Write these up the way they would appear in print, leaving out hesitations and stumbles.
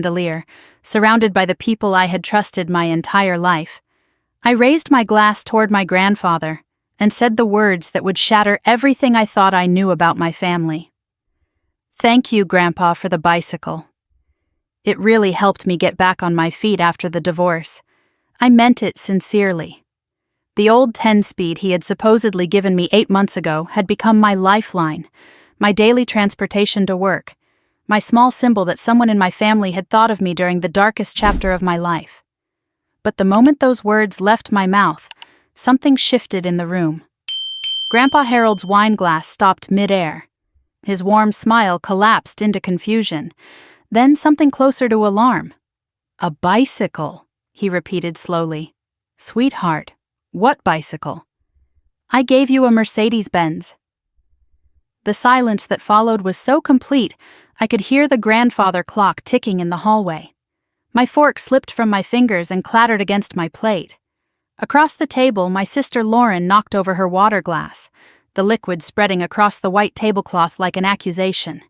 chandelier, surrounded by the people I had trusted my entire life. I raised my glass toward my grandfather and said the words that would shatter everything I thought I knew about my family. "Thank you, Grandpa, for the bicycle. It really helped me get back on my feet after the divorce. I meant it sincerely." The old 10-speed he had supposedly given me 8 months ago had become my lifeline, my daily transportation to work, my small symbol that someone in my family had thought of me during the darkest chapter of my life. But the moment those words left my mouth, something shifted in the room. Grandpa Harold's wine glass stopped mid-air. His warm smile collapsed into confusion, then something closer to alarm. "A bicycle," he repeated slowly. "Sweetheart, what bicycle?" "I gave you a Mercedes-Benz." The silence that followed was so complete, I could hear the grandfather clock ticking in the hallway. My fork slipped from my fingers and clattered against my plate. Across the table, my sister Lauren knocked over her water glass, the liquid spreading across the white tablecloth like an accusation.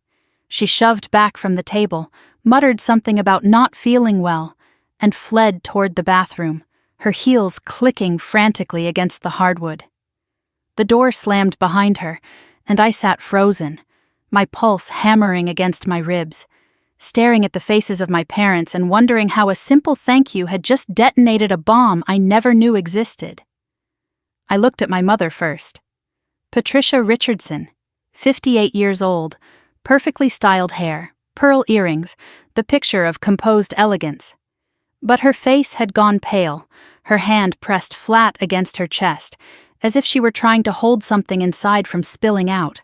She shoved back from the table, muttered something about not feeling well, and fled toward the bathroom, her heels clicking frantically against the hardwood. The door slammed behind her, and I sat frozen, my pulse hammering against my ribs, staring at the faces of my parents and wondering how a simple thank you had just detonated a bomb I never knew existed. I looked at my mother first. Patricia Richardson, 58 years old, perfectly styled hair, pearl earrings, the picture of composed elegance. But her face had gone pale, her hand pressed flat against her chest, as if she were trying to hold something inside from spilling out.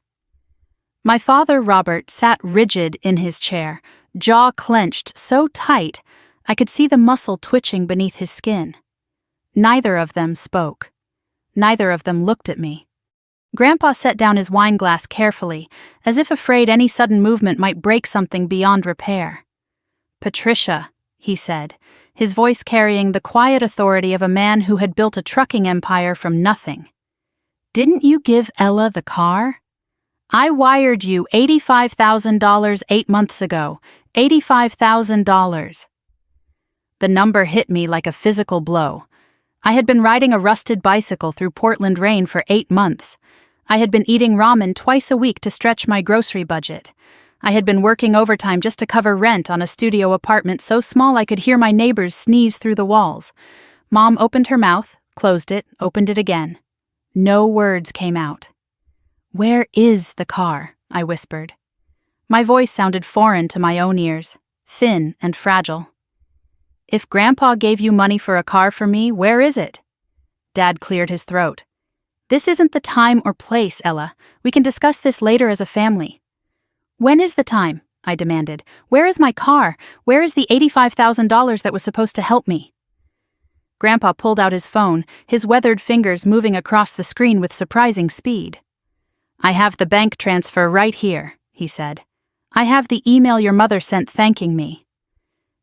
My father, Robert, sat rigid in his chair, jaw clenched so tight I could see the muscle twitching beneath his skin. Neither of them spoke. Neither of them looked at me. Grandpa set down his wine glass carefully, as if afraid any sudden movement might break something beyond repair. "Patricia," he said, his voice carrying the quiet authority of a man who had built a trucking empire from nothing. "Didn't you give Ella the car? I wired you $85,000 8 months ago, $85,000. The number hit me like a physical blow. I had been riding a rusted bicycle through Portland rain for 8 months. I had been eating ramen twice a week to stretch my grocery budget. I had been working overtime just to cover rent on a studio apartment so small I could hear my neighbors sneeze through the walls. Mom opened her mouth, closed it, opened it again. No words came out. "Where is the car?" I whispered. My voice sounded foreign to my own ears, thin and fragile. "If Grandpa gave you money for a car for me, where is it?" Dad cleared his throat. "This isn't the time or place, Ella. We can discuss this later as a family." "When is the time?" I demanded. "Where is my car? Where is the $85,000 that was supposed to help me?" Grandpa pulled out his phone, his weathered fingers moving across the screen with surprising speed. "I have the bank transfer right here," he said. "I have the email your mother sent thanking me."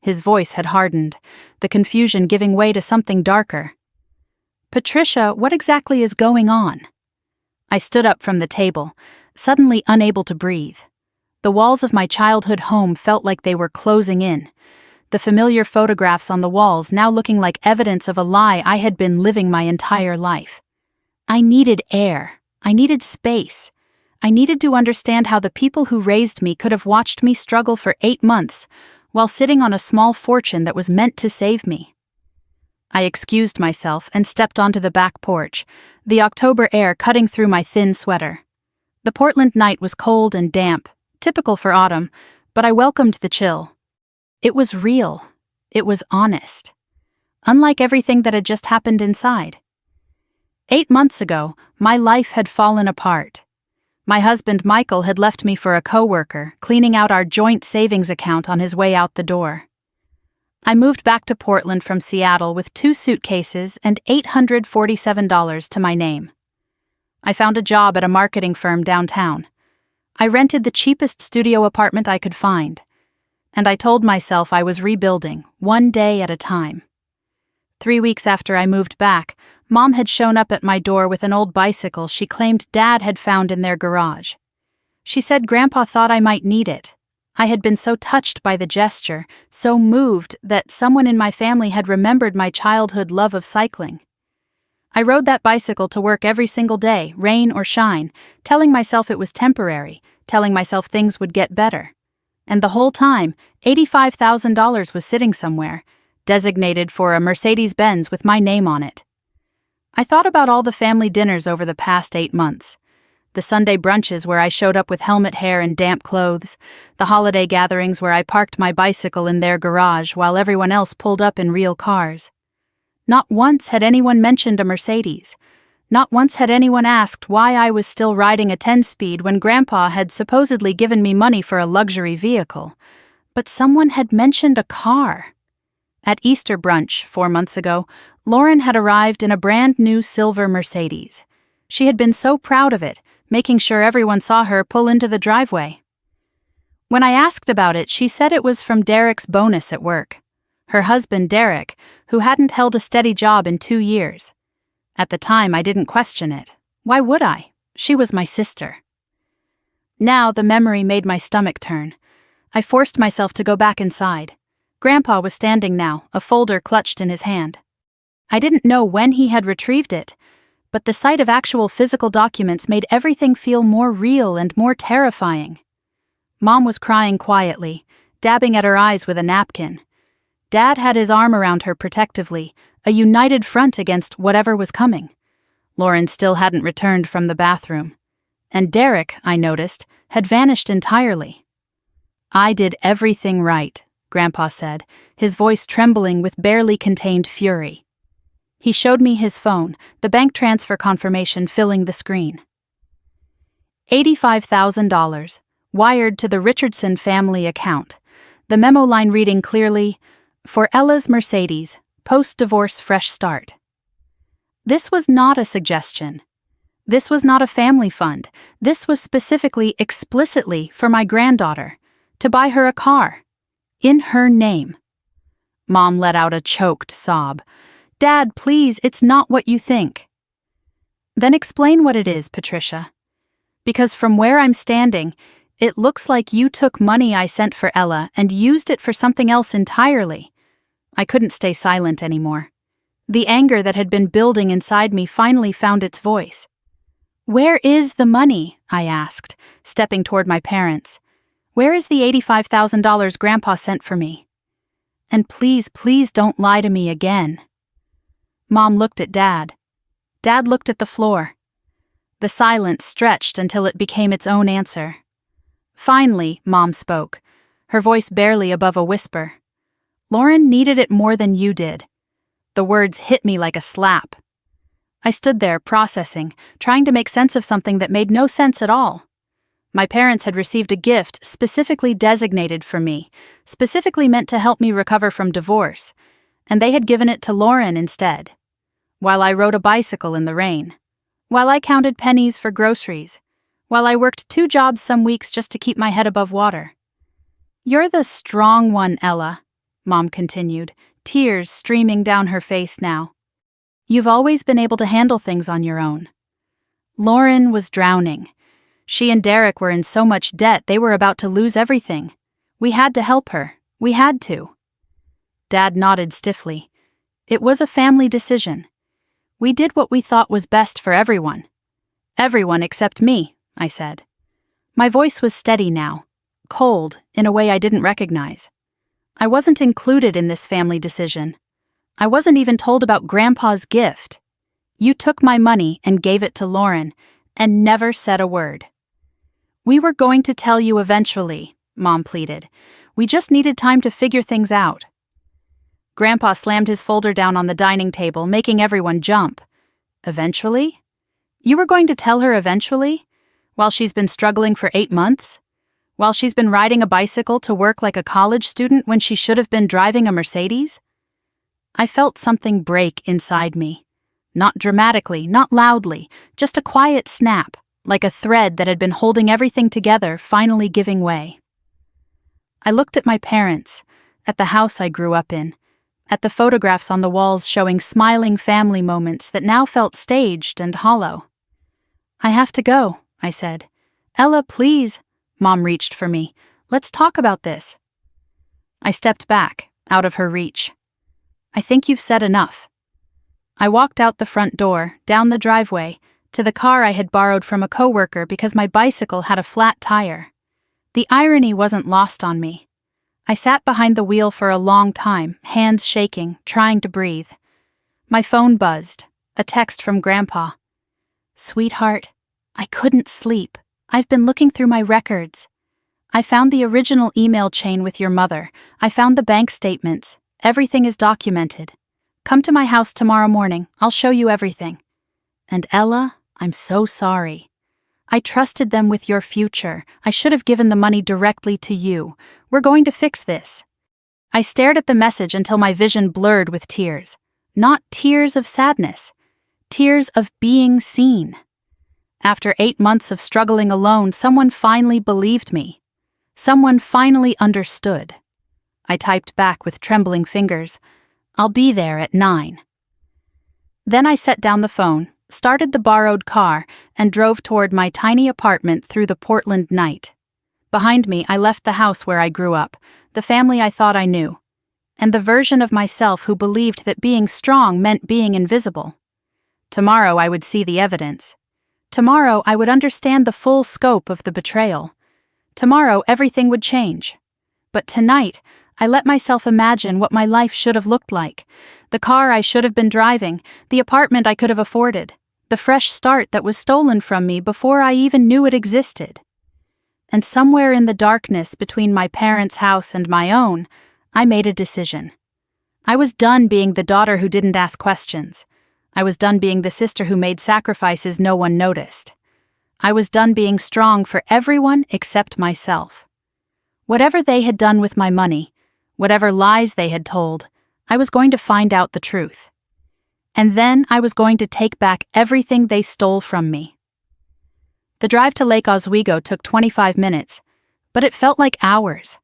His voice had hardened, the confusion giving way to something darker. "Patricia, what exactly is going on?" I stood up from the table, suddenly unable to breathe. The walls of my childhood home felt like they were closing in, the familiar photographs on the walls now looking like evidence of a lie I had been living my entire life. I needed air. I needed space. I needed to understand how the people who raised me could have watched me struggle for 8 months while sitting on a small fortune that was meant to save me. I excused myself and stepped onto the back porch, the October air cutting through my thin sweater. The Portland night was cold and damp, typical for autumn, but I welcomed the chill. It was real. It was honest. Unlike everything that had just happened inside. 8 months ago, my life had fallen apart. My husband Michael had left me for a coworker, cleaning out our joint savings account on his way out the door. I moved back to Portland from Seattle with 2 suitcases and $847 to my name. I found a job at a marketing firm downtown. I rented the cheapest studio apartment I could find, and I told myself I was rebuilding, one day at a time. 3 weeks after I moved back, Mom had shown up at my door with an old bicycle she claimed Dad had found in their garage. She said Grandpa thought I might need it. I had been so touched by the gesture, so moved that someone in my family had remembered my childhood love of cycling. I rode that bicycle to work every single day, rain or shine, telling myself it was temporary, telling myself things would get better. And the whole time, $85,000 was sitting somewhere, designated for a Mercedes-Benz with my name on it. I thought about all the family dinners over the past 8 months. The Sunday brunches where I showed up with helmet hair and damp clothes, the holiday gatherings where I parked my bicycle in their garage while everyone else pulled up in real cars. Not once had anyone mentioned a Mercedes. Not once had anyone asked why I was still riding a 10-speed when Grandpa had supposedly given me money for a luxury vehicle. But someone had mentioned a car. At Easter brunch 4 months ago, Lauren had arrived in a brand new silver Mercedes. She had been so proud of it, making sure everyone saw her pull into the driveway. When I asked about it, she said it was from Derek's bonus at work. Her husband, Derek, who hadn't held a steady job in 2 years. At the time, I didn't question it. Why would I? She was my sister. Now, the memory made my stomach turn. I forced myself to go back inside. Grandpa was standing now, a folder clutched in his hand. I didn't know when he had retrieved it, but the sight of actual physical documents made everything feel more real and more terrifying. Mom was crying quietly, dabbing at her eyes with a napkin. Dad had his arm around her protectively, a united front against whatever was coming. Lauren still hadn't returned from the bathroom. And Derek, I noticed, had vanished entirely. "I did everything right," Grandpa said, his voice trembling with barely contained fury. He showed me his phone, the bank transfer confirmation filling the screen. $85,000, wired to the Richardson family account. The memo line reading clearly, "For Ella's Mercedes, post-divorce fresh start." This was not a suggestion. This was not a family fund. This was specifically, explicitly for my granddaughter, to buy her a car. In her name. Mom let out a choked sob. "Dad, please, it's not what you think." "Then explain what it is, Patricia. Because from where I'm standing, it looks like you took money I sent for Ella and used it for something else entirely." I couldn't stay silent anymore. The anger that had been building inside me finally found its voice. "Where is the money?" I asked, stepping toward my parents. "Where is the $85,000 Grandpa sent for me? And please, please don't lie to me again." Mom looked at Dad. Dad looked at the floor. The silence stretched until it became its own answer. Finally, Mom spoke, her voice barely above a whisper. "Lauren needed it more than you did." The words hit me like a slap. I stood there, processing, trying to make sense of something that made no sense at all. My parents had received a gift specifically designated for me, specifically meant to help me recover from divorce, and they had given it to Lauren instead. While I rode a bicycle in the rain. While I counted pennies for groceries. While I worked 2 jobs some weeks just to keep my head above water. "You're the strong one, Ella," Mom continued, tears streaming down her face now. "You've always been able to handle things on your own." Lauren was drowning. She and Derek were in so much debt they were about to lose everything. We had to help her. We had to. Dad nodded stiffly. It was a family decision. We did what we thought was best for everyone. "Everyone except me," I said. My voice was steady now, cold in a way I didn't recognize. I wasn't included in this family decision. I wasn't even told about Grandpa's gift. You took my money and gave it to Lauren, and never said a word. "We were going to tell you eventually," Mom pleaded. "We just needed time to figure things out." Grandpa slammed his folder down on the dining table, making everyone jump. "Eventually? You were going to tell her eventually? While she's been struggling for 8 months? While she's been riding a bicycle to work like a college student when she should have been driving a Mercedes?" I felt something break inside me. Not dramatically, not loudly, just a quiet snap, like a thread that had been holding everything together finally giving way. I looked at my parents, at the house I grew up in, at the photographs on the walls showing smiling family moments that now felt staged and hollow. "I have to go," I said. "Ella, please." Mom reached for me. Let's talk about this." I stepped back, out of her reach. "I think you've said enough." I walked out the front door, down the driveway, to the car I had borrowed from a coworker because my bicycle had a flat tire. The irony wasn't lost on me. I sat behind the wheel for a long time, hands shaking, trying to breathe. My phone buzzed, a text from Grandpa. "Sweetheart, I couldn't sleep. I've been looking through my records. I found the original email chain with your mother. I found the bank statements. Everything is documented. Come to my house tomorrow morning. I'll show you everything. And Ella, I'm so sorry. I trusted them with your future. I should have given the money directly to you. We're going to fix this." I stared at the message until my vision blurred with tears. Not tears of sadness. Tears of being seen. After 8 months of struggling alone, someone finally believed me. Someone finally understood. I typed back with trembling fingers, "I'll be there at 9. Then I set down the phone, started the borrowed car, and drove toward my tiny apartment through the Portland night. Behind me, I left the house where I grew up, the family I thought I knew, and the version of myself who believed that being strong meant being invisible. Tomorrow I would see the evidence. Tomorrow I would understand the full scope of the betrayal. Tomorrow everything would change. But tonight, I let myself imagine what my life should have looked like, the car I should have been driving, the apartment I could have afforded, the fresh start that was stolen from me before I even knew it existed. And somewhere in the darkness between my parents' house and my own, I made a decision. I was done being the daughter who didn't ask questions. I was done being the sister who made sacrifices no one noticed. I was done being strong for everyone except myself. Whatever they had done with my money, whatever lies they had told, I was going to find out the truth. And then I was going to take back everything they stole from me. The drive to Lake Oswego took 25 minutes, but it felt like hours.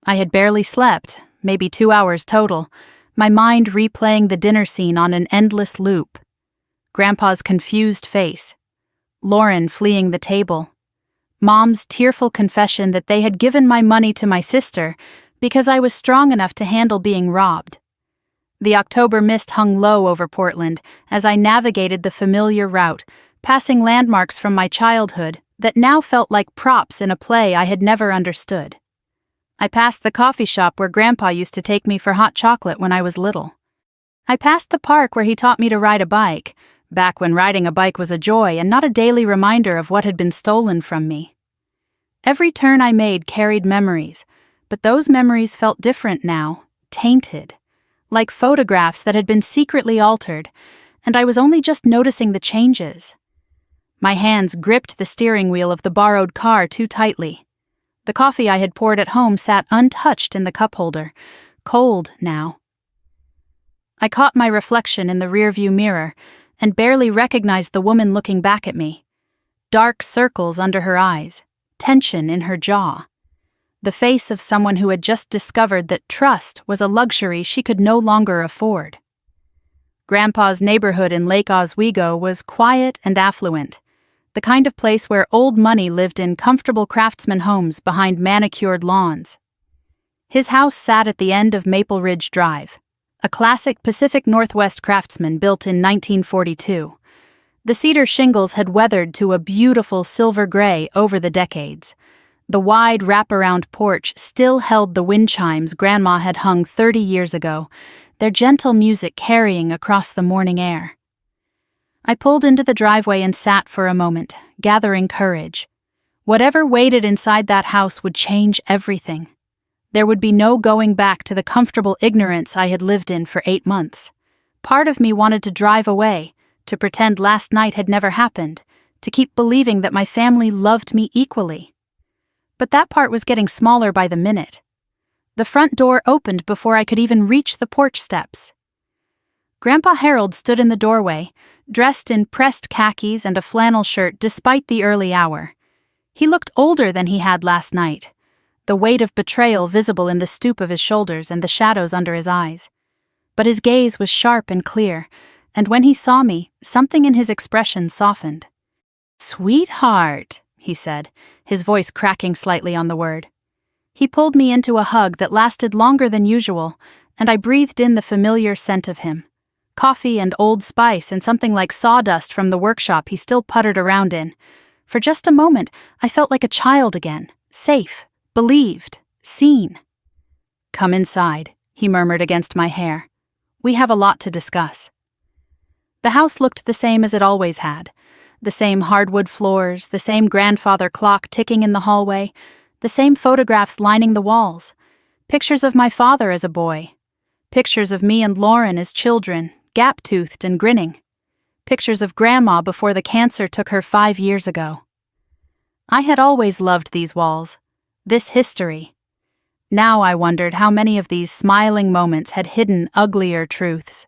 I had barely slept, maybe 2 hours total, my mind replaying the dinner scene on an endless loop. Grandpa's confused face, Lauren fleeing the table, Mom's tearful confession that they had given my money to my sister because I was strong enough to handle being robbed. The October mist hung low over Portland as I navigated the familiar route, passing landmarks from my childhood that now felt like props in a play I had never understood. I passed the coffee shop where Grandpa used to take me for hot chocolate when I was little. I passed the park where he taught me to ride a bike, back when riding a bike was a joy and not a daily reminder of what had been stolen from me. Every turn I made carried memories, but those memories felt different now, tainted, like photographs that had been secretly altered, and I was only just noticing the changes. My hands gripped the steering wheel of the borrowed car too tightly. The coffee I had poured at home sat untouched in the cup holder, cold now. I caught my reflection in the rearview mirror and barely recognized the woman looking back at me. Dark circles under her eyes, tension in her jaw. The face of someone who had just discovered that trust was a luxury she could no longer afford. Grandpa's neighborhood in Lake Oswego was quiet and affluent, the kind of place where old money lived in comfortable craftsman homes behind manicured lawns. His house sat at the end of Maple Ridge Drive, a classic Pacific Northwest craftsman built in 1942. The cedar shingles had weathered to a beautiful silver gray over the decades. The wide wraparound porch still held the wind chimes Grandma had hung 30 years ago, their gentle music carrying across the morning air. I pulled into the driveway and sat for a moment, gathering courage. Whatever waited inside that house would change everything. There would be no going back to the comfortable ignorance I had lived in for 8 months. Part of me wanted to drive away, to pretend last night had never happened, to keep believing that my family loved me equally. But that part was getting smaller by the minute. The front door opened before I could even reach the porch steps. Grandpa Harold stood in the doorway, dressed in pressed khakis and a flannel shirt despite the early hour. He looked older than he had last night, the weight of betrayal visible in the stoop of his shoulders and the shadows under his eyes. But his gaze was sharp and clear, and when he saw me, something in his expression softened. "Sweetheart," he said, his voice cracking slightly on the word. He pulled me into a hug that lasted longer than usual, and I breathed in the familiar scent of him. Coffee and Old Spice and something like sawdust from the workshop he still puttered around in. For just a moment, I felt like a child again, safe, believed, seen. "Come inside," he murmured against my hair. "We have a lot to discuss." The house looked the same as it always had. The same hardwood floors, the same grandfather clock ticking in the hallway, the same photographs lining the walls. Pictures of my father as a boy. Pictures of me and Lauren as children, gap-toothed and grinning. Pictures of Grandma before the cancer took her 5 years ago. I had always loved these walls, this history. Now I wondered how many of these smiling moments had hidden uglier truths.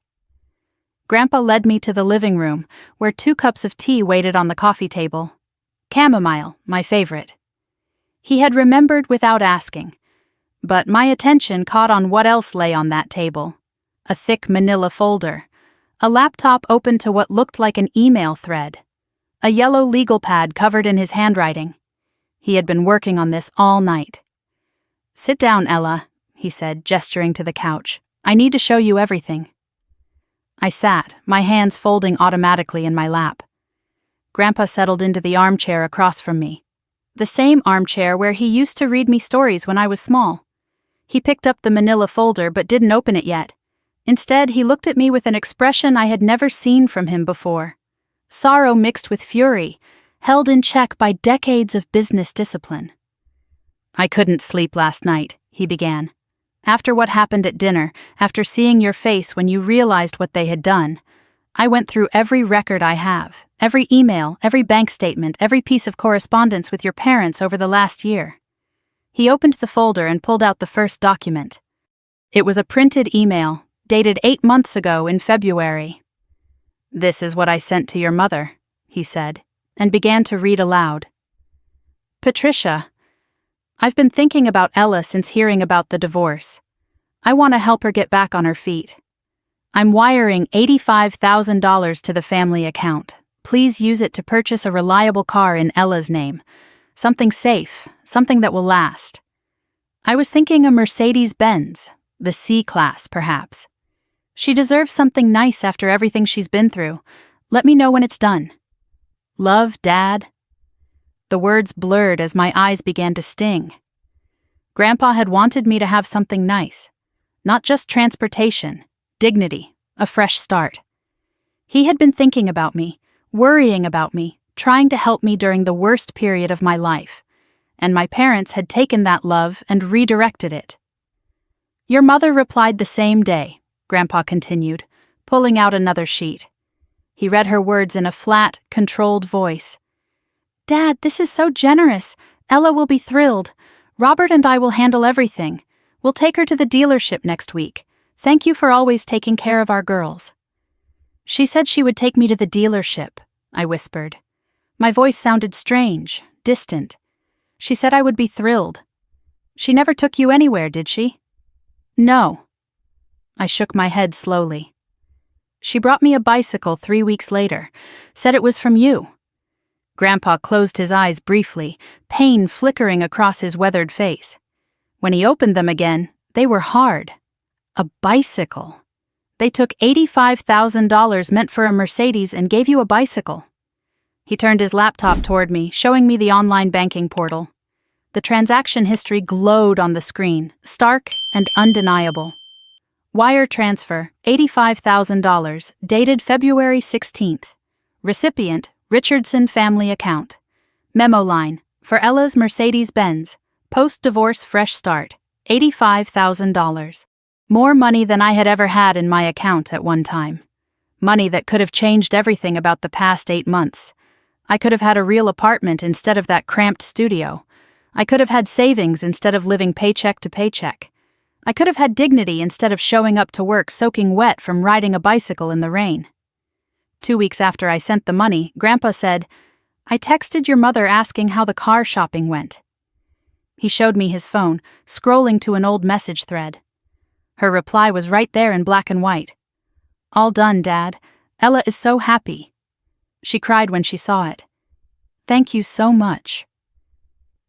Grandpa led me to the living room, where 2 cups of tea waited on the coffee table. Chamomile, my favorite. He had remembered without asking, but my attention caught on what else lay on that table. A thick manila folder, a laptop open to what looked like an email thread, a yellow legal pad covered in his handwriting. He had been working on this all night. "Sit down, Ella," he said, gesturing to the couch. "I need to show you everything." I sat, my hands folding automatically in my lap. Grandpa settled into the armchair across from me. The same armchair where he used to read me stories when I was small. He picked up the manila folder but didn't open it yet. Instead, he looked at me with an expression I had never seen from him before. Sorrow mixed with fury, held in check by decades of business discipline. "I couldn't sleep last night," he began. "After what happened at dinner, after seeing your face when you realized what they had done, I went through every record I have, every email, every bank statement, every piece of correspondence with your parents over the last year." He opened the folder and pulled out the first document. It was a printed email, dated 8 months ago in February. "This is what I sent to your mother," he said, and began to read aloud. "Patricia, I've been thinking about Ella since hearing about the divorce. I want to help her get back on her feet. I'm wiring $85,000 to the family account. Please use it to purchase a reliable car in Ella's name. Something safe, something that will last. I was thinking a Mercedes-Benz, the C-Class, perhaps. She deserves something nice after everything she's been through. Let me know when it's done. Love, Dad." The words blurred as my eyes began to sting. Grandpa had wanted me to have something nice. Not just transportation, dignity, a fresh start. He had been thinking about me, worrying about me, trying to help me during the worst period of my life. And my parents had taken that love and redirected it. "Your mother replied the same day," Grandpa continued, pulling out another sheet. He read her words in a flat, controlled voice. "Dad, this is so generous. Ella will be thrilled. Robert and I will handle everything. We'll take her to the dealership next week. Thank you for always taking care of our girls." "She said she would take me to the dealership," I whispered. My voice sounded strange, distant. "She said I would be thrilled. She never took you anywhere, did she?" "No." I shook my head slowly. "She brought me a bicycle 3 weeks later. Said it was from you." Grandpa closed his eyes briefly, pain flickering across his weathered face. When he opened them again, they were hard. A bicycle. They took $85,000 meant for a Mercedes and gave you a bicycle. He turned his laptop toward me, showing me the online banking portal. The transaction history glowed on the screen, stark and undeniable. Wire transfer, $85,000, dated February 16th. Recipient, Richardson family account. Memo line, for Ella's Mercedes-Benz, post-divorce fresh start, $85,000. More money than I had ever had in my account at one time. Money that could have changed everything about the past 8 months. I could have had a real apartment instead of that cramped studio. I could have had savings instead of living paycheck to paycheck. I could have had dignity instead of showing up to work soaking wet from riding a bicycle in the rain. 2 weeks after I sent the money, Grandpa said, "I texted your mother asking how the car shopping went." He showed me his phone, scrolling to an old message thread. Her reply was right there in black and white. "All done, Dad. Ella is so happy." She cried when she saw it. "Thank you so much.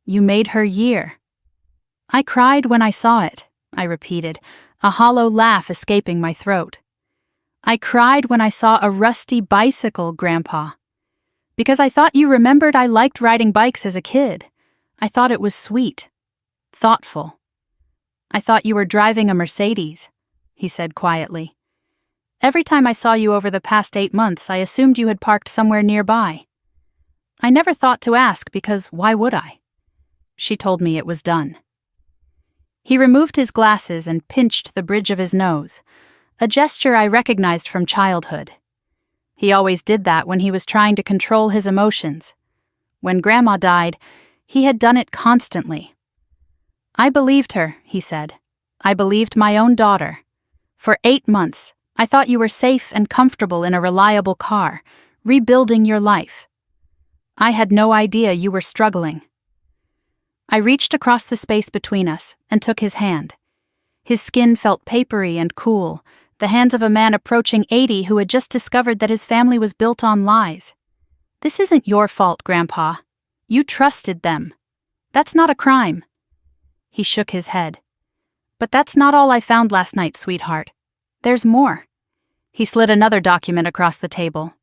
You made her year." I cried when I saw it, I repeated, a hollow laugh escaping my throat. I cried when I saw a rusty bicycle, Grandpa. Because I thought you remembered I liked riding bikes as a kid. I thought it was sweet. Thoughtful. I thought you were driving a Mercedes, he said quietly. Every time I saw you over the past 8 months, I assumed you had parked somewhere nearby. I never thought to ask because why would I? She told me it was done. He removed his glasses and pinched the bridge of his nose, a gesture I recognized from childhood. He always did that when he was trying to control his emotions. When Grandma died, he had done it constantly. I believed her, he said. I believed my own daughter. For 8 months, I thought you were safe and comfortable in a reliable car, rebuilding your life. I had no idea you were struggling. I reached across the space between us and took his hand. His skin felt papery and cool, the hands of a man approaching 80 who had just discovered that his family was built on lies. This isn't your fault, Grandpa. You trusted them. That's not a crime. He shook his head. But that's not all I found last night, sweetheart. There's more. He slid another document across the table.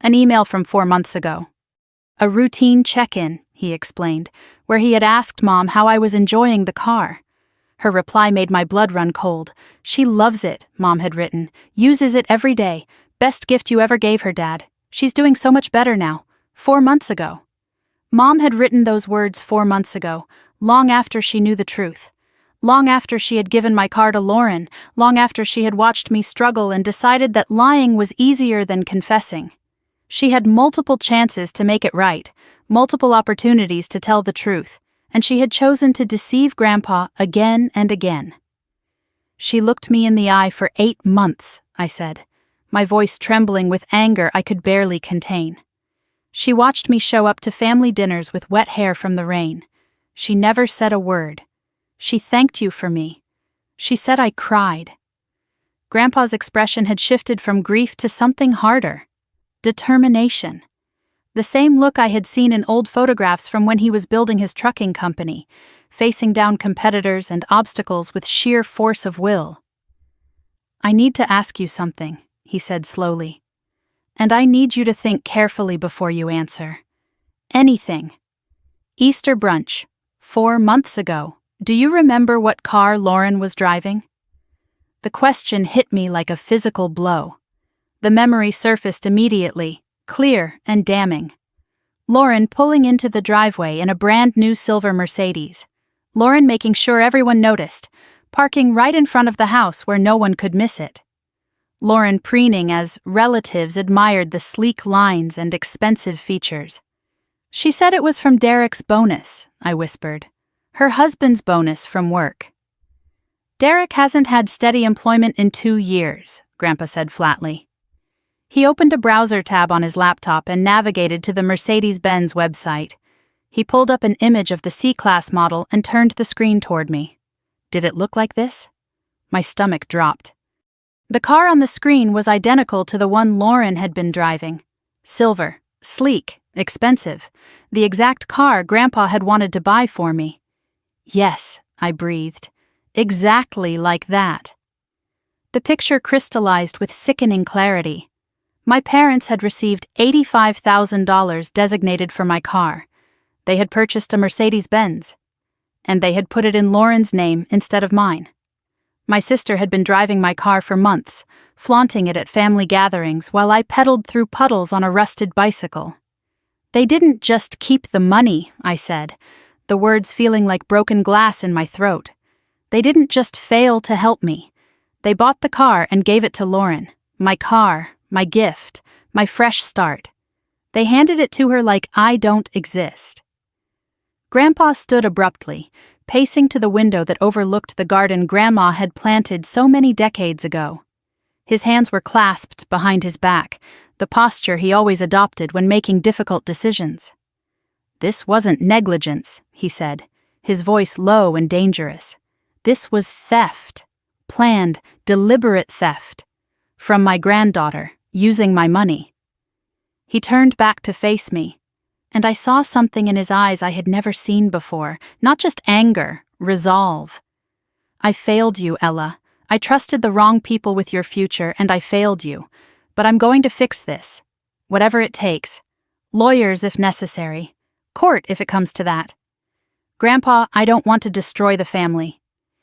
An email from 4 months ago. A routine check-in, he explained, where he had asked Mom how I was enjoying the car. Her reply made my blood run cold. She loves it, Mom had written. Uses it every day. Best gift you ever gave her, Dad. She's doing so much better now. 4 months ago. Mom had written those words 4 months ago, long after she knew the truth. Long after she had given my car to Lauren, long after she had watched me struggle and decided that lying was easier than confessing. She had multiple chances to make it right, multiple opportunities to tell the truth, and she had chosen to deceive Grandpa again and again. She looked me in the eye for 8 months, I said, my voice trembling with anger I could barely contain. She watched me show up to family dinners with wet hair from the rain. She never said a word. She thanked you for me. She said I cried. Grandpa's expression had shifted from grief to something harder. Determination. The same look I had seen in old photographs from when he was building his trucking company, facing down competitors and obstacles with sheer force of will. I need to ask you something, he said slowly. And I need you to think carefully before you answer. Anything. Easter brunch, 4 months ago. Do you remember what car Lauren was driving? The question hit me like a physical blow. The memory surfaced immediately, clear and damning. Lauren pulling into the driveway in a brand new silver Mercedes. Lauren making sure everyone noticed, parking right in front of the house where no one could miss it. Lauren preening as relatives admired the sleek lines and expensive features. She said it was from Derek's bonus, I whispered. Her husband's bonus from work. Derek hasn't had steady employment in 2 years, Grandpa said flatly. He opened a browser tab on his laptop and navigated to the Mercedes-Benz website. He pulled up an image of the C-Class model and turned the screen toward me. Did it look like this? My stomach dropped. The car on the screen was identical to the one Lauren had been driving. Silver, sleek, expensive. The exact car Grandpa had wanted to buy for me. Yes, I breathed. Exactly like that. The picture crystallized with sickening clarity. My parents had received $85,000 designated for my car. They had purchased a Mercedes-Benz. And they had put it in Lauren's name instead of mine. My sister had been driving my car for months, flaunting it at family gatherings while I pedaled through puddles on a rusted bicycle. They didn't just keep the money, I said, the words feeling like broken glass in my throat. They didn't just fail to help me. They bought the car and gave it to Lauren. My car, my gift, my fresh start. They handed it to her like I don't exist. Grandpa stood abruptly, pacing to the window that overlooked the garden Grandma had planted so many decades ago. His hands were clasped behind his back, the posture he always adopted when making difficult decisions. This wasn't negligence, he said, his voice low and dangerous. This was theft. Planned, deliberate theft. From my granddaughter, using my money. He turned back to face me, and I saw something in his eyes I had never seen before, not just anger, resolve. I failed you, Ella. I trusted the wrong people with your future, and I failed you. But I'm going to fix this. Whatever it takes. Lawyers if necessary. Court if it comes to that. Grandpa, I don't want to destroy the family.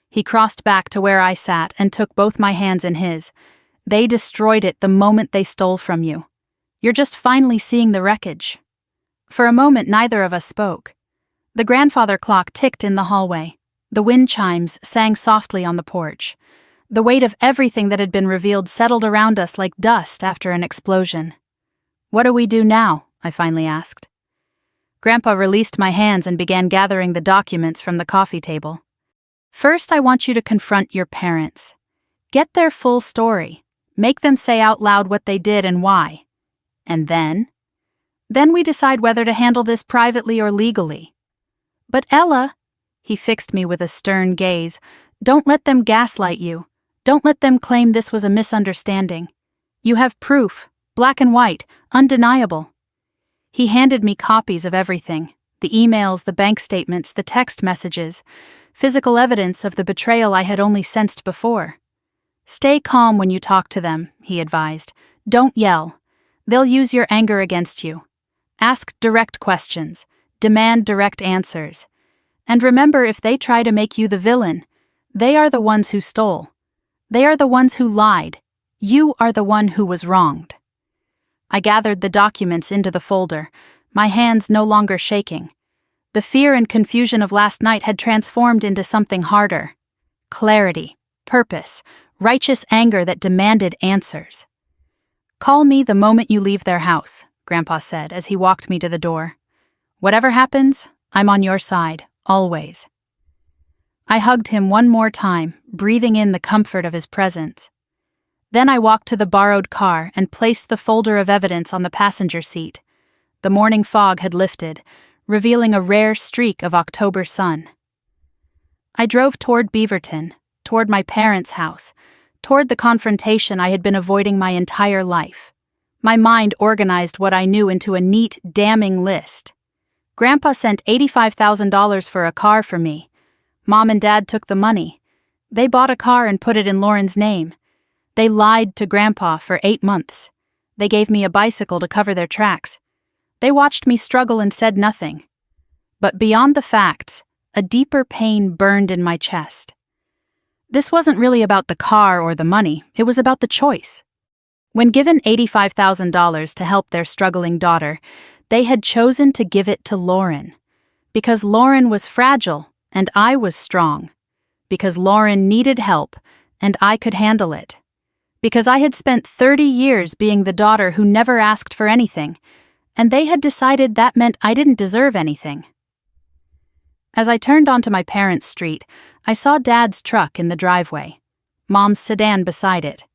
He crossed back to where I sat and took both my hands in his. They destroyed it the moment they stole from you. You're just finally seeing the wreckage. For a moment, neither of us spoke. The grandfather clock ticked in the hallway. The wind chimes sang softly on the porch. The weight of everything that had been revealed settled around us like dust after an explosion. What do we do now? I finally asked. Grandpa released my hands and began gathering the documents from the coffee table. First, I want you to confront your parents. Get their full story. Make them say out loud what they did and why. And then we decide whether to handle this privately or legally. But Ella, he fixed me with a stern gaze, don't let them gaslight you. Don't let them claim this was a misunderstanding. You have proof, black and white, undeniable. He handed me copies of everything, the emails, the bank statements, the text messages, physical evidence of the betrayal I had only sensed before. Stay calm when you talk to them, he advised. Don't yell. They'll use your anger against you. Ask direct questions. Demand direct answers. And remember, if they try to make you the villain, they are the ones who stole. They are the ones who lied. You are the one who was wronged. I gathered the documents into the folder, my hands no longer shaking. The fear and confusion of last night had transformed into something harder. Clarity, purpose, righteous anger that demanded answers. Call me the moment you leave their house, Grandpa said as he walked me to the door. Whatever happens, I'm on your side, always. I hugged him one more time, breathing in the comfort of his presence. Then I walked to the borrowed car and placed the folder of evidence on the passenger seat. The morning fog had lifted, revealing a rare streak of October sun. I drove toward Beaverton, toward my parents' house, toward the confrontation I had been avoiding my entire life. My mind organized what I knew into a neat, damning list. Grandpa sent $85,000 for a car for me. Mom and Dad took the money. They bought a car and put it in Lauren's name. They lied to Grandpa for 8 months. They gave me a bicycle to cover their tracks. They watched me struggle and said nothing. But beyond the facts, a deeper pain burned in my chest. This wasn't really about the car or the money, it was about the choice. When given $85,000 to help their struggling daughter, they had chosen to give it to Lauren. Because Lauren was fragile and I was strong. Because Lauren needed help and I could handle it. Because I had spent 30 years being the daughter who never asked for anything, and they had decided that meant I didn't deserve anything. As I turned onto my parents' street, I saw Dad's truck in the driveway, Mom's sedan beside it,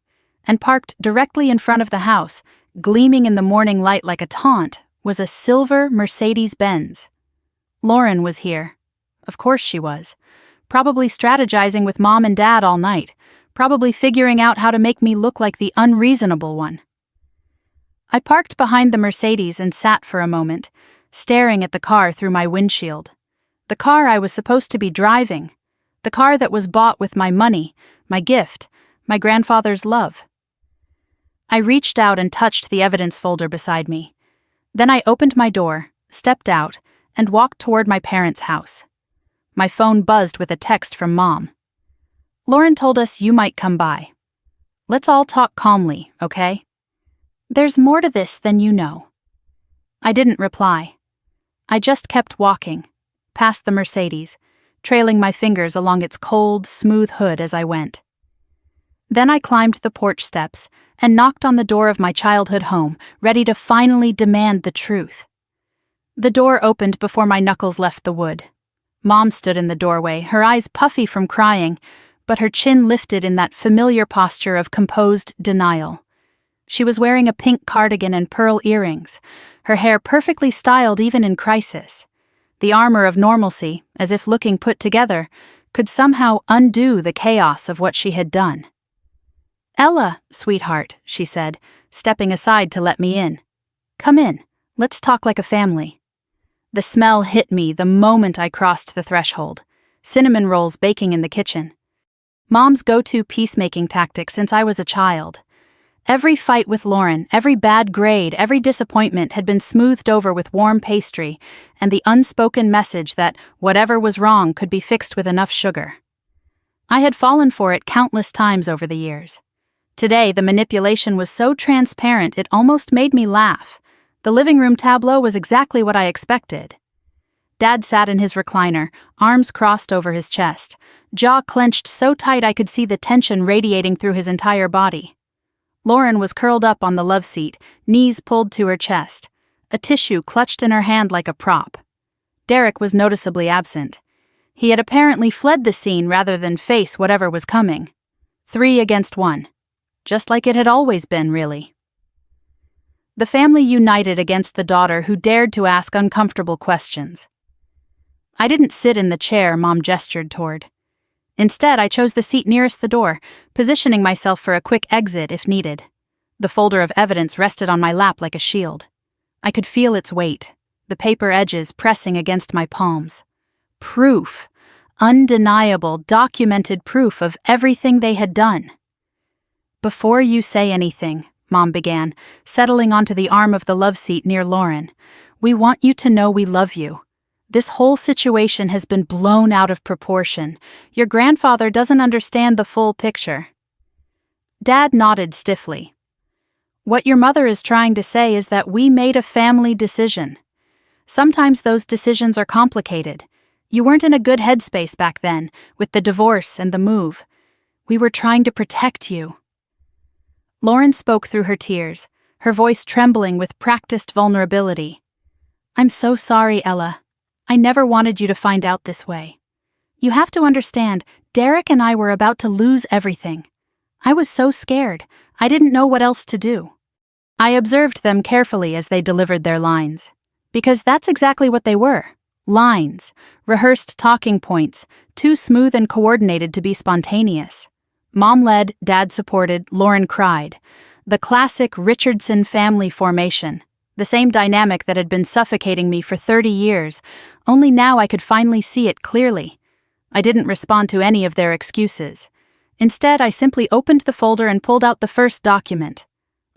and parked directly in front of the house, gleaming in the morning light like a taunt, was a silver Mercedes-Benz. Lauren was here. Of course she was. Probably strategizing with Mom and Dad all night, probably figuring out how to make me look like the unreasonable one. I parked behind the Mercedes and sat for a moment, staring at the car through my windshield. The car I was supposed to be driving. The car that was bought with my money, my gift, my grandfather's love. I reached out and touched the evidence folder beside me. Then I opened my door, stepped out, and walked toward my parents' house. My phone buzzed with a text from Mom. Lauren told us you might come by. Let's all talk calmly, okay? There's more to this than you know. I didn't reply. I just kept walking, past the Mercedes, trailing my fingers along its cold, smooth hood as I went. Then I climbed the porch steps and knocked on the door of my childhood home, ready to finally demand the truth. The door opened before my knuckles left the wood. Mom stood in the doorway, her eyes puffy from crying, but her chin lifted in that familiar posture of composed denial. She was wearing a pink cardigan and pearl earrings, her hair perfectly styled even in crisis. The armor of normalcy, as if looking put together, could somehow undo the chaos of what she had done. "Ella, sweetheart," she said, stepping aside to let me in. "Come in. Let's talk like a family." The smell hit me the moment I crossed the threshold. cinnamon rolls baking in the kitchen. Mom's go-to peacemaking tactic since I was a child. Every fight with Lauren, every bad grade, every disappointment had been smoothed over with warm pastry and the unspoken message that whatever was wrong could be fixed with enough sugar. I had fallen for it countless times over the years. Today, the manipulation was so transparent it almost made me laugh. The living room tableau was exactly what I expected. Dad sat in his recliner, arms crossed over his chest, jaw clenched so tight I could see the tension radiating through his entire body. Lauren was curled up on the love seat, knees pulled to her chest, a tissue clutched in her hand like a prop. Derek was noticeably absent. He had apparently fled the scene rather than face whatever was coming. 3 against 1. Just like it had always been, really. The family united against the daughter who dared to ask uncomfortable questions. I didn't sit in the chair Mom gestured toward. Instead, I chose the seat nearest the door, positioning myself for a quick exit if needed. The folder of evidence rested on my lap like a shield. I could feel its weight, the paper edges pressing against my palms. Proof. Undeniable, documented proof of everything they had done. "Before you say anything," Mom began, settling onto the arm of the love seat near Lauren, "we want you to know we love you. This whole situation has been blown out of proportion. Your grandfather doesn't understand the full picture." Dad nodded stiffly. "What your mother is trying to say is that we made a family decision. Sometimes those decisions are complicated. You weren't in a good headspace back then, with the divorce and the move. We were trying to protect you." Lauren spoke through her tears, her voice trembling with practiced vulnerability. "I'm so sorry, Ella. I never wanted you to find out this way. You have to understand, Derek and I were about to lose everything. I was so scared, I didn't know what else to do." I observed them carefully as they delivered their lines. Because that's exactly what they were. Lines, rehearsed talking points, too smooth and coordinated to be spontaneous. Mom led, Dad supported, Lauren cried. The classic Richardson family formation. The same dynamic that had been suffocating me for 30 years, only now I could finally see it clearly. I didn't respond to any of their excuses. Instead, I simply opened the folder and pulled out the first document.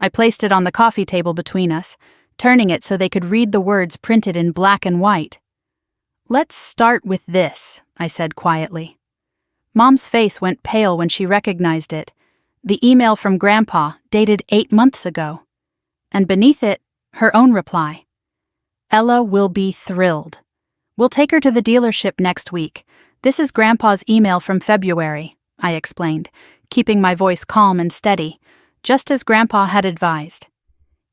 I placed it on the coffee table between us, turning it so they could read the words printed in black and white. "Let's start with this," I said quietly. Mom's face went pale when she recognized it. The email from Grandpa, dated 8 months ago. And beneath it, her own reply. "Ella will be thrilled. We'll take her to the dealership next week. This is Grandpa's email from February," I explained, keeping my voice calm and steady, just as Grandpa had advised.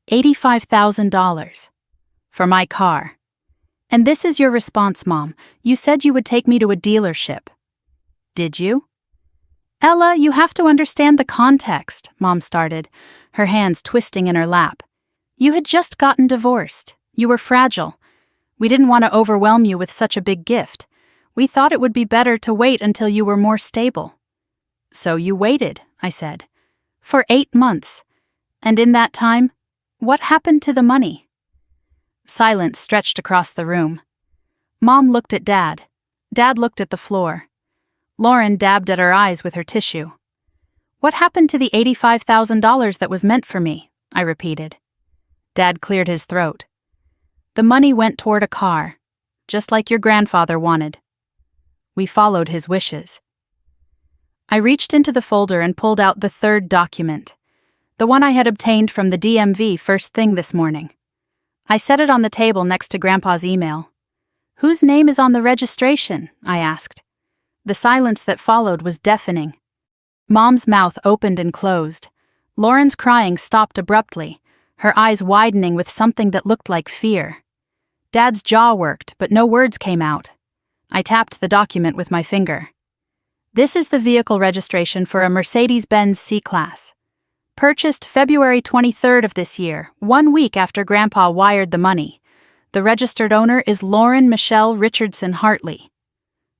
$85,000. For my car. "And this is your response, Mom. You said you would take me to a dealership." "Did you?" "Ella, you have to understand the context," Mom started, her hands twisting in her lap. "You had just gotten divorced. You were fragile. We didn't want to overwhelm you with such a big gift. We thought it would be better to wait until you were more stable." "So you waited," I said. "For 8 months. And in that time, what happened to the money?" Silence stretched across the room. Mom looked at Dad. Dad looked at the floor. Lauren dabbed at her eyes with her tissue. "What happened to the $85,000 that was meant for me?" I repeated. Dad cleared his throat. "The money went toward a car, just like your grandfather wanted. We followed his wishes." I reached into the folder and pulled out the third document, the one I had obtained from the DMV first thing this morning. I set it on the table next to Grandpa's email. "Whose name is on the registration?" I asked. The silence that followed was deafening. Mom's mouth opened and closed. Lauren's crying stopped abruptly, her eyes widening with something that looked like fear. Dad's jaw worked, but no words came out. I tapped the document with my finger. "This is the vehicle registration for a Mercedes-Benz C-Class. Purchased February 23rd of this year, 1 week after Grandpa wired the money. The registered owner is Lauren Michelle Richardson Hartley."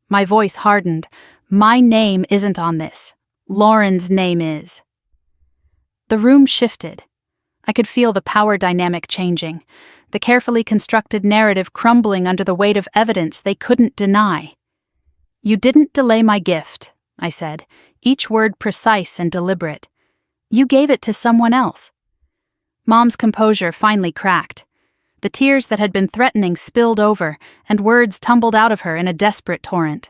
My voice hardened. "My name isn't on this. Lauren's name is." The room shifted. I could feel the power dynamic changing, the carefully constructed narrative crumbling under the weight of evidence they couldn't deny. You didn't delay my gift, I said, each word precise and deliberate. You gave it to someone else. Mom's composure finally cracked. The tears that had been threatening spilled over, and words tumbled out of her in a desperate torrent.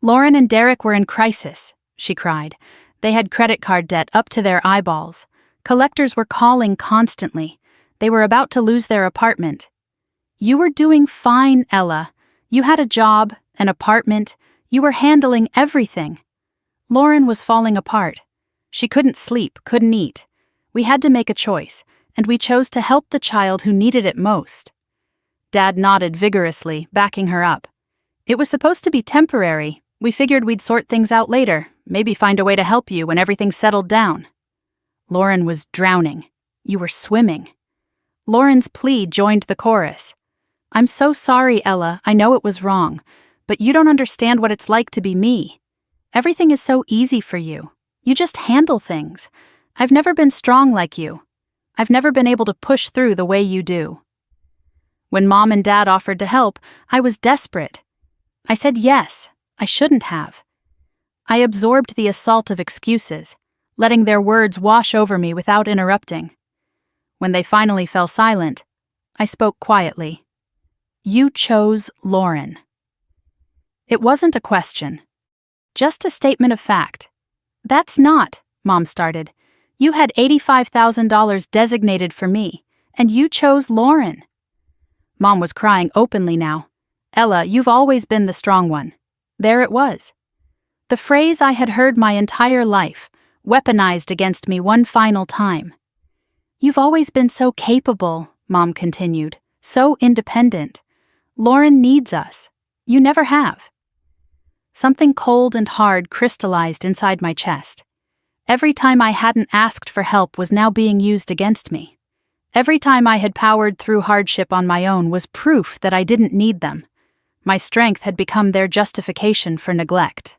Lauren and Derek were in crisis, she cried. They had credit card debt up to their eyeballs. Collectors were calling constantly. They were about to lose their apartment. You were doing fine, Ella. You had a job, an apartment. You were handling everything. Lauren was falling apart. She couldn't sleep, couldn't eat. We had to make a choice, and we chose to help the child who needed it most. Dad nodded vigorously, backing her up. It was supposed to be temporary. We figured we'd sort things out later, maybe find a way to help you when everything settled down. Lauren was drowning. You were swimming. Lauren's plea joined the chorus. I'm so sorry, Ella, I know it was wrong, but you don't understand what it's like to be me. Everything is so easy for you. You just handle things. I've never been strong like you. I've never been able to push through the way you do. When Mom and Dad offered to help, I was desperate. I said yes. I shouldn't have. I absorbed the assault of excuses, letting their words wash over me without interrupting. When they finally fell silent, I spoke quietly. You chose Lauren. It wasn't a question, just a statement of fact. That's not, Mom started. You had $85,000 designated for me, and you chose Lauren. Mom was crying openly now. Ella, you've always been the strong one. There it was. The phrase I had heard my entire life, weaponized against me one final time. You've always been so capable, Mom continued, so independent. Lauren needs us. You never have. Something cold and hard crystallized inside my chest. Every time I hadn't asked for help was now being used against me. Every time I had powered through hardship on my own was proof that I didn't need them. My strength had become their justification for neglect.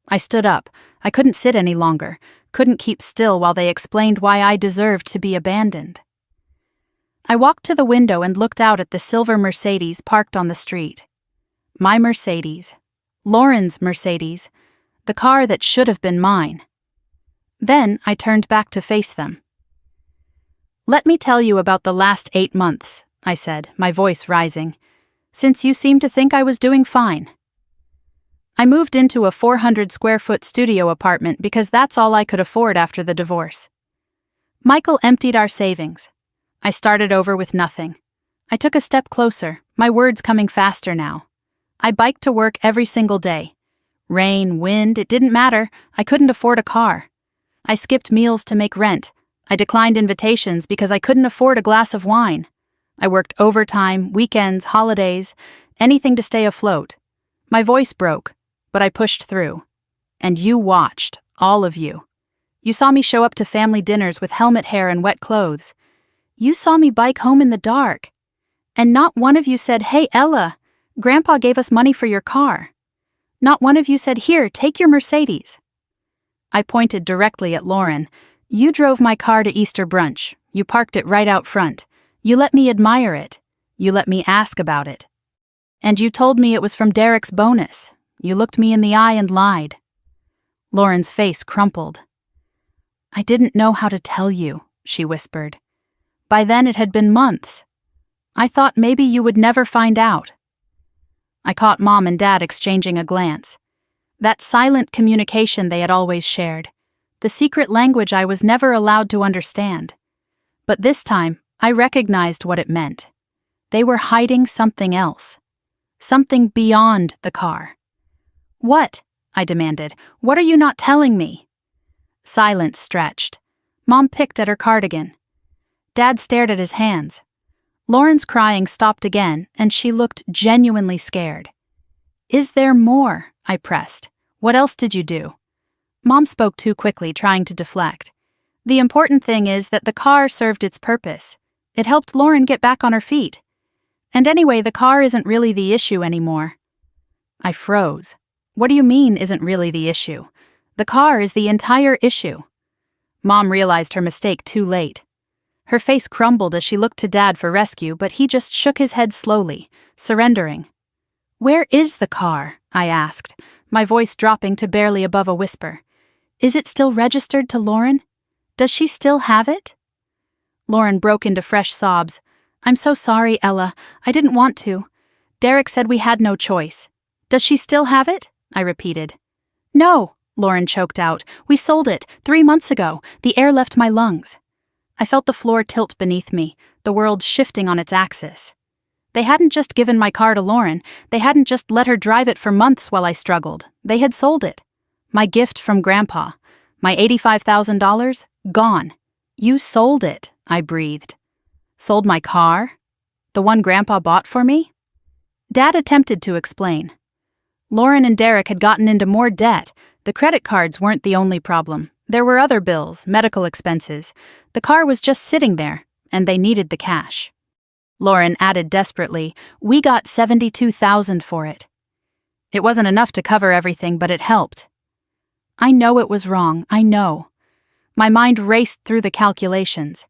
I stood up. I couldn't sit any longer, couldn't keep still while they explained why I deserved to be abandoned. I walked to the window and looked out at the silver Mercedes parked on the street. My Mercedes. Lauren's Mercedes. The car that should have been mine. Then I turned back to face them. Let me tell you about the last 8 months, I said, my voice rising, since you seem to think I was doing fine. I moved into a 400-square-foot studio apartment because that's all I could afford after the divorce. Michael emptied our savings. I started over with nothing. I took a step closer, my words coming faster now. I biked to work every single day. Rain, wind, it didn't matter. I couldn't afford a car. I skipped meals to make rent. I declined invitations because I couldn't afford a glass of wine. I worked overtime, weekends, holidays, anything to stay afloat. My voice broke, but I pushed through. And you watched, all of you. You saw me show up to family dinners with helmet hair and wet clothes. You saw me bike home in the dark. And not one of you said, "Hey, Ella, Grandpa gave us money for your car." Not one of you said, "Here, take your Mercedes." I pointed directly at Lauren. You drove my car to Easter brunch. You parked it right out front. You let me admire it. You let me ask about it. And you told me it was from Derek's bonus. You looked me in the eye and lied. Lauren's face crumpled. I didn't know how to tell you, she whispered. By then it had been months. I thought maybe you would never find out. I caught Mom and Dad exchanging a glance. That silent communication they had always shared. The secret language I was never allowed to understand. But this time, I recognized what it meant. They were hiding something else. Something beyond the car. What? I demanded. What are you not telling me? Silence stretched. Mom picked at her cardigan. Dad stared at his hands. Lauren's crying stopped again, and she looked genuinely scared. Is there more? I pressed. What else did you do? Mom spoke too quickly, trying to deflect. The important thing is that the car served its purpose. It helped Lauren get back on her feet. And anyway, the car isn't really the issue anymore. I froze. What do you mean isn't really the issue? The car is the entire issue. Mom realized her mistake too late. Her face crumbled as she looked to Dad for rescue, but he just shook his head slowly, surrendering. "Where is the car?" I asked, my voice dropping to barely above a whisper. "Is it still registered to Lauren? Does she still have it?" Lauren broke into fresh sobs. "I'm so sorry, Ella. I didn't want to. Derek said we had no choice. Does she still have it?" I repeated. "No," Lauren choked out. "We sold it 3 months ago. The air left my lungs." I felt the floor tilt beneath me, the world shifting on its axis. They hadn't just given my car to Lauren. They hadn't just let her drive it for months while I struggled. They had sold it. My gift from Grandpa. My $85,000? Gone. "You sold it," I breathed. "Sold my car? The one Grandpa bought for me?" Dad attempted to explain. Lauren and Derek had gotten into more debt. The credit cards weren't the only problem. There were other bills, medical expenses. The car was just sitting there, and they needed the cash. Lauren added desperately, "We got $72,000 for it." It wasn't enough to cover everything, but it helped. I know it was wrong, I know. My mind raced through the calculations.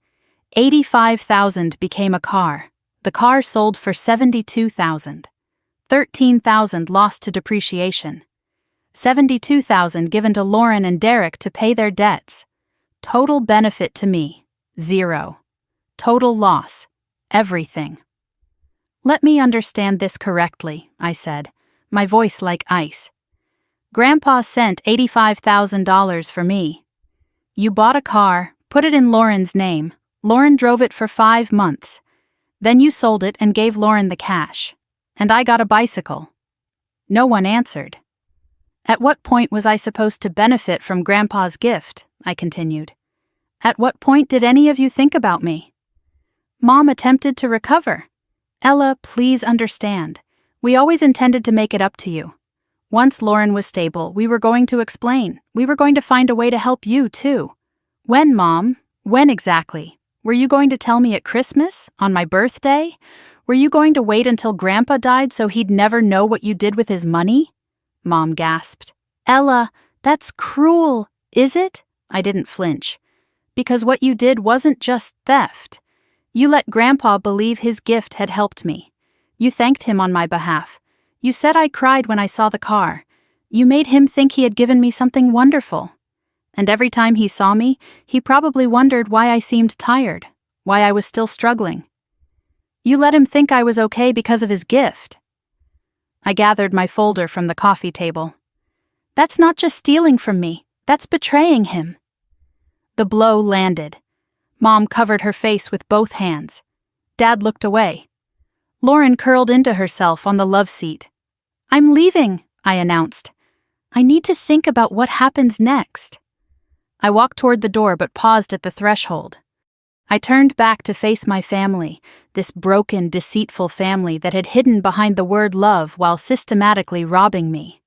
$85,000 became a car. The car sold for $72,000. $13,000 lost to depreciation. $72,000 given to Lauren and Derek to pay their debts. Total benefit to me, 0. Total loss, everything. "Let me understand this correctly," I said, my voice like ice. "Grandpa sent $85,000 for me. You bought a car, put it in Lauren's name. Lauren drove it for 5 months. Then you sold it and gave Lauren the cash. And I got a bicycle." No one answered. "At what point was I supposed to benefit from Grandpa's gift?" I continued. "At what point did any of you think about me?" Mom attempted to recover. "Ella, please understand. We always intended to make it up to you. Once Lauren was stable, we were going to explain. We were going to find a way to help you, too." "When, Mom? When exactly? Were you going to tell me at Christmas? On my birthday? Were you going to wait until Grandpa died so he'd never know what you did with his money?" Mom gasped. "Ella, that's cruel, is it?" I didn't flinch. "Because what you did wasn't just theft. You let Grandpa believe his gift had helped me. You thanked him on my behalf. You said I cried when I saw the car. You made him think he had given me something wonderful. And every time he saw me, he probably wondered why I seemed tired, why I was still struggling. You let him think I was okay because of his gift." I gathered my folder from the coffee table. "That's not just stealing from me, that's betraying him." The blow landed. Mom covered her face with both hands. Dad looked away. Lauren curled into herself on the love seat. "I'm leaving," I announced. "I need to think about what happens next." I walked toward the door but paused at the threshold. I turned back to face my family, this broken, deceitful family that had hidden behind the word love while systematically robbing me.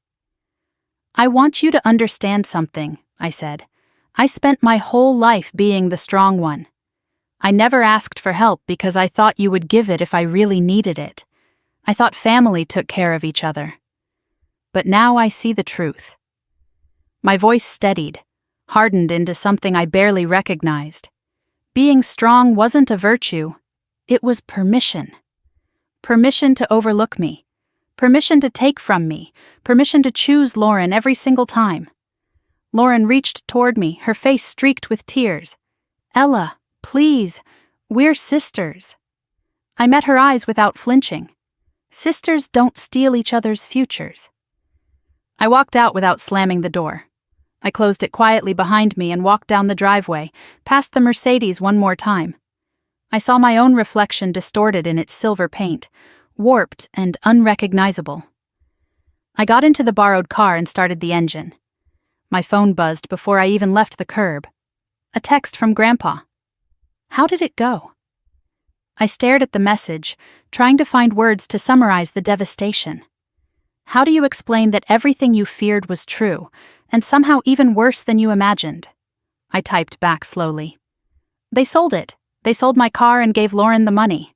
"I want you to understand something," I said. "I spent my whole life being the strong one. I never asked for help because I thought you would give it if I really needed it. I thought family took care of each other. But now I see the truth." My voice steadied, hardened into something I barely recognized. Being strong wasn't a virtue, it was permission. Permission to overlook me. Permission to take from me. Permission to choose Lauren every single time. Lauren reached toward me, her face streaked with tears. "Ella, please, we're sisters." I met her eyes without flinching. Sisters don't steal each other's futures. I walked out without slamming the door. I closed it quietly behind me and walked down the driveway, past the Mercedes one more time. I saw my own reflection distorted in its silver paint, warped and unrecognizable. I got into the borrowed car and started the engine. My phone buzzed before I even left the curb. A text from Grandpa. How did it go? I stared at the message, trying to find words to summarize the devastation. How do you explain that everything you feared was true, and somehow even worse than you imagined? I typed back slowly. They sold it. They sold my car and gave Lauren the money.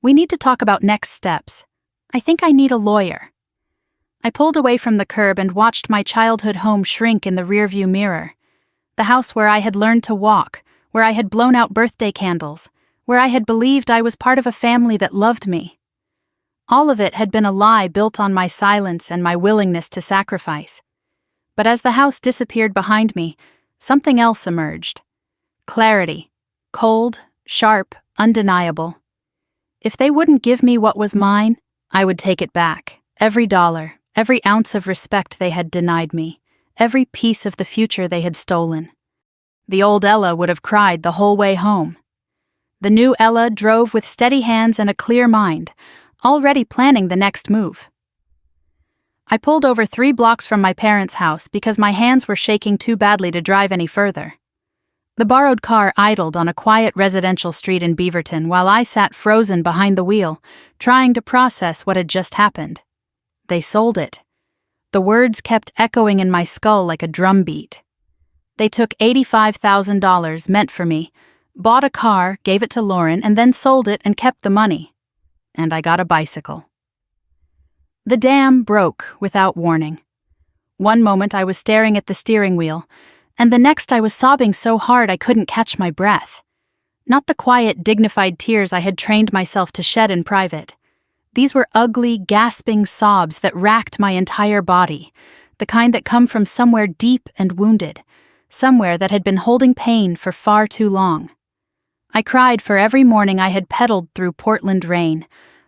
We need to talk about next steps. I think I need a lawyer. I pulled away from the curb and watched my childhood home shrink in the rearview mirror. The house where I had learned to walk, where I had blown out birthday candles, where I had believed I was part of a family that loved me. All of it had been a lie built on my silence and my willingness to sacrifice. But as the house disappeared behind me, something else emerged. Clarity. Cold, sharp, undeniable. If they wouldn't give me what was mine, I would take it back. Every dollar, every ounce of respect they had denied me, every piece of the future they had stolen. The old Ella would have cried the whole way home. The new Ella drove with steady hands and a clear mind, already planning the next move. I pulled over 3 blocks from my parents' house because my hands were shaking too badly to drive any further. The borrowed car idled on a quiet residential street in Beaverton while I sat frozen behind the wheel, trying to process what had just happened. They sold it. The words kept echoing in my skull like a drumbeat. They took $85,000 meant for me, bought a car, gave it to Lauren, and then sold it and kept the money. And I got a bicycle. The dam broke without warning. One moment I was staring at the steering wheel, and the next I was sobbing so hard I couldn't catch my breath. Not the quiet, dignified tears I had trained myself to shed in private. These were ugly, gasping sobs that racked my entire body, the kind that come from somewhere deep and wounded, somewhere that had been holding pain for far too long. I cried for every morning I had pedaled through Portland rain,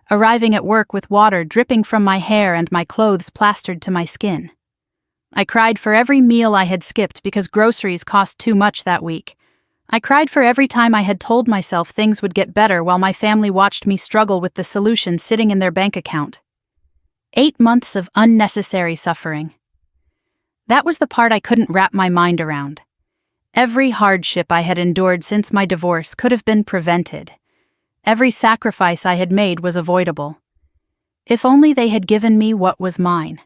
arriving at work with water dripping from my hair and my clothes plastered to my skin. I cried for every meal I had skipped because groceries cost too much that week. I cried for every time I had told myself things would get better while my family watched me struggle with the solution sitting in their bank account. 8 months of unnecessary suffering. That was the part I couldn't wrap my mind around. Every hardship I had endured since my divorce could have been prevented. Every sacrifice I had made was avoidable. If only they had given me what was mine.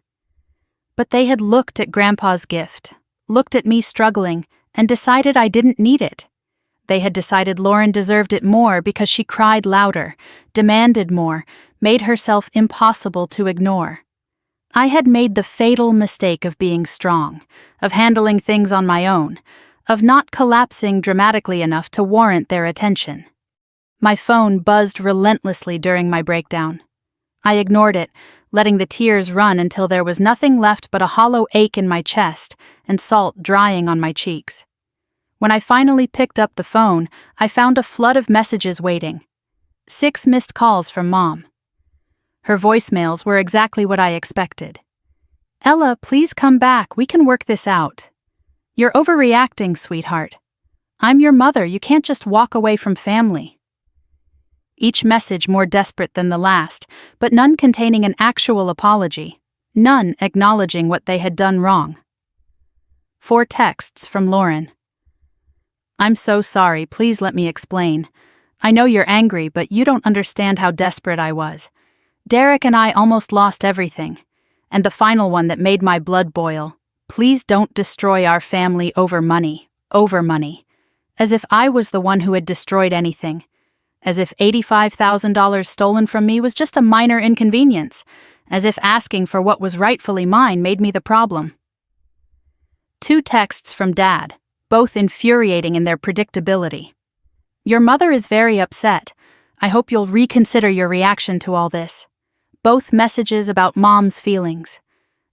But they had looked at Grandpa's gift, looked at me struggling, and decided I didn't need it. They had decided Lauren deserved it more because she cried louder, demanded more, made herself impossible to ignore. I had made the fatal mistake of being strong, of handling things on my own, of not collapsing dramatically enough to warrant their attention. My phone buzzed relentlessly during my breakdown. I ignored it, letting the tears run until there was nothing left but a hollow ache in my chest and salt drying on my cheeks. When I finally picked up the phone, I found a flood of messages waiting. 6 missed calls from Mom. Her voicemails were exactly what I expected. "Ella, please come back. We can work this out. You're overreacting, sweetheart. I'm your mother. You can't just walk away from family." Each message more desperate than the last, but none containing an actual apology, none acknowledging what they had done wrong. 4 texts from Lauren. "I'm so sorry, please let me explain. I know you're angry, but you don't understand how desperate I was. Derek and I almost lost everything. And the final one that made my blood boil. Please don't destroy our family over money. Over money. As if I was the one who had destroyed anything. As if $85,000 stolen from me was just a minor inconvenience. As if asking for what was rightfully mine made me the problem." 2 texts from Dad, both infuriating in their predictability. "Your mother is very upset. I hope you'll reconsider your reaction to all this." Both messages about Mom's feelings.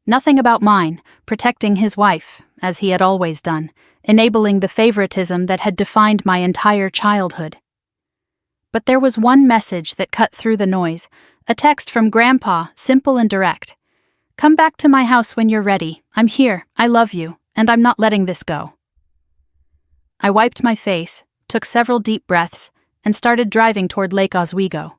Nothing about mine, protecting his wife, as he had always done, enabling the favoritism that had defined my entire childhood. But there was one message that cut through the noise, a text from Grandpa, simple and direct. "Come back to my house when you're ready. I'm here, I love you, and I'm not letting this go." I wiped my face, took several deep breaths, and started driving toward Lake Oswego.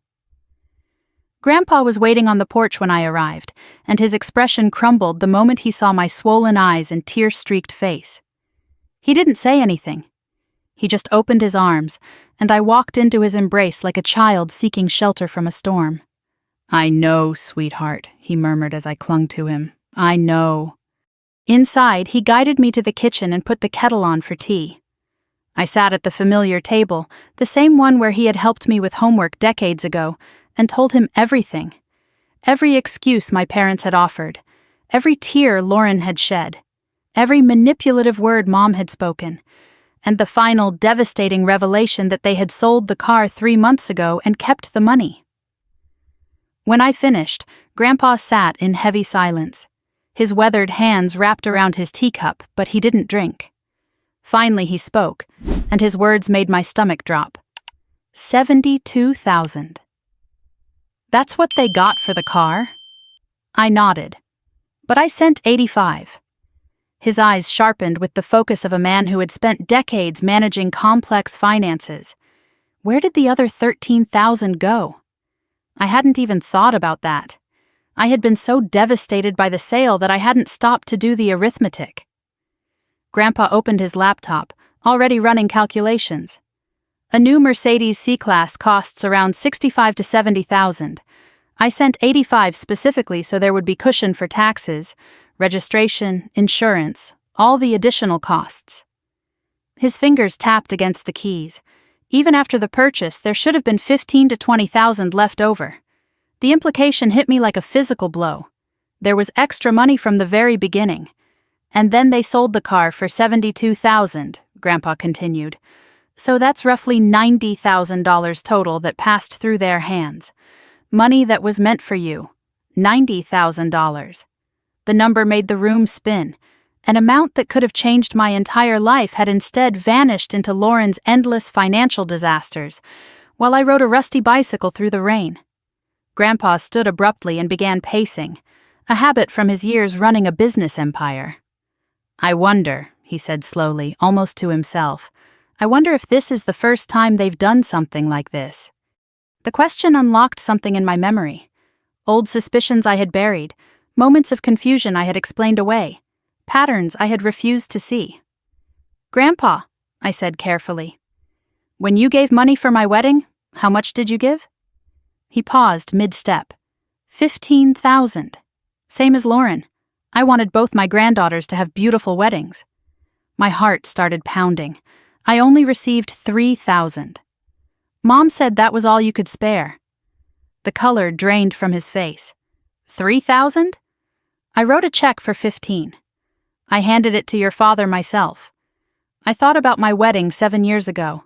Grandpa was waiting on the porch when I arrived, and his expression crumbled the moment he saw my swollen eyes and tear-streaked face. He didn't say anything. He just opened his arms, and I walked into his embrace like a child seeking shelter from a storm. "I know, sweetheart," he murmured as I clung to him. "I know." Inside, he guided me to the kitchen and put the kettle on for tea. I sat at the familiar table, the same one where he had helped me with homework decades ago, and told him everything. Every excuse my parents had offered, every tear Lauren had shed, every manipulative word Mom had spoken, and the final devastating revelation that they had sold the car 3 months ago and kept the money. When I finished, Grandpa sat in heavy silence. His weathered hands wrapped around his teacup, but he didn't drink. Finally he spoke, and his words made my stomach drop. 72,000. That's what they got for the car? I nodded. But I sent 85. His eyes sharpened with the focus of a man who had spent decades managing complex finances. Where did the other 13,000 go? I hadn't even thought about that. I had been so devastated by the sale that I hadn't stopped to do the arithmetic. Grandpa opened his laptop, already running calculations. A new Mercedes C-Class costs around 65 to 70,000. I sent 85 specifically so there would be cushion for taxes, registration, insurance, all the additional costs. His fingers tapped against the keys. Even after the purchase, there should have been 15 to 20,000 left over. The implication hit me like a physical blow. There was extra money from the very beginning. And then they sold the car for 72,000, Grandpa continued. So that's roughly $90,000 total that passed through their hands. Money that was meant for you. $90,000. The number made the room spin. An amount that could have changed my entire life had instead vanished into Lauren's endless financial disasters, while I rode a rusty bicycle through the rain. Grandpa stood abruptly and began pacing, a habit from his years running a business empire. I wonder, he said slowly, almost to himself, I wonder if this is the first time they've done something like this. The question unlocked something in my memory. Old suspicions I had buried, moments of confusion I had explained away, patterns I had refused to see. Grandpa, I said carefully, when you gave money for my wedding, how much did you give? He paused mid-step. 15,000. Same as Lauren. I wanted both my granddaughters to have beautiful weddings. My heart started pounding. I only received 3,000. Mom said that was all you could spare. The color drained from his face. 3,000? I wrote a check for 15. I handed it to your father myself. I thought about my wedding 7 years ago.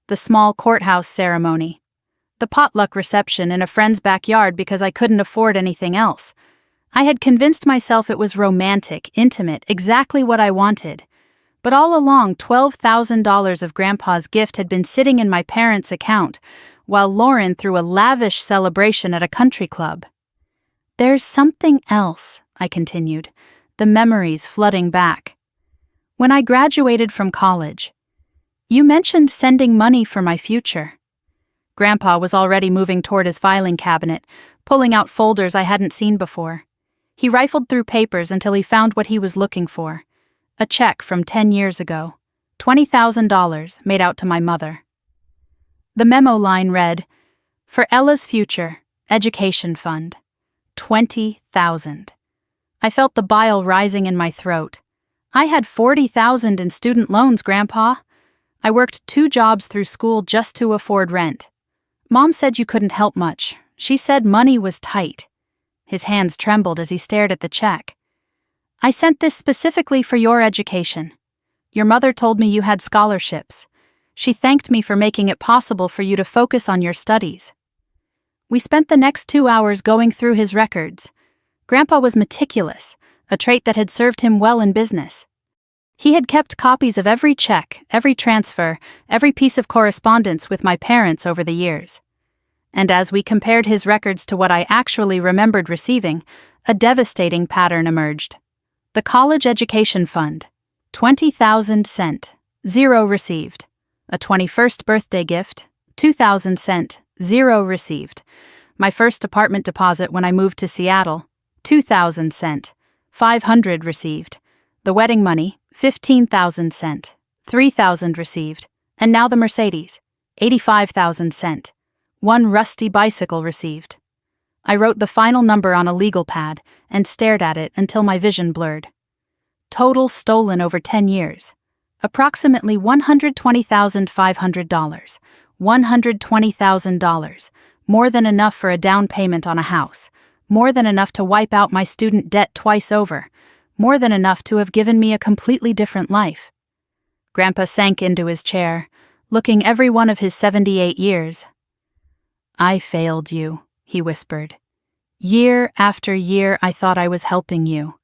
The small courthouse ceremony. The potluck reception in a friend's backyard because I couldn't afford anything else. I had convinced myself it was romantic, intimate, exactly what I wanted. But all along, $12,000 of Grandpa's gift had been sitting in my parents' account, while Lauren threw a lavish celebration at a country club. There's something else, I continued, the memories flooding back. When I graduated from college, you mentioned sending money for my future. Grandpa was already moving toward his filing cabinet, pulling out folders I hadn't seen before. He rifled through papers until he found what he was looking for. A check from 10 years ago, $20,000 made out to my mother. The memo line read, "For Ella's future, education fund, 20,000. I felt the bile rising in my throat. I had 40,000 in student loans, Grandpa. I worked 2 jobs through school just to afford rent. Mom said you couldn't help much. She said money was tight." His hands trembled as he stared at the check. "I sent this specifically for your education. Your mother told me you had scholarships. She thanked me for making it possible for you to focus on your studies." We spent the next 2 hours going through his records. Grandpa was meticulous, a trait that had served him well in business. He had kept copies of every check, every transfer, every piece of correspondence with my parents over the years. And as we compared his records to what I actually remembered receiving, a devastating pattern emerged. The college education fund, 20,000 sent, 0 received. A 21st birthday gift, 2,000 sent, 0 received. My first apartment deposit when I moved to Seattle, 2,000 sent, 500 received. The wedding money, 15,000 sent, 3,000 received. And now the Mercedes, 85,000 sent, 1 rusty bicycle received. I wrote the final number on a legal pad and stared at it until my vision blurred. Total stolen over 10 years. Approximately $120,500. $120,000. More than enough for a down payment on a house. More than enough to wipe out my student debt twice over. More than enough to have given me a completely different life. Grandpa sank into his chair, looking every one of his 78 years. "I failed you," he whispered. Year after year, I thought I was helping you.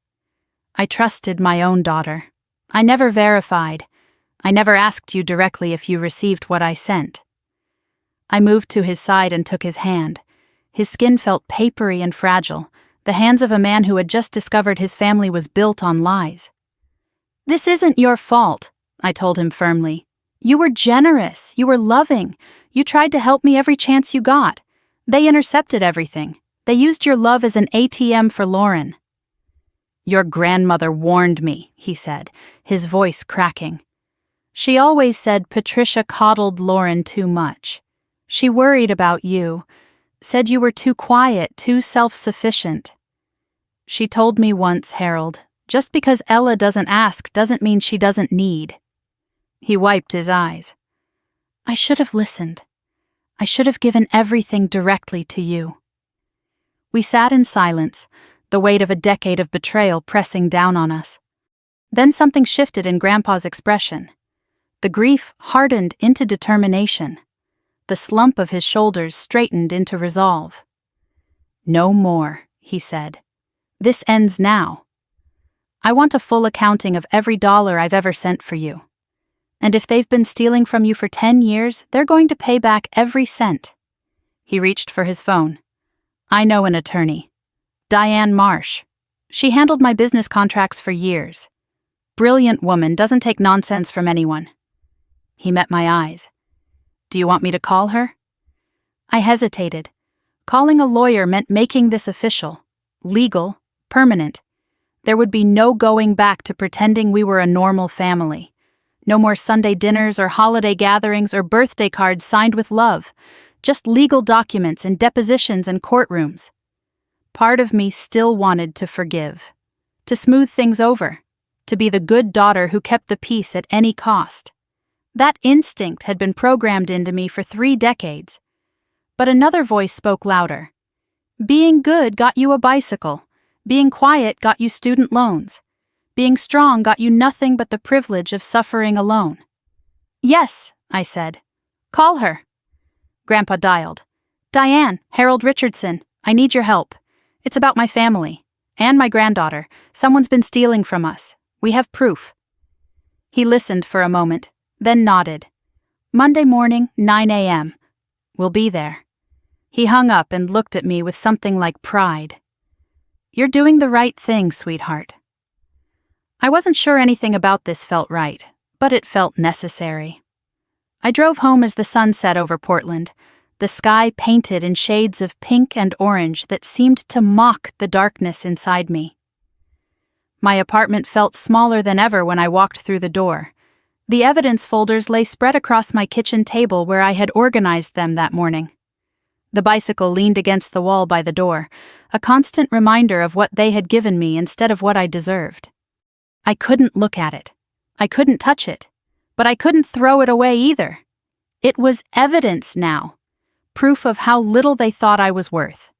I trusted my own daughter. I never verified. I never asked you directly if you received what I sent. I moved to his side and took his hand. His skin felt papery and fragile, the hands of a man who had just discovered his family was built on lies. "This isn't your fault," I told him firmly. "You were generous. You were loving. You tried to help me every chance you got. They intercepted everything. They used your love as an ATM for Lauren." "Your grandmother warned me," he said, his voice cracking. "She always said Patricia coddled Lauren too much. She worried about you, said you were too quiet, too self-sufficient. She told me once, Harold, just because Ella doesn't ask doesn't mean she doesn't need." He wiped his eyes. "I should have listened. I should have given everything directly to you." We sat in silence, the weight of a decade of betrayal pressing down on us. Then something shifted in Grandpa's expression. The grief hardened into determination. The slump of his shoulders straightened into resolve. "No more," he said. "This ends now. I want a full accounting of every dollar I've ever sent for you. And if they've been stealing from you for 10 years, they're going to pay back every cent." He reached for his phone. "I know an attorney. Diane Marsh. She handled my business contracts for years. Brilliant woman, doesn't take nonsense from anyone." He met my eyes. "Do you want me to call her?" I hesitated. Calling a lawyer meant making this official, legal, permanent. There would be no going back to pretending we were a normal family. No more Sunday dinners or holiday gatherings or birthday cards signed with love. Just legal documents and depositions and courtrooms. Part of me still wanted to forgive, to smooth things over, to be the good daughter who kept the peace at any cost. That instinct had been programmed into me for 3 decades. But another voice spoke louder. "Being good got you a bicycle. Being quiet got you student loans. Being strong got you nothing but the privilege of suffering alone." "Yes," I said. "Call her." Grandpa dialed. "Diane, Harold Richardson, I need your help. It's about my family. And my granddaughter. Someone's been stealing from us. We have proof." He listened for a moment, then nodded. "Monday morning, 9 a.m. We'll be there." He hung up and looked at me with something like pride. "You're doing the right thing, sweetheart." I wasn't sure anything about this felt right, but it felt necessary. I drove home as the sun set over Portland, the sky painted in shades of pink and orange that seemed to mock the darkness inside me. My apartment felt smaller than ever when I walked through the door. The evidence folders lay spread across my kitchen table where I had organized them that morning. The bicycle leaned against the wall by the door, a constant reminder of what they had given me instead of what I deserved. I couldn't look at it. I couldn't touch it. But I couldn't throw it away either. It was evidence now, proof of how little they thought I was worth.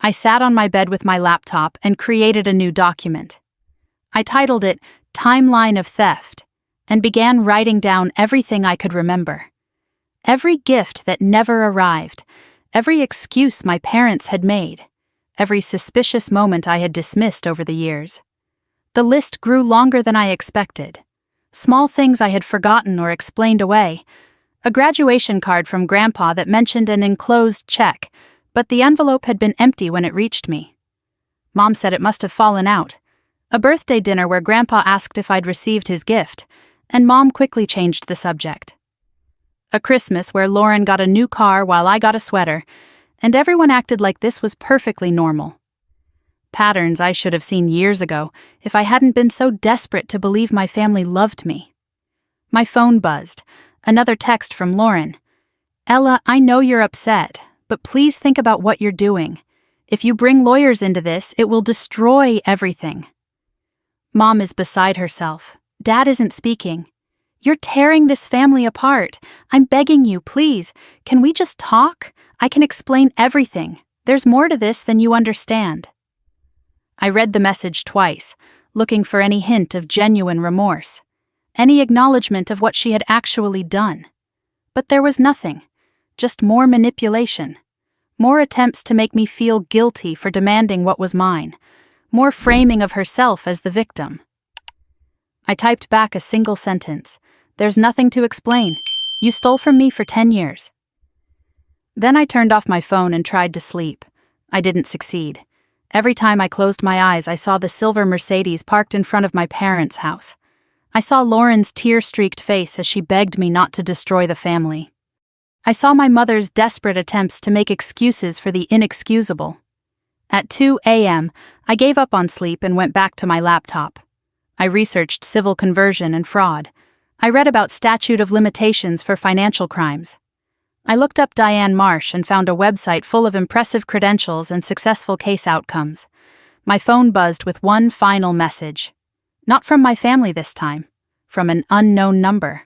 I sat on my bed with my laptop and created a new document. I titled it Timeline of Theft and began writing down everything I could remember. Every gift that never arrived, every excuse my parents had made, every suspicious moment I had dismissed over the years. The list grew longer than I expected. Small things I had forgotten or explained away. A graduation card from Grandpa that mentioned an enclosed check, but the envelope had been empty when it reached me. Mom said it must have fallen out. A birthday dinner where Grandpa asked if I'd received his gift, and Mom quickly changed the subject. A Christmas where Lauren got a new car while I got a sweater, and everyone acted like this was perfectly normal. Patterns I should have seen years ago if I hadn't been so desperate to believe my family loved me. My phone buzzed. Another text from Lauren. "Ella, I know you're upset, but please think about what you're doing. If you bring lawyers into this, it will destroy everything." Mom is beside herself. Dad isn't speaking. "You're tearing this family apart. I'm begging you, please. Can we just talk? I can explain everything. There's more to this than you understand." I read the message twice, looking for any hint of genuine remorse, any acknowledgement of what she had actually done. But there was nothing, just more manipulation, more attempts to make me feel guilty for demanding what was mine, more framing of herself as the victim. I typed back a single sentence. "There's nothing to explain. You stole from me for 10 years. Then I turned off my phone and tried to sleep. I didn't succeed. Every time I closed my eyes, I saw the silver Mercedes parked in front of my parents' house. I saw Lauren's tear-streaked face as she begged me not to destroy the family. I saw my mother's desperate attempts to make excuses for the inexcusable. At 2 a.m., I gave up on sleep and went back to my laptop. I researched civil conversion and fraud. I read about statute of limitations for financial crimes. I looked up Diane Marsh and found a website full of impressive credentials and successful case outcomes. My phone buzzed with one final message. Not from my family this time, from an unknown number.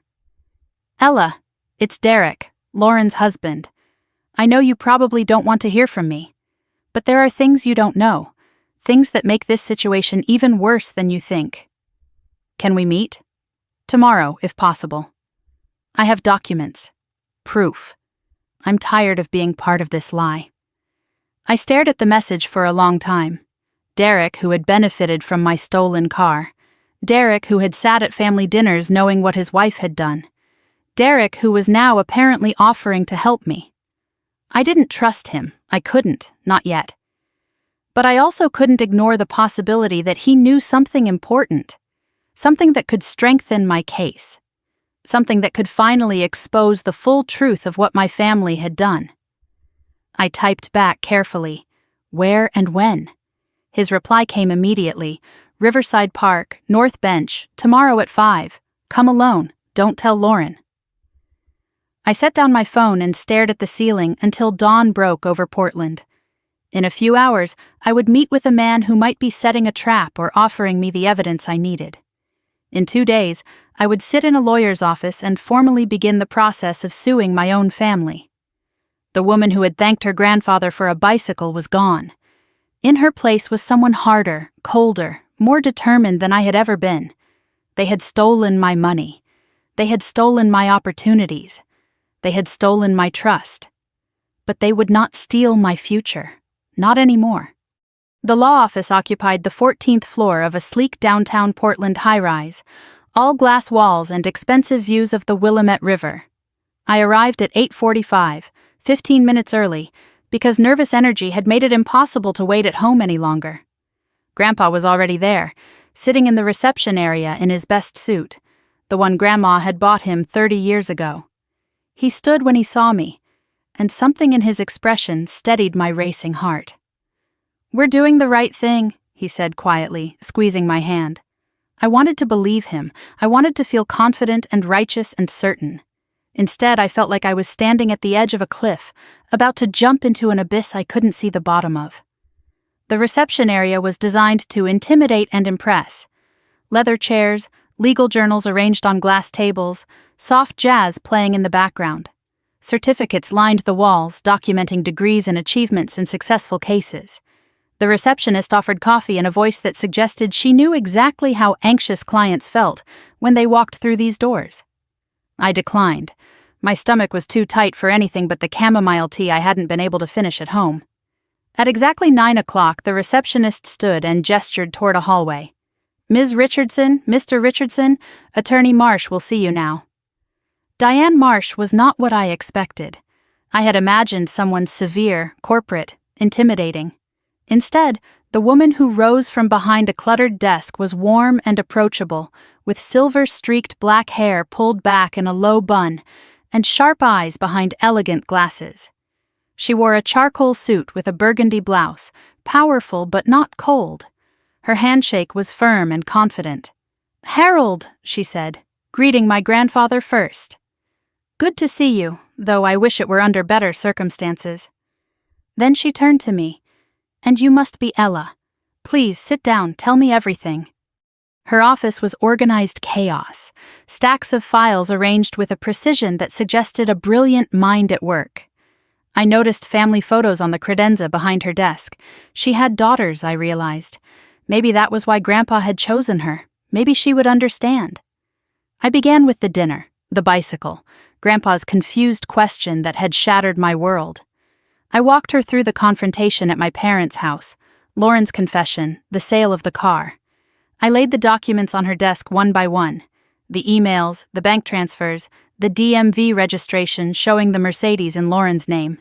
"Ella, it's Derek, Lauren's husband. I know you probably don't want to hear from me, but there are things you don't know, things that make this situation even worse than you think. Can we meet? Tomorrow, if possible. I have documents. Proof. I'm tired of being part of this lie." I stared at the message for a long time. Derek, who had benefited from my stolen car. Derek, who had sat at family dinners knowing what his wife had done. Derek, who was now apparently offering to help me. I didn't trust him. I couldn't, not yet. But I also couldn't ignore the possibility that he knew something important, something that could strengthen my case, something that could finally expose the full truth of what my family had done. I typed back carefully, "Where and when?" His reply came immediately. "Riverside Park, North Bench, tomorrow at 5. Come alone, don't tell Lauren." I set down my phone and stared at the ceiling until dawn broke over Portland. In a few hours, I would meet with a man who might be setting a trap or offering me the evidence I needed. In 2 days, I would sit in a lawyer's office and formally begin the process of suing my own family. The woman who had thanked her grandfather for a bicycle was gone. In her place was someone harder, colder, more determined than I had ever been. They had stolen my money. They had stolen my opportunities. They had stolen my trust. But they would not steal my future. Not anymore. The law office occupied the 14th floor of a sleek downtown Portland high-rise, all glass walls and expensive views of the Willamette River. I arrived at 8:45, 15 minutes early, because nervous energy had made it impossible to wait at home any longer. Grandpa was already there, sitting in the reception area in his best suit, the one Grandma had bought him 30 years ago. He stood when he saw me, and something in his expression steadied my racing heart. "We're doing the right thing," he said quietly, squeezing my hand. I wanted to believe him. I wanted to feel confident and righteous and certain. Instead, I felt like I was standing at the edge of a cliff, about to jump into an abyss I couldn't see the bottom of. The reception area was designed to intimidate and impress. Leather chairs, legal journals arranged on glass tables, soft jazz playing in the background. Certificates lined the walls, documenting degrees and achievements in successful cases. The receptionist offered coffee in a voice that suggested she knew exactly how anxious clients felt when they walked through these doors. I declined. My stomach was too tight for anything but the chamomile tea I hadn't been able to finish at home. At exactly 9 o'clock, the receptionist stood and gestured toward a hallway. "Ms. Richardson, Mr. Richardson, Attorney Marsh will see you now." Diane Marsh was not what I expected. I had imagined someone severe, corporate, intimidating. Instead, the woman who rose from behind a cluttered desk was warm and approachable, with silver-streaked black hair pulled back in a low bun and sharp eyes behind elegant glasses. She wore a charcoal suit with a burgundy blouse, powerful but not cold. Her handshake was firm and confident. "Harold," she said, greeting my grandfather first. "Good to see you, though I wish it were under better circumstances." Then she turned to me. "And you must be Ella. Please sit down, tell me everything." Her office was organized chaos, stacks of files arranged with a precision that suggested a brilliant mind at work. I noticed family photos on the credenza behind her desk. She had daughters, I realized. Maybe that was why Grandpa had chosen her. Maybe she would understand. I began with the dinner, the bicycle, Grandpa's confused question that had shattered my world. I walked her through the confrontation at my parents' house, Lauren's confession, the sale of the car. I laid the documents on her desk one by one. The emails, the bank transfers, the DMV registration showing the Mercedes in Lauren's name.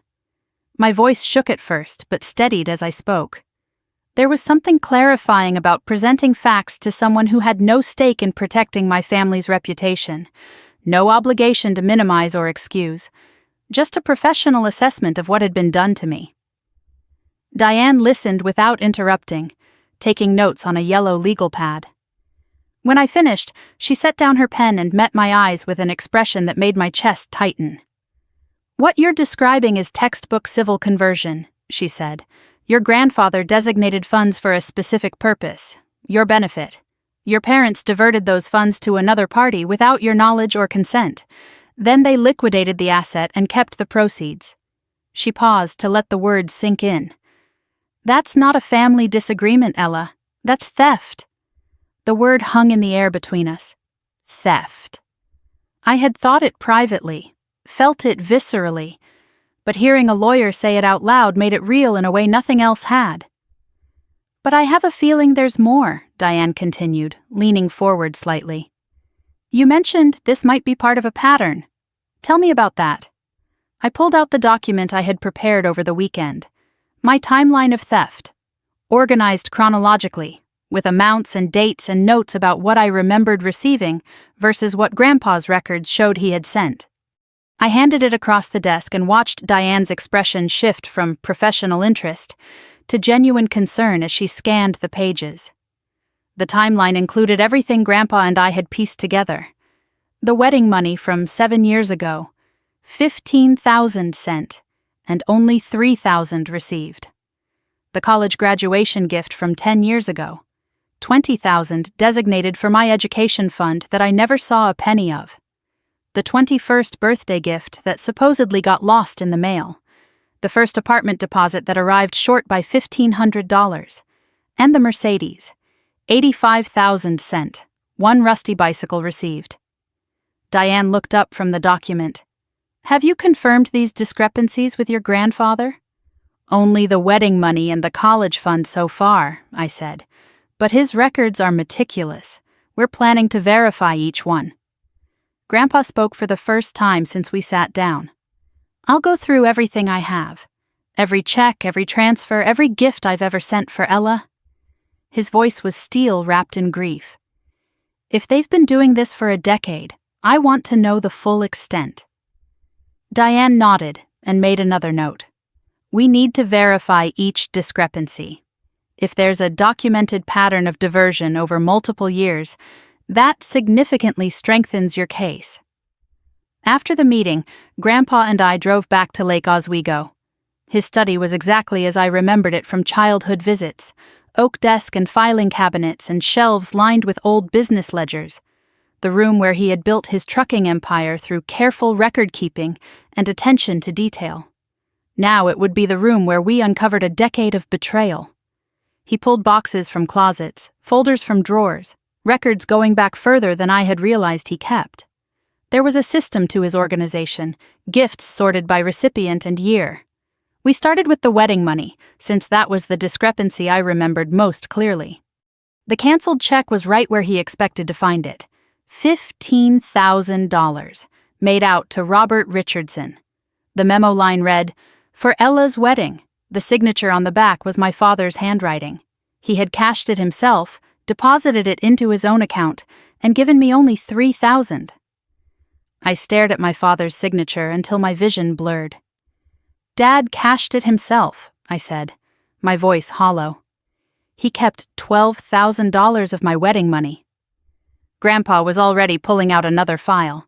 My voice shook at first, but steadied as I spoke. There was something clarifying about presenting facts to someone who had no stake in protecting my family's reputation, no obligation to minimize or excuse, just a professional assessment of what had been done to me. Diane listened without interrupting, taking notes on a yellow legal pad. When I finished, she set down her pen and met my eyes with an expression that made my chest tighten. "What you're describing is textbook civil conversion," she said. "Your grandfather designated funds for a specific purpose, your benefit. Your parents diverted those funds to another party without your knowledge or consent. Then they liquidated the asset and kept the proceeds." She paused to let the words sink in. "That's not a family disagreement, Ella. That's theft." The word hung in the air between us. Theft. I had thought it privately, felt it viscerally, but hearing a lawyer say it out loud made it real in a way nothing else had. "But I have a feeling there's more," Diane continued, leaning forward slightly. "You mentioned this might be part of a pattern. Tell me about that." I pulled out the document I had prepared over the weekend. My timeline of theft, organized chronologically, with amounts and dates and notes about what I remembered receiving versus what Grandpa's records showed he had sent. I handed it across the desk and watched Diane's expression shift from professional interest to genuine concern as she scanned the pages. The timeline included everything Grandpa and I had pieced together. The wedding money from 7 years ago, $15,000 sent, and only $3,000 received. The college graduation gift from 10 years ago, $20,000 designated for my education fund that I never saw a penny of. The 21st birthday gift that supposedly got lost in the mail. The first apartment deposit that arrived short by $1,500. And the Mercedes, $85,000 sent, one rusty bicycle received. Diane looked up from the document. "Have you confirmed these discrepancies with your grandfather?" "Only the wedding money and the college fund so far," I said. "But his records are meticulous. We're planning to verify each one." Grandpa spoke for the first time since we sat down. "I'll go through everything I have. Every check, every transfer, every gift I've ever sent for Ella." His voice was steel wrapped in grief. "If they've been doing this for a decade, I want to know the full extent." Diane nodded and made another note. "We need to verify each discrepancy. If there's a documented pattern of diversion over multiple years, that significantly strengthens your case." After the meeting, Grandpa and I drove back to Lake Oswego. His study was exactly as I remembered it from childhood visits: oak desk and filing cabinets and shelves lined with old business ledgers. The room where he had built his trucking empire through careful record-keeping and attention to detail. Now it would be the room where we uncovered a decade of betrayal. He pulled boxes from closets, folders from drawers, records going back further than I had realized he kept. There was a system to his organization, gifts sorted by recipient and year. We started with the wedding money, since that was the discrepancy I remembered most clearly. The canceled check was right where he expected to find it. $15,000, made out to Robert Richardson. The memo line read, "For Ella's wedding." The signature on the back was my father's handwriting. He had cashed it himself, deposited it into his own account, and given me only $3,000. I stared at my father's signature until my vision blurred. "Dad cashed it himself," I said, my voice hollow. "He kept $12,000 of my wedding money." Grandpa was already pulling out another file.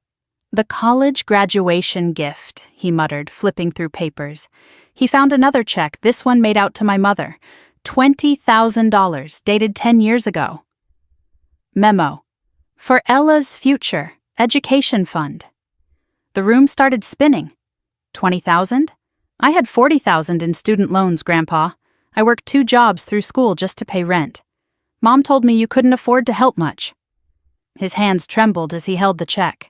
"The college graduation gift," he muttered, flipping through papers. He found another check, this one made out to my mother. $20,000, dated 10 years ago. Memo: "For Ella's future, education fund." The room started spinning. 20,000? I had 40,000 in student loans, Grandpa. I worked 2 jobs through school just to pay rent. Mom told me you couldn't afford to help much. His hands trembled as he held the check.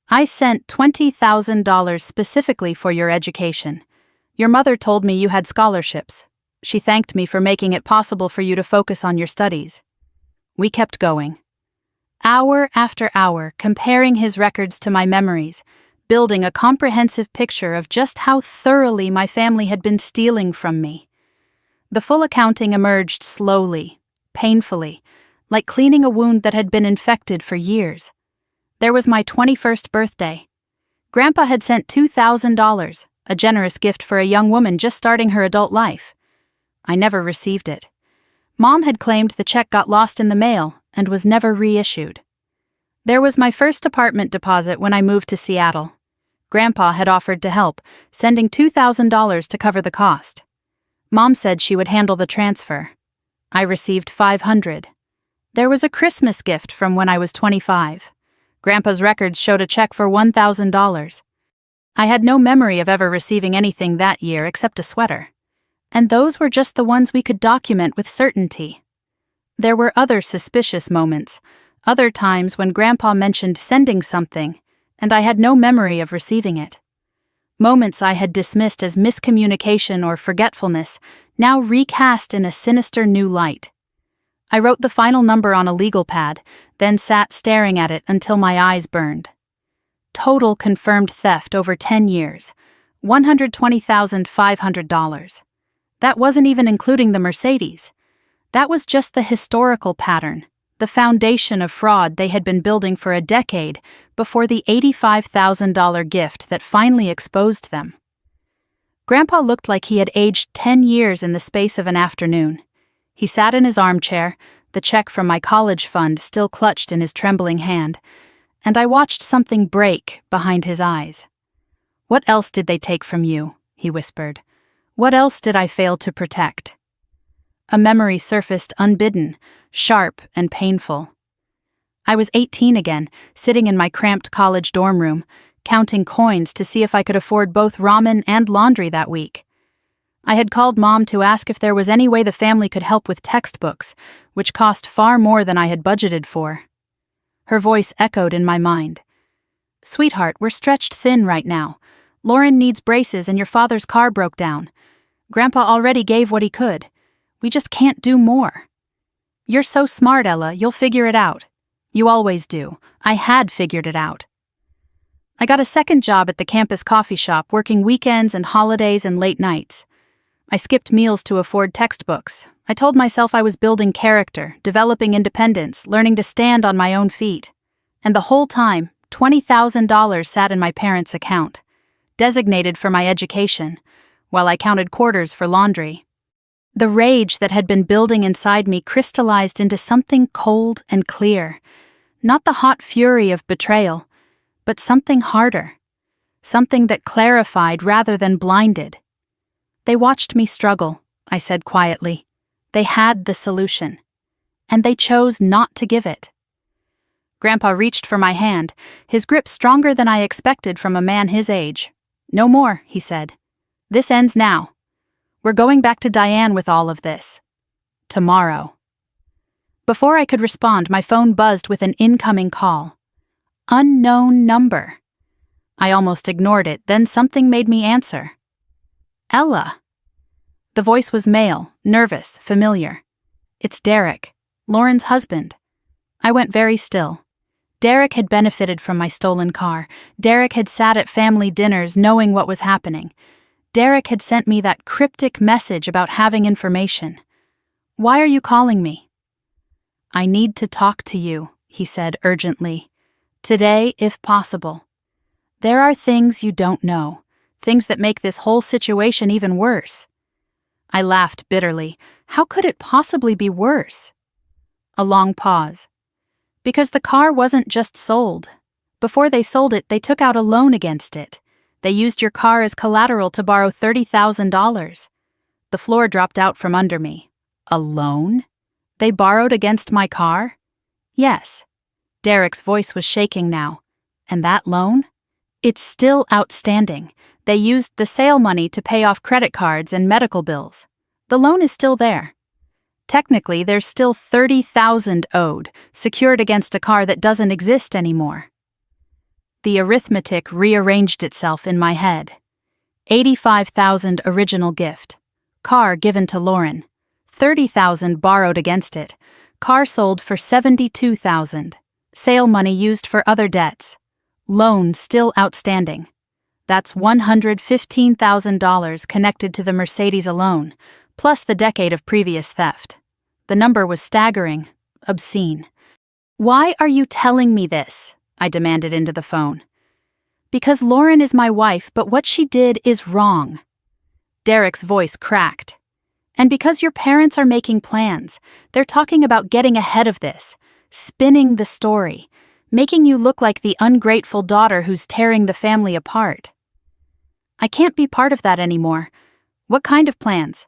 "I sent $20,000 specifically for your education. Your mother told me you had scholarships. She thanked me for making it possible for you to focus on your studies. We kept going. Hour after hour, comparing his records to my memories, building a comprehensive picture of just how thoroughly my family had been stealing from me. The full accounting emerged slowly, painfully, like cleaning a wound that had been infected for years. There was my 21st birthday. Grandpa had sent $2,000, a generous gift for a young woman just starting her adult life. I never received it. Mom had claimed the check got lost in the mail and was never reissued. There was my first apartment deposit when I moved to Seattle. Grandpa had offered to help, sending $2,000 to cover the cost. Mom said she would handle the transfer. I received $500. There was a Christmas gift from when I was 25. Grandpa's records showed a check for $1,000. I had no memory of ever receiving anything that year except a sweater. And those were just the ones we could document with certainty. There were other suspicious moments, other times when Grandpa mentioned sending something, and I had no memory of receiving it. Moments I had dismissed as miscommunication or forgetfulness, now recast in a sinister new light. I wrote the final number on a legal pad, then sat staring at it until my eyes burned. Total confirmed theft over 10 years, $120,500. That wasn't even including the Mercedes. That was just the historical pattern, the foundation of fraud they had been building for a decade before the $85,000 gift that finally exposed them. Grandpa looked like he had aged 10 years in the space of an afternoon. He sat in his armchair, the check from my college fund still clutched in his trembling hand, and I watched something break behind his eyes. "What else did they take from you?" he whispered. "What else did I fail to protect?" A memory surfaced unbidden, sharp and painful. I was 18 again, sitting in my cramped college dorm room, counting coins to see if I could afford both ramen and laundry that week. I had called Mom to ask if there was any way the family could help with textbooks, which cost far more than I had budgeted for. Her voice echoed in my mind. "Sweetheart, we're stretched thin right now. Lauren needs braces and your father's car broke down. Grandpa already gave what he could. We just can't do more." "You're so smart, Ella, you'll figure it out." "You always do. I had figured it out." I got a second job at the campus coffee shop, working weekends and holidays and late nights. I skipped meals to afford textbooks. I told myself I was building character, developing independence, learning to stand on my own feet. And the whole time, $20,000 sat in my parents' account, designated for my education, while I counted quarters for laundry. The rage that had been building inside me crystallized into something cold and clear, not the hot fury of betrayal, but something harder, something that clarified rather than blinded. "They watched me struggle," I said quietly. "They had the solution, and they chose not to give it." Grandpa reached for my hand, his grip stronger than I expected from a man his age. "No more," he said. "This ends now. We're going back to Diane with all of this. Tomorrow." Before I could respond, my phone buzzed with an incoming call. Unknown number. I almost ignored it, then something made me answer. "Ella." The voice was male, nervous, familiar. "It's Derek, Lauren's husband." I went very still. Derek had benefited from my stolen car. Derek had sat at family dinners knowing what was happening. Derek had sent me that cryptic message about having information. "Why are you calling me?" "I need to talk to you," he said urgently. "Today, if possible. There are things you don't know, things that make this whole situation even worse." I laughed bitterly. How could it possibly be worse? A long pause. "Because the car wasn't just sold. Before they sold it, they took out a loan against it. They used your car as collateral to borrow $30,000. The floor dropped out from under me. A loan? They borrowed against my car? Yes. Derek's voice was shaking now. And that loan? It's still outstanding. They used the sale money to pay off credit cards and medical bills. The loan is still there. Technically, there's still $30,000 owed, secured against a car that doesn't exist anymore." The arithmetic rearranged itself in my head. $85,000 original gift. Car given to Lauren. $30,000 borrowed against it. Car sold for $72,000. Sale money used for other debts. Loan still outstanding. That's $115,000 connected to the Mercedes alone, plus the decade of previous theft. The number was staggering, obscene. "Why are you telling me this?" I demanded into the phone. "Because Lauren is my wife, but what she did is wrong." Derek's voice cracked. "And because your parents are making plans, they're talking about getting ahead of this, spinning the story, making you look like the ungrateful daughter who's tearing the family apart." "I can't be part of that anymore." "What kind of plans?"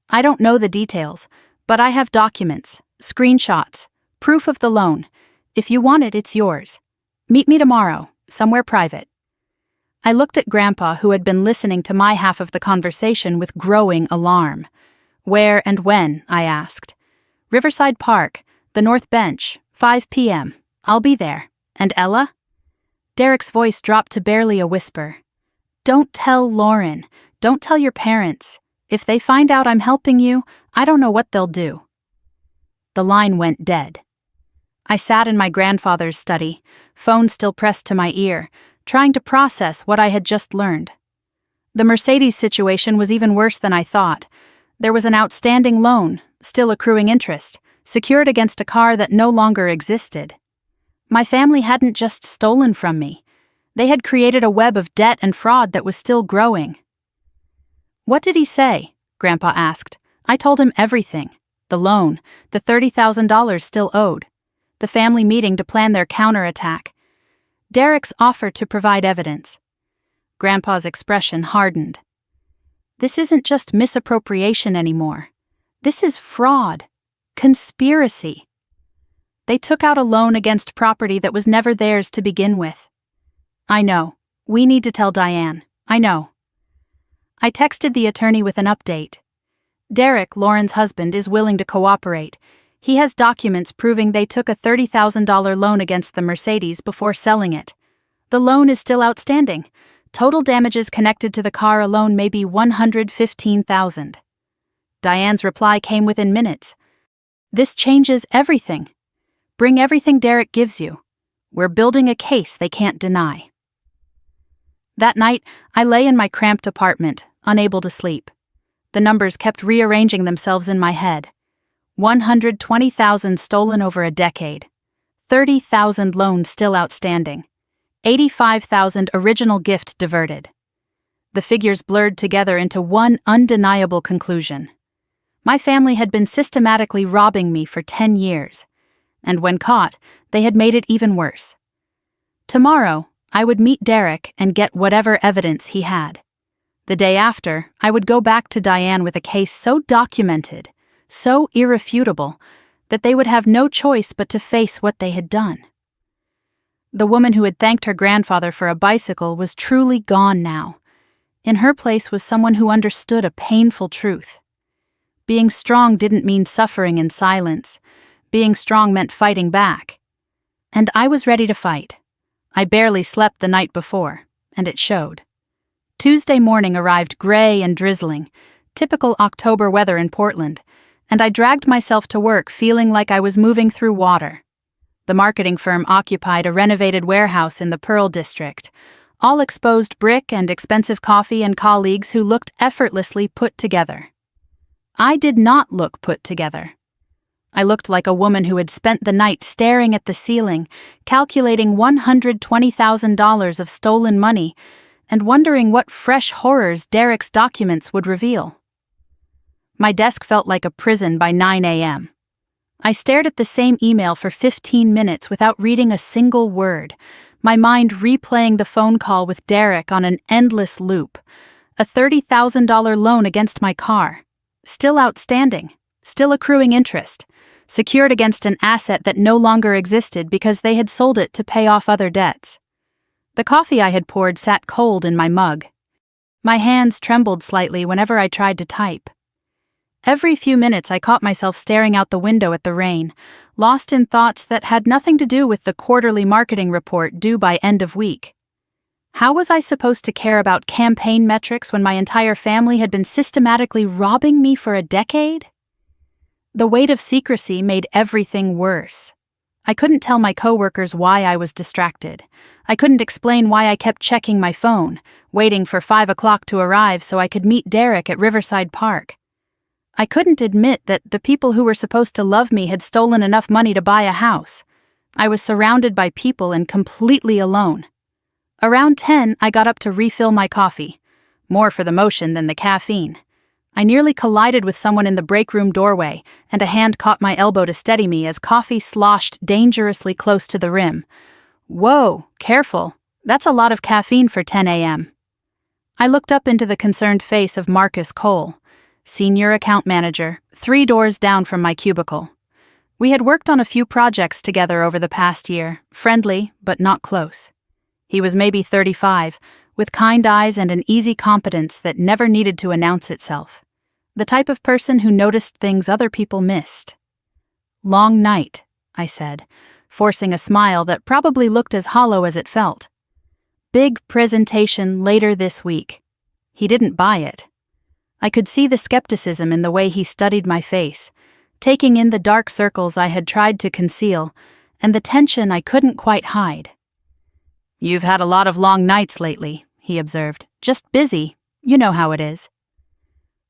"I don't know the details, but I have documents, screenshots, proof of the loan. If you want it, it's yours. Meet me tomorrow, somewhere private." I looked at Grandpa, who had been listening to my half of the conversation with growing alarm. "Where and when?" I asked. "Riverside Park, the North Bench, 5 p.m. I'll be there. And Ella?" Derek's voice dropped to barely a whisper. "Don't tell Lauren. Don't tell your parents. If they find out I'm helping you, I don't know what they'll do." The line went dead. I sat in my grandfather's study, phone still pressed to my ear, trying to process what I had just learned. The Mercedes situation was even worse than I thought. There was an outstanding loan, still accruing interest, secured against a car that no longer existed. My family hadn't just stolen from me. They had created a web of debt and fraud that was still growing. "What did he say?" Grandpa asked. I told him everything. The loan, the $30,000 still owed, the family meeting to plan their counterattack, Derek's offer to provide evidence. Grandpa's expression hardened. "This isn't just misappropriation anymore. This is fraud. Conspiracy. They took out a loan against property that was never theirs to begin with." "I know. We need to tell Diane. I know." I texted the attorney with an update. "Derek, Lauren's husband, is willing to cooperate. He has documents proving they took a $30,000 loan against the Mercedes before selling it. The loan is still outstanding. Total damages connected to the car alone may be $115,000. Diane's reply came within minutes. "This changes everything. Bring everything Derek gives you. We're building a case they can't deny." That night, I lay in my cramped apartment, unable to sleep. The numbers kept rearranging themselves in my head. 120,000 stolen over a decade. 30,000 loans still outstanding. 85,000 original gift diverted. The figures blurred together into one undeniable conclusion. My family had been systematically robbing me for 10 years, and when caught, they had made it even worse. Tomorrow, I would meet Derek and get whatever evidence he had. The day after, I would go back to Diane with a case so documented, so irrefutable, that they would have no choice but to face what they had done. The woman who had thanked her grandfather for a bicycle was truly gone now. In her place was someone who understood a painful truth. Being strong didn't mean suffering in silence. Being strong meant fighting back. And I was ready to fight. I barely slept the night before, and it showed. Tuesday morning arrived gray and drizzling, typical October weather in Portland, and I dragged myself to work feeling like I was moving through water. The marketing firm occupied a renovated warehouse in the Pearl District, all exposed brick and expensive coffee and colleagues who looked effortlessly put together. I did not look put together. I looked like a woman who had spent the night staring at the ceiling, calculating $120,000 of stolen money, and wondering what fresh horrors Derek's documents would reveal. My desk felt like a prison by 9 a.m. I stared at the same email for 15 minutes without reading a single word, my mind replaying the phone call with Derek on an endless loop. A $30,000 loan against my car. Still outstanding, still accruing interest, secured against an asset that no longer existed because they had sold it to pay off other debts. The coffee I had poured sat cold in my mug. My hands trembled slightly whenever I tried to type. Every few minutes I caught myself staring out the window at the rain, lost in thoughts that had nothing to do with the quarterly marketing report due by end of week. How was I supposed to care about campaign metrics when my entire family had been systematically robbing me for a decade? The weight of secrecy made everything worse. I couldn't tell my coworkers why I was distracted. I couldn't explain why I kept checking my phone, waiting for 5 o'clock to arrive so I could meet Derek at Riverside Park. I couldn't admit that the people who were supposed to love me had stolen enough money to buy a house. I was surrounded by people and completely alone. Around 10, I got up to refill my coffee, more for the motion than the caffeine. I nearly collided with someone in the break room doorway, and a hand caught my elbow to steady me as coffee sloshed dangerously close to the rim. Whoa, careful. That's a lot of caffeine for 10 a.m. I looked up into the concerned face of Marcus Cole, senior account manager, 3 doors down from my cubicle. We had worked on a few projects together over the past year, friendly but not close. He was maybe 35, with kind eyes and an easy competence that never needed to announce itself. The type of person who noticed things other people missed. "Long night," I said, forcing a smile that probably looked as hollow as it felt. "Big presentation later this week." He didn't buy it. I could see the skepticism in the way he studied my face, taking in the dark circles I had tried to conceal, and the tension I couldn't quite hide. "You've had a lot of long nights lately," he observed. "Just busy. You know how it is."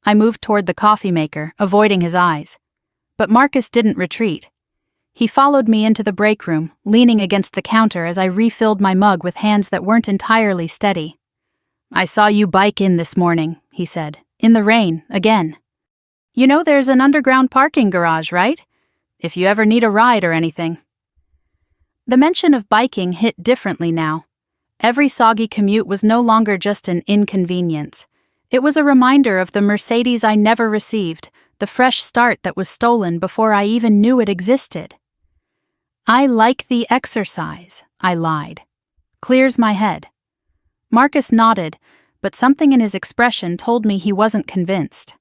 I moved toward the coffee maker, avoiding his eyes. But Marcus didn't retreat. He followed me into the break room, leaning against the counter as I refilled my mug with hands that weren't entirely steady. "I saw you bike in this morning," he said. "In the rain, again. You know there's an underground parking garage, right? If you ever need a ride or anything." The mention of biking hit differently now. Every soggy commute was no longer just an inconvenience. It was a reminder of the Mercedes I never received, the fresh start that was stolen before I even knew it existed. "I like the exercise," I lied. "Clears my head." Marcus nodded, but something in his expression told me he wasn't convinced.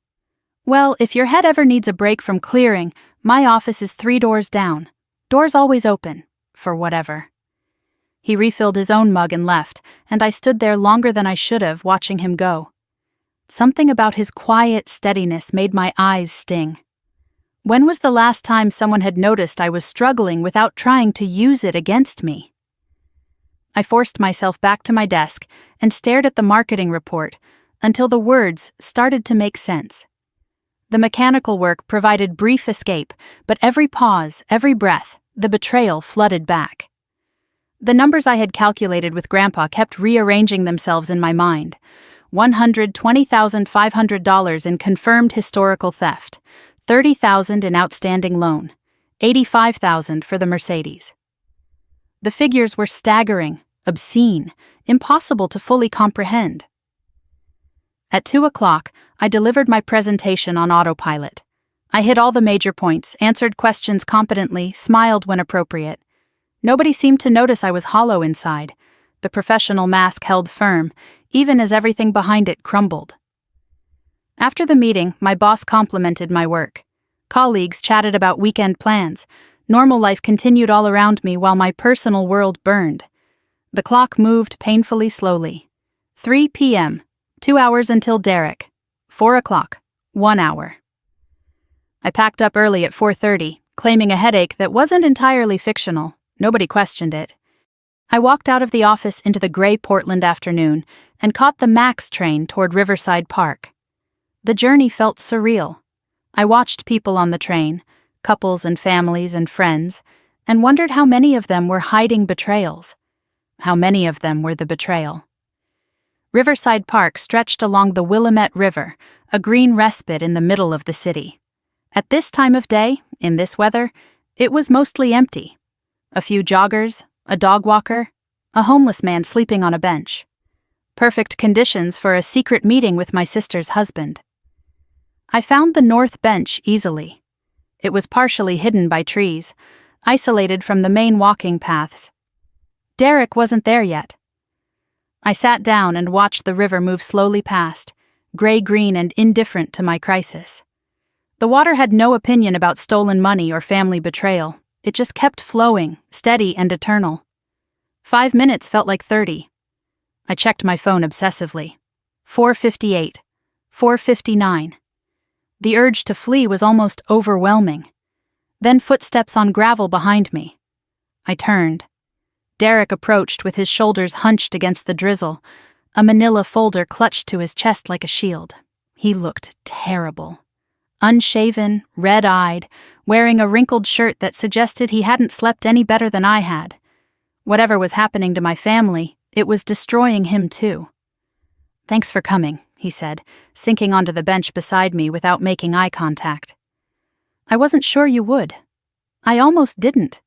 "Well, if your head ever needs a break from clearing, my office is 3 doors down. Doors always open, for whatever." He refilled his own mug and left, and I stood there longer than I should have, watching him go. Something about his quiet steadiness made my eyes sting. When was the last time someone had noticed I was struggling without trying to use it against me? I forced myself back to my desk and stared at the marketing report until the words started to make sense. The mechanical work provided brief escape, but every pause, every breath, the betrayal flooded back. The numbers I had calculated with Grandpa kept rearranging themselves in my mind. $120,500 in confirmed historical theft, $30,000 in outstanding loan, $85,000 for the Mercedes. The figures were staggering, obscene, impossible to fully comprehend. At 2 o'clock, I delivered my presentation on autopilot. I hit all the major points, answered questions competently, smiled when appropriate. Nobody seemed to notice I was hollow inside. The professional mask held firm, even as everything behind it crumbled. After the meeting, my boss complimented my work. Colleagues chatted about weekend plans. Normal life continued all around me while my personal world burned. The clock moved painfully slowly. 3 p.m., 2 hours until Derek. 4 o'clock, 1 hour. I packed up early at 4:30, claiming a headache that wasn't entirely fictional. Nobody questioned it. I walked out of the office into the gray Portland afternoon and caught the Max train toward Riverside Park. The journey felt surreal. I watched people on the train, couples and families and friends, and wondered how many of them were hiding betrayals. How many of them were the betrayal. Riverside Park stretched along the Willamette River, a green respite in the middle of the city. At this time of day, in this weather, it was mostly empty. A few joggers, a dog walker, a homeless man sleeping on a bench. Perfect conditions for a secret meeting with my sister's husband. I found the north bench easily. It was partially hidden by trees, isolated from the main walking paths. Derek wasn't there yet. I sat down and watched the river move slowly past, gray-green and indifferent to my crisis. The water had no opinion about stolen money or family betrayal. It just kept flowing, steady and eternal. 5 minutes felt like 30. I checked my phone obsessively. 4:58. 4:59. The urge to flee was almost overwhelming. Then footsteps on gravel behind me. I turned. Derek approached with his shoulders hunched against the drizzle, a manila folder clutched to his chest like a shield. He looked terrible. Unshaven, red-eyed, wearing a wrinkled shirt that suggested he hadn't slept any better than I had. Whatever was happening to my family, it was destroying him too. "Thanks for coming," he said, sinking onto the bench beside me without making eye contact. "I wasn't sure you would. I almost didn't."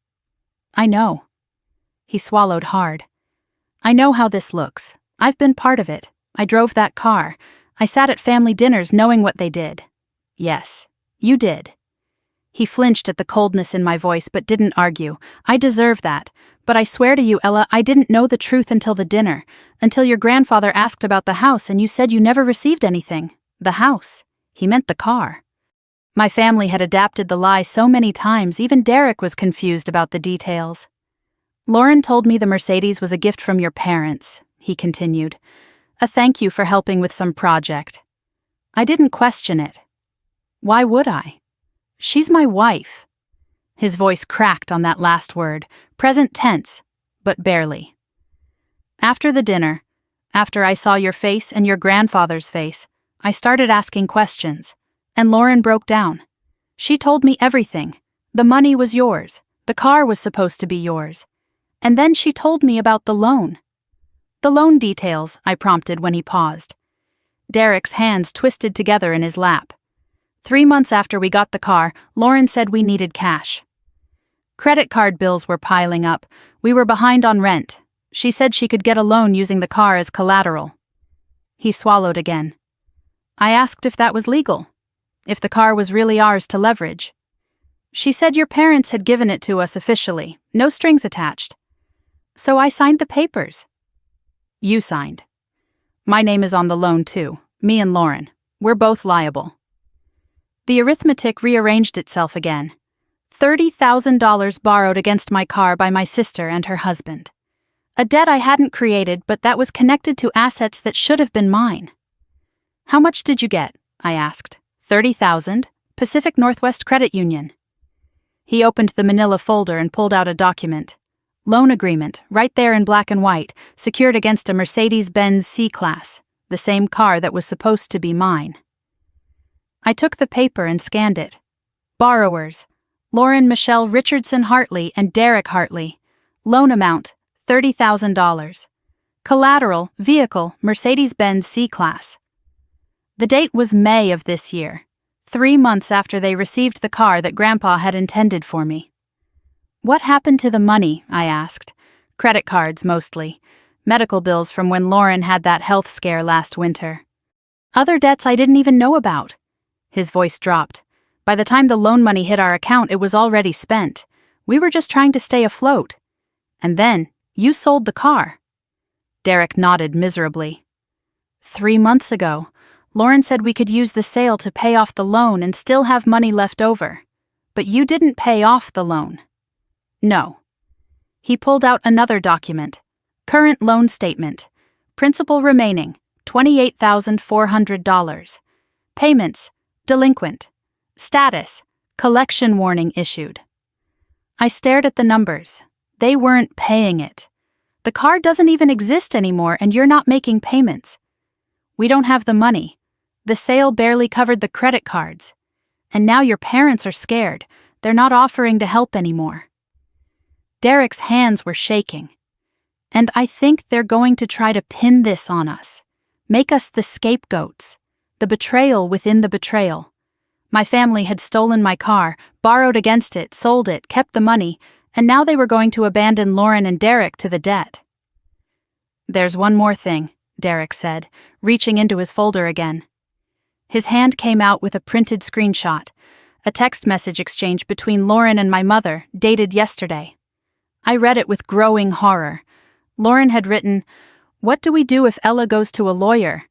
"I know." He swallowed hard. "I know how this looks. I've been part of it. I drove that car. I sat at family dinners knowing what they did." "Yes, you did." He flinched at the coldness in my voice but didn't argue. "I deserve that. But I swear to you, Ella, I didn't know the truth until the dinner, until your grandfather asked about the house and you said you never received anything. The house." He meant the car. My family had adapted the lie so many times, even Derek was confused about the details. "Lauren told me the Mercedes was a gift from your parents," he continued. "A thank you for helping with some project." I didn't question it. Why would I? She's my wife. His voice cracked on that last word, present tense, but barely. "After the dinner, after I saw your face and your grandfather's face, I started asking questions, and Lauren broke down. She told me everything. The money was yours. The car was supposed to be yours. And then she told me about the loan." "The loan details," I prompted when he paused. Derek's hands twisted together in his lap. 3 months after we got the car, Lauren said we needed cash. Credit card bills were piling up. We were behind on rent. She said she could get a loan using the car as collateral. He swallowed again. I asked if that was legal, if the car was really ours to leverage. She said your parents had given it to us officially, no strings attached. So I signed the papers. You signed. My name is on the loan too, me and Lauren. We're both liable. The arithmetic rearranged itself again. $30,000 borrowed against my car by my sister and her husband. A debt I hadn't created, but that was connected to assets that should have been mine. "How much did you get?" I asked. $30,000, Pacific Northwest Credit Union. He opened the manila folder and pulled out a document. Loan agreement, right there in black and white, secured against a Mercedes-Benz C-Class, the same car that was supposed to be mine. I took the paper and scanned it. Borrowers: Lauren Michelle Richardson Hartley and Derek Hartley. Loan amount: $30,000. Collateral: vehicle, Mercedes-Benz C-Class. The date was May of this year, 3 months after they received the car that Grandpa had intended for me. "What happened to the money?" I asked. "Credit cards, mostly. Medical bills from when Lauren had that health scare last winter. Other debts I didn't even know about." His voice dropped. "By the time the loan money hit our account, it was already spent. We were just trying to stay afloat. And then, you sold the car." Derek nodded miserably. 3 months ago, Lauren said we could use the sale to pay off the loan and still have money left over. But you didn't pay off the loan." "No." He pulled out another document. Current loan statement. Principal remaining, $28,400. Payments, delinquent. Status, collection warning issued. I stared at the numbers. They weren't paying it. The car doesn't even exist anymore and you're not making payments. We don't have the money. The sale barely covered the credit cards. And now your parents are scared. They're not offering to help anymore. Derek's hands were shaking. "And I think they're going to try to pin this on us. Make us the scapegoats. The betrayal within the betrayal. My family had stolen my car, borrowed against it, sold it, kept the money, and now they were going to abandon Lauren and Derek to the debt." "There's one more thing," Derek said, reaching into his folder again. His hand came out with a printed screenshot, a text message exchange between Lauren and my mother, dated yesterday. I read it with growing horror. Lauren had written, "What do we do if Ella goes to a lawyer?"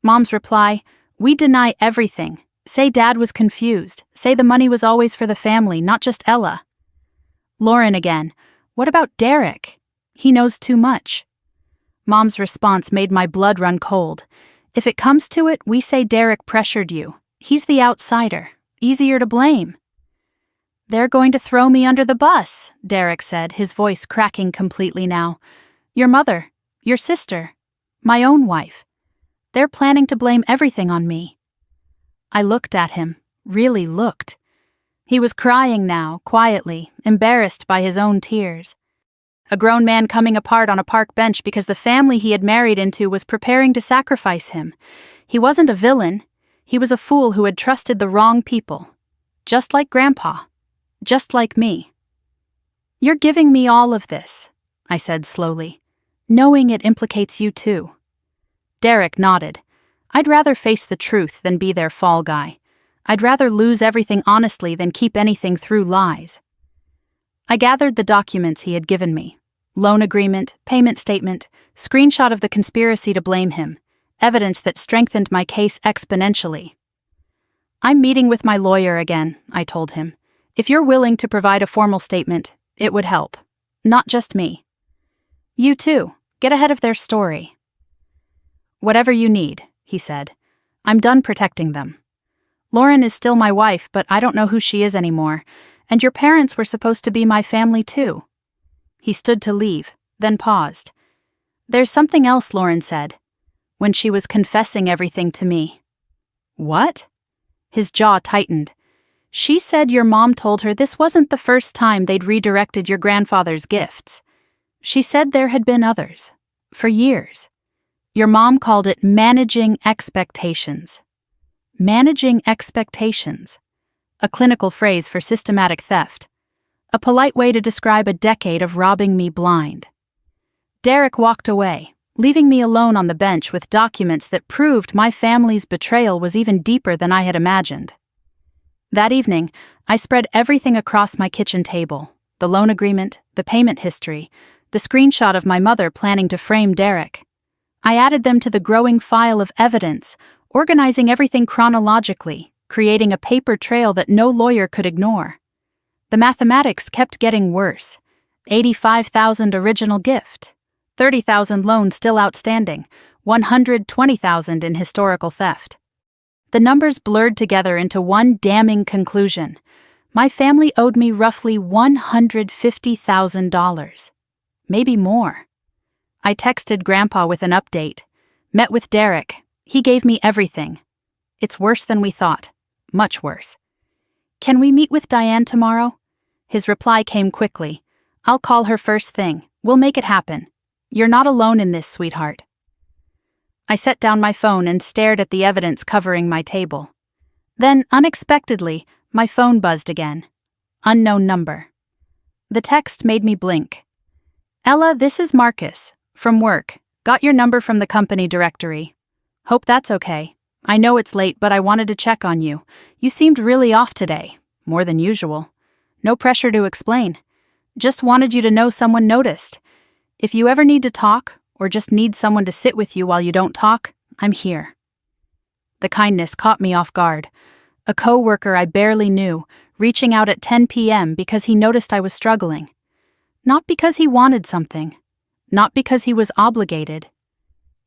Mom's reply, "We deny everything. Say Dad was confused. Say the money was always for the family, not just Ella." Lauren again, "What about Derek? He knows too much." Mom's response made my blood run cold. If it comes to it, we say Derek pressured you. He's the outsider. Easier to blame. They're going to throw me under the bus, Derek said, his voice cracking completely now. Your mother, your sister, my own wife. They're planning to blame everything on me. I looked at him, really looked. He was crying now, quietly, embarrassed by his own tears. A grown man coming apart on a park bench because the family he had married into was preparing to sacrifice him. He wasn't a villain. He was a fool who had trusted the wrong people. Just like Grandpa. Just like me. You're giving me all of this, I said slowly, knowing it implicates you too. Derek nodded. I'd rather face the truth than be their fall guy. I'd rather lose everything honestly than keep anything through lies. I gathered the documents he had given me. Loan agreement, payment statement, screenshot of the conspiracy to blame him, evidence that strengthened my case exponentially. I'm meeting with my lawyer again, I told him. If you're willing to provide a formal statement, it would help. Not just me. You too. Get ahead of their story. Whatever you need, he said. I'm done protecting them. Lauren is still my wife, but I don't know who she is anymore, and your parents were supposed to be my family too. He stood to leave, then paused. There's something else Lauren said, when she was confessing everything to me. What? His jaw tightened. She said your mom told her this wasn't the first time they'd redirected your grandfather's gifts. She said there had been others, for years. Your mom called it managing expectations. Managing expectations. A clinical phrase for systematic theft. A polite way to describe a decade of robbing me blind. Derek walked away, leaving me alone on the bench with documents that proved my family's betrayal was even deeper than I had imagined. That evening, I spread everything across my kitchen table. The loan agreement, the payment history, the screenshot of my mother planning to frame Derek. I added them to the growing file of evidence, organizing everything chronologically, creating a paper trail that no lawyer could ignore. The mathematics kept getting worse. $85,000 original gift, $30,000 loan still outstanding, $120,000 in historical theft. The numbers blurred together into one damning conclusion. My family owed me roughly $150,000. Maybe more. I texted Grandpa with an update. Met with Derek. He gave me everything. It's worse than we thought. Much worse. Can we meet with Diane tomorrow? His reply came quickly. I'll call her first thing. We'll make it happen. You're not alone in this, sweetheart. I set down my phone and stared at the evidence covering my table. Then, unexpectedly, my phone buzzed again. Unknown number. The text made me blink. Ella, this is Marcus. From work. Got your number from the company directory. Hope that's okay. I know it's late, but I wanted to check on you. You seemed really off today. More than usual. No pressure to explain. Just wanted you to know someone noticed. If you ever need to talk, or just need someone to sit with you while you don't talk, I'm here. The kindness caught me off guard. A co-worker I barely knew, reaching out at 10 p.m. because he noticed I was struggling. Not because he wanted something. Not because he was obligated.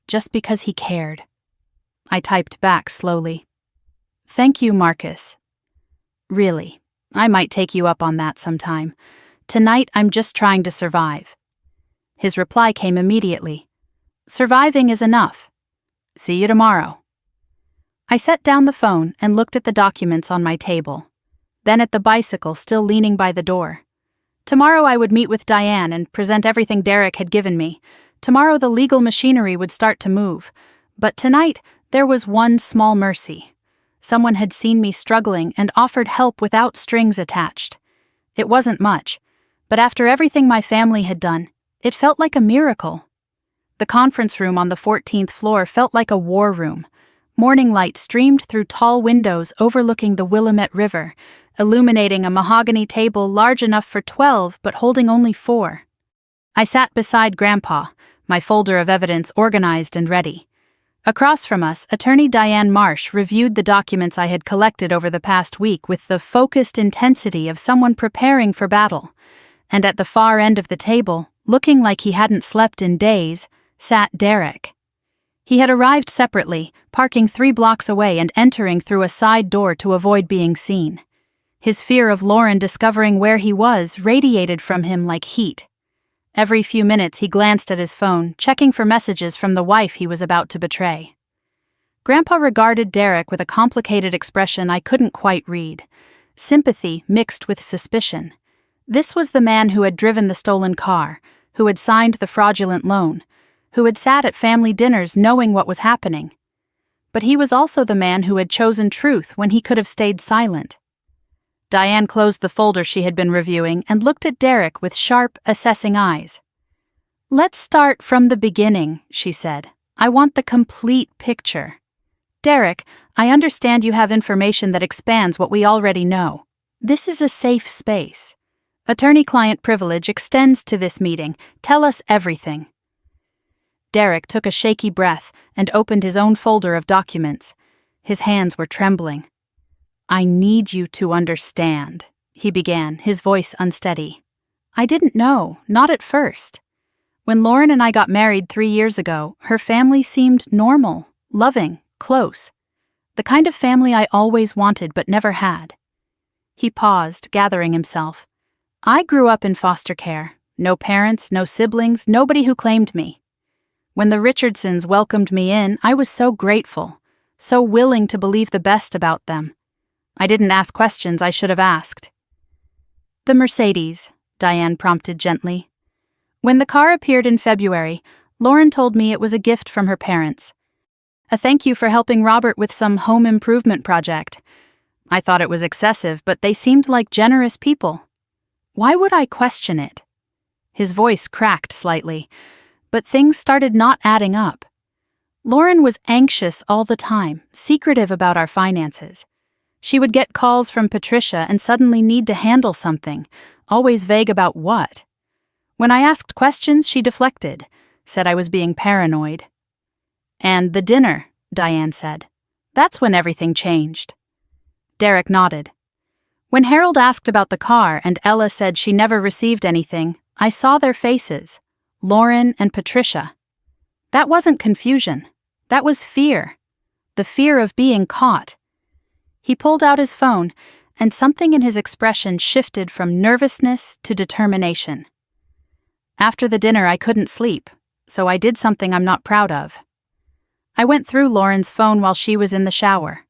Just because he cared. I typed back slowly. Thank you, Marcus. Really, I might take you up on that sometime. Tonight I'm just trying to survive. His reply came immediately. Surviving is enough. See you tomorrow. I set down the phone and looked at the documents on my table, then at the bicycle still leaning by the door. Tomorrow I would meet with Diane and present everything Derek had given me. Tomorrow the legal machinery would start to move. But tonight there was one small mercy. Someone had seen me struggling and offered help without strings attached. It wasn't much, but after everything my family had done, it felt like a miracle. The conference room on the 14th floor felt like a war room. Morning light streamed through tall windows overlooking the Willamette River, illuminating a mahogany table large enough for 12 but holding only 4. I sat beside Grandpa, my folder of evidence organized and ready. Across from us, Attorney Diane Marsh reviewed the documents I had collected over the past week with the focused intensity of someone preparing for battle. And at the far end of the table, looking like he hadn't slept in days, sat Derek. He had arrived separately, parking 3 blocks away and entering through a side door to avoid being seen. His fear of Lauren discovering where he was radiated from him like heat. Every few minutes he glanced at his phone, checking for messages from the wife he was about to betray. Grandpa regarded Derek with a complicated expression I couldn't quite read. Sympathy mixed with suspicion. This was the man who had driven the stolen car, who had signed the fraudulent loan, who had sat at family dinners knowing what was happening. But he was also the man who had chosen truth when he could have stayed silent. Diane closed the folder she had been reviewing and looked at Derek with sharp, assessing eyes. "Let's start from the beginning," she said. "I want the complete picture. Derek, I understand you have information that expands what we already know. This is a safe space. Attorney-client privilege extends to this meeting. Tell us everything." Derek took a shaky breath and opened his own folder of documents. His hands were trembling. "I need you to understand," he began, his voice unsteady. "I didn't know, not at first. When Lauren and I got married 3 years ago, her family seemed normal, loving, close. The kind of family I always wanted but never had." He paused, gathering himself. "I grew up in foster care. No parents, no siblings, nobody who claimed me. When the Richardsons welcomed me in, I was so grateful, so willing to believe the best about them. I didn't ask questions I should have asked." "The Mercedes," Diane prompted gently. "When the car appeared in February, Lauren told me it was a gift from her parents. A thank you for helping Robert with some home improvement project. I thought it was excessive, but they seemed like generous people. Why would I question it?" His voice cracked slightly, but things started not adding up. Lauren was anxious all the time, secretive about our finances. She would get calls from Patricia and suddenly need to handle something, always vague about what. When I asked questions, she deflected, said I was being paranoid. "And the dinner," Diane said. "That's when everything changed." Derek nodded. "When Harold asked about the car and Ella said she never received anything, I saw their faces, Lauren and Patricia. That wasn't confusion. That was fear. The fear of being caught." He pulled out his phone, and something in his expression shifted from nervousness to determination. "After the dinner, I couldn't sleep, so I did something I'm not proud of. I went through Lauren's phone while she was in the shower.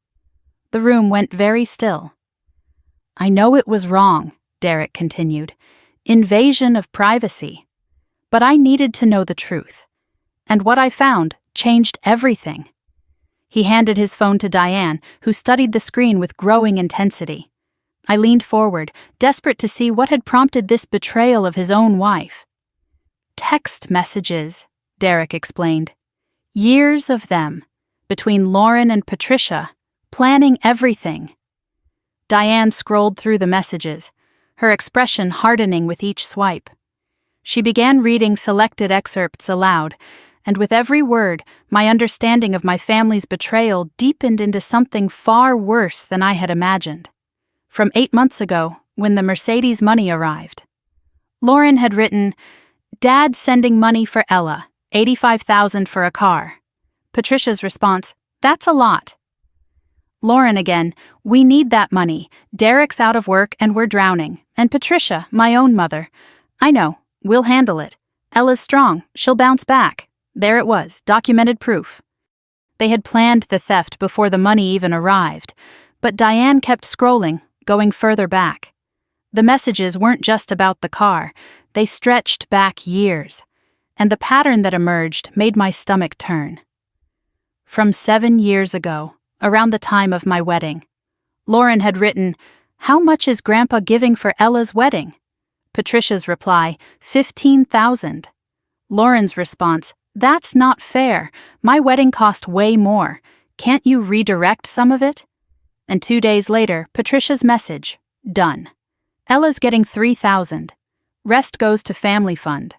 The room went very still. I know it was wrong," Derek continued. "Invasion of privacy. But I needed to know the truth. And what I found changed everything." He handed his phone to Diane, who studied the screen with growing intensity. I leaned forward, desperate to see what had prompted this betrayal of his own wife. "Text messages," Derek explained. "Years of them, between Lauren and Patricia, planning everything." Diane scrolled through the messages, her expression hardening with each swipe. She began reading selected excerpts aloud, and with every word, my understanding of my family's betrayal deepened into something far worse than I had imagined. From 8 months ago, when the Mercedes money arrived. Lauren had written, "Dad sending money for Ella, $85,000 for a car." Patricia's response, "That's a lot." Lauren again, "We need that money. Derek's out of work and we're drowning." And Patricia, my own mother, "I know, we'll handle it. Ella's strong, she'll bounce back." There it was, documented proof. They had planned the theft before the money even arrived, but Diane kept scrolling, going further back. The messages weren't just about the car, they stretched back years, and the pattern that emerged made my stomach turn. From 7 years ago, around the time of my wedding, Lauren had written, "How much is Grandpa giving for Ella's wedding?" Patricia's reply, $15,000. Lauren's response, "That's not fair. My wedding cost way more. Can't you redirect some of it?" And 2 days later, Patricia's message, "Done. Ella's getting $3,000. Rest goes to family fund."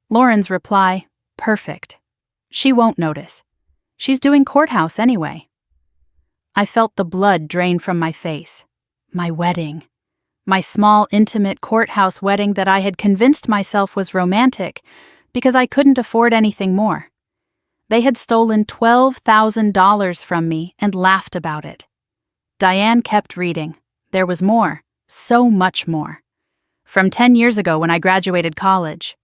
Lauren's reply, "Perfect. She won't notice. She's doing courthouse anyway." I felt the blood drain from my face. My wedding. My small, intimate courthouse wedding that I had convinced myself was romantic because I couldn't afford anything more. They had stolen $12,000 from me and laughed about it. Diane kept reading. There was more, so much more. From 10 years ago when I graduated college.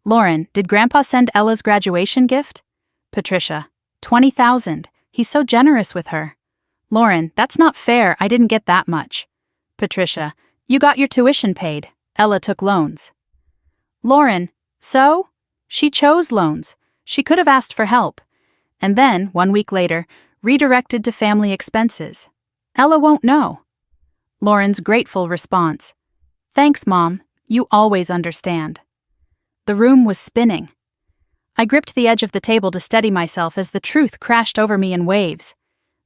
Lauren, did Grandpa send Ella's graduation gift? Patricia, $20,000. He's so generous with her. Lauren, that's not fair, I didn't get that much. Patricia, you got your tuition paid. Ella took loans. Lauren, so? She chose loans. She could have asked for help. And then, 1 week later, redirected to family expenses. Ella won't know. Lauren's grateful response. Thanks, Mom. You always understand. The room was spinning. I gripped the edge of the table to steady myself as the truth crashed over me in waves.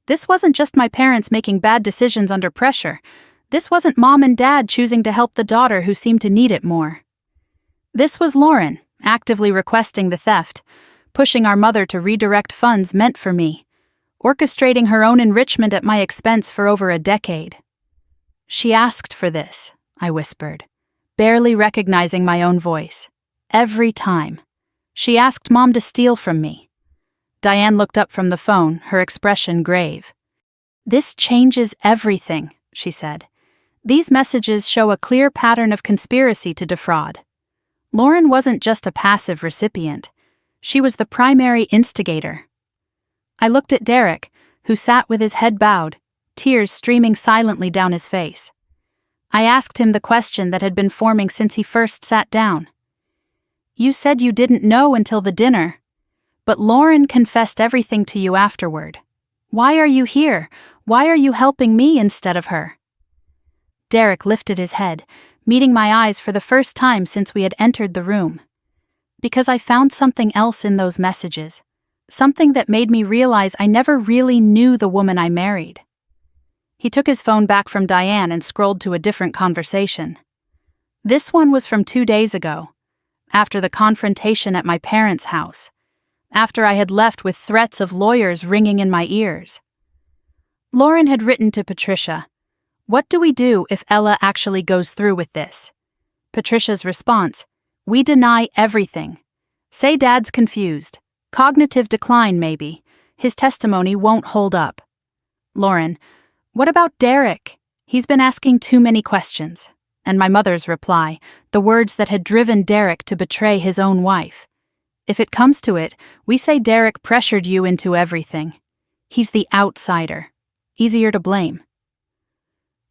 This wasn't just my parents making bad decisions under pressure. This wasn't Mom and Dad choosing to help the daughter who seemed to need it more. This was Lauren, actively requesting the theft, pushing our mother to redirect funds meant for me, orchestrating her own enrichment at my expense for over a decade. She asked for this, I whispered, barely recognizing my own voice. Every time. She asked Mom to steal from me. Diane looked up from the phone, her expression grave. This changes everything, she said. These messages show a clear pattern of conspiracy to defraud. Lauren wasn't just a passive recipient. She was the primary instigator. I looked at Derek, who sat with his head bowed, tears streaming silently down his face. I asked him the question that had been forming since he first sat down. You said you didn't know until the dinner, but Lauren confessed everything to you afterward. Why are you here? Why are you helping me instead of her? Derek lifted his head, meeting my eyes for the first time since we had entered the room. Because I found something else in those messages, something that made me realize I never really knew the woman I married. He took his phone back from Diane and scrolled to a different conversation. This one was from 2 days ago, after the confrontation at my parents' house, after I had left with threats of lawyers ringing in my ears. Lauren had written to Patricia, "What do we do if Ella actually goes through with this?" Patricia's response, "We deny everything. Say Dad's confused. Cognitive decline, maybe. His testimony won't hold up." Lauren, "What about Derek? He's been asking too many questions." And my mother's reply, the words that had driven Derek to betray his own wife. "If it comes to it, we say Derek pressured you into everything. He's the outsider. Easier to blame."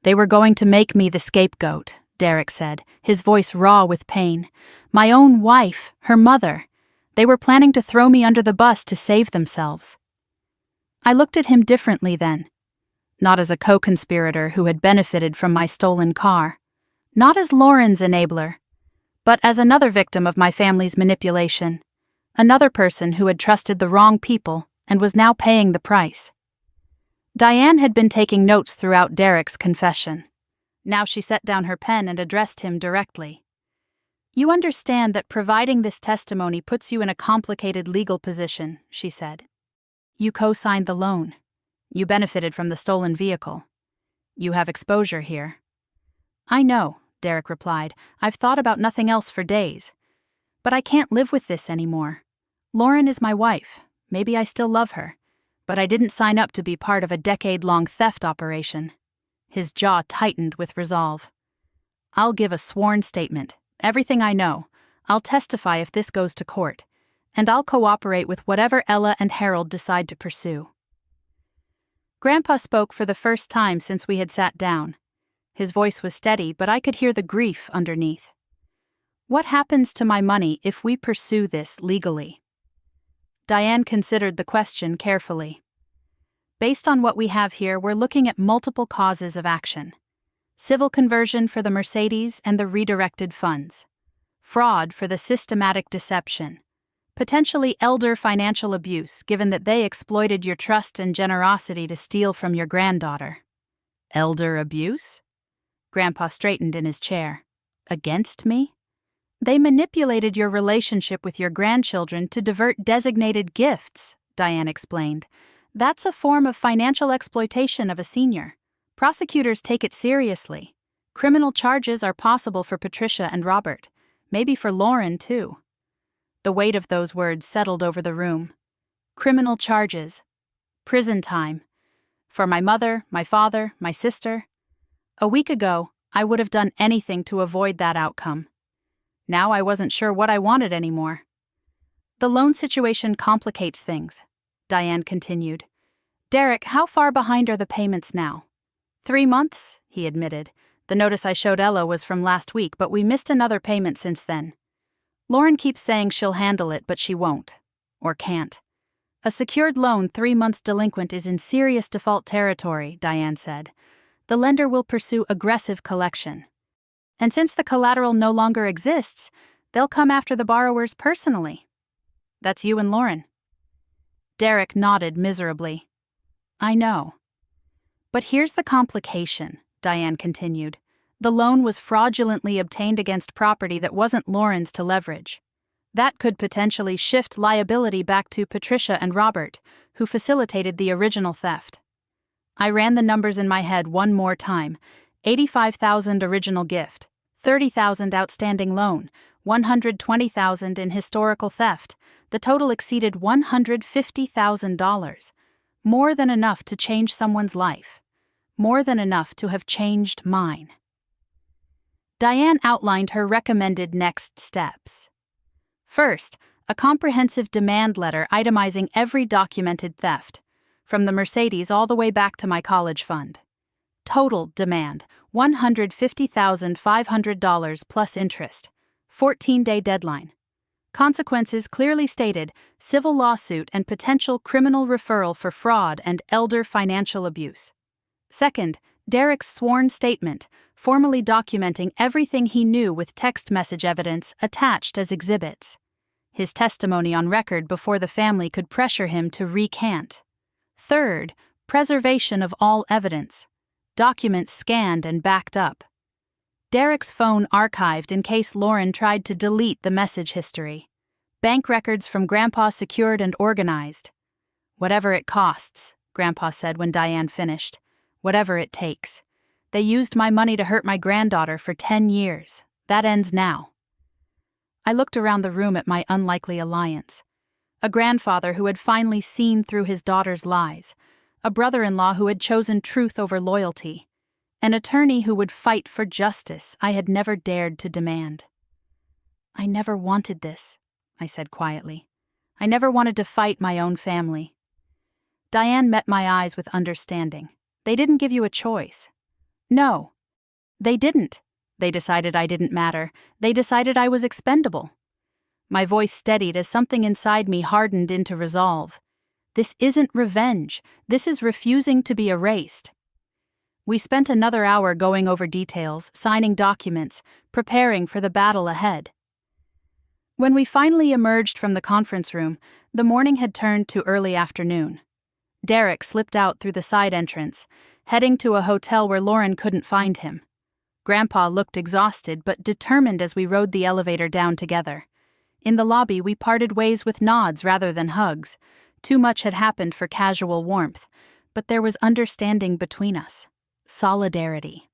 "They were going to make me the scapegoat," Derek said, his voice raw with pain. "My own wife, her mother. They were planning to throw me under the bus to save themselves." I looked at him differently then. Not as a co-conspirator who had benefited from my stolen car. Not as Lauren's enabler, but as another victim of my family's manipulation. Another person who had trusted the wrong people and was now paying the price. Diane had been taking notes throughout Derek's confession. Now she set down her pen and addressed him directly. "You understand that providing this testimony puts you in a complicated legal position," she said. "You co-signed the loan. You benefited from the stolen vehicle. You have exposure here." "I know," Derek replied. "I've thought about nothing else for days. But I can't live with this anymore. Lauren is my wife. Maybe I still love her. But I didn't sign up to be part of a decade-long theft operation." His jaw tightened with resolve. "I'll give a sworn statement. Everything I know. I'll testify if this goes to court. And I'll cooperate with whatever Ella and Harold decide to pursue." Grandpa spoke for the first time since we had sat down. His voice was steady, but I could hear the grief underneath. "What happens to my money if we pursue this legally?" Diane considered the question carefully. "Based on what we have here, we're looking at multiple causes of action. Civil conversion for the Mercedes and the redirected funds. Fraud for the systematic deception. Potentially elder financial abuse, given that they exploited your trust and generosity to steal from your granddaughter." "Elder abuse?" Grandpa straightened in his chair. "Against me?" "They manipulated your relationship with your grandchildren to divert designated gifts," Diane explained. "That's a form of financial exploitation of a senior. Prosecutors take it seriously. Criminal charges are possible for Patricia and Robert. Maybe for Lauren, too." The weight of those words settled over the room. Criminal charges. Prison time. For my mother, my father, my sister. A week ago, I would have done anything to avoid that outcome. Now I wasn't sure what I wanted anymore. The loan situation complicates things, Diane continued. Derek, how far behind are the payments now? 3 months, he admitted. The notice I showed Ella was from last week, but we missed another payment since then. Lauren keeps saying she'll handle it, but she won't. Or can't. A secured loan 3 months delinquent is in serious default territory, Diane said. The lender will pursue aggressive collection. And since the collateral no longer exists, they'll come after the borrowers personally. That's you and Lauren. Derek nodded miserably. I know. But here's the complication, Diane continued. The loan was fraudulently obtained against property that wasn't Lauren's to leverage. That could potentially shift liability back to Patricia and Robert, who facilitated the original theft. I ran the numbers in my head one more time. $85,000 original gift, $30,000 outstanding loan, $120,000 in historical theft. The total exceeded $150,000. More than enough to change someone's life. More than enough to have changed mine. Diane outlined her recommended next steps. First, a comprehensive demand letter itemizing every documented theft, from the Mercedes all the way back to my college fund. Total demand, $150,500 plus interest. 14-day deadline. Consequences clearly stated: civil lawsuit and potential criminal referral for fraud and elder financial abuse. Second, Derek's sworn statement, formally documenting everything he knew with text message evidence attached as exhibits. His testimony on record before the family could pressure him to recant. Third, preservation of all evidence. Documents scanned and backed up. Derek's phone archived in case Lauren tried to delete the message history. Bank records from Grandpa secured and organized. Whatever it costs, Grandpa said when Diane finished. Whatever it takes. They used my money to hurt my granddaughter for 10 years. That ends now. I looked around the room at my unlikely alliance. A grandfather who had finally seen through his daughter's lies. A brother-in-law who had chosen truth over loyalty. An attorney who would fight for justice I had never dared to demand. I never wanted this, I said quietly. I never wanted to fight my own family. Diane met my eyes with understanding. They didn't give you a choice. No. They didn't. They decided I didn't matter. They decided I was expendable. My voice steadied as something inside me hardened into resolve. This isn't revenge. This is refusing to be erased. We spent another hour going over details, signing documents, preparing for the battle ahead. When we finally emerged from the conference room, the morning had turned to early afternoon. Derek slipped out through the side entrance, heading to a hotel where Lauren couldn't find him. Grandpa looked exhausted but determined as we rode the elevator down together. In the lobby, we parted ways with nods rather than hugs. Too much had happened for casual warmth, but there was understanding between us. Solidarity.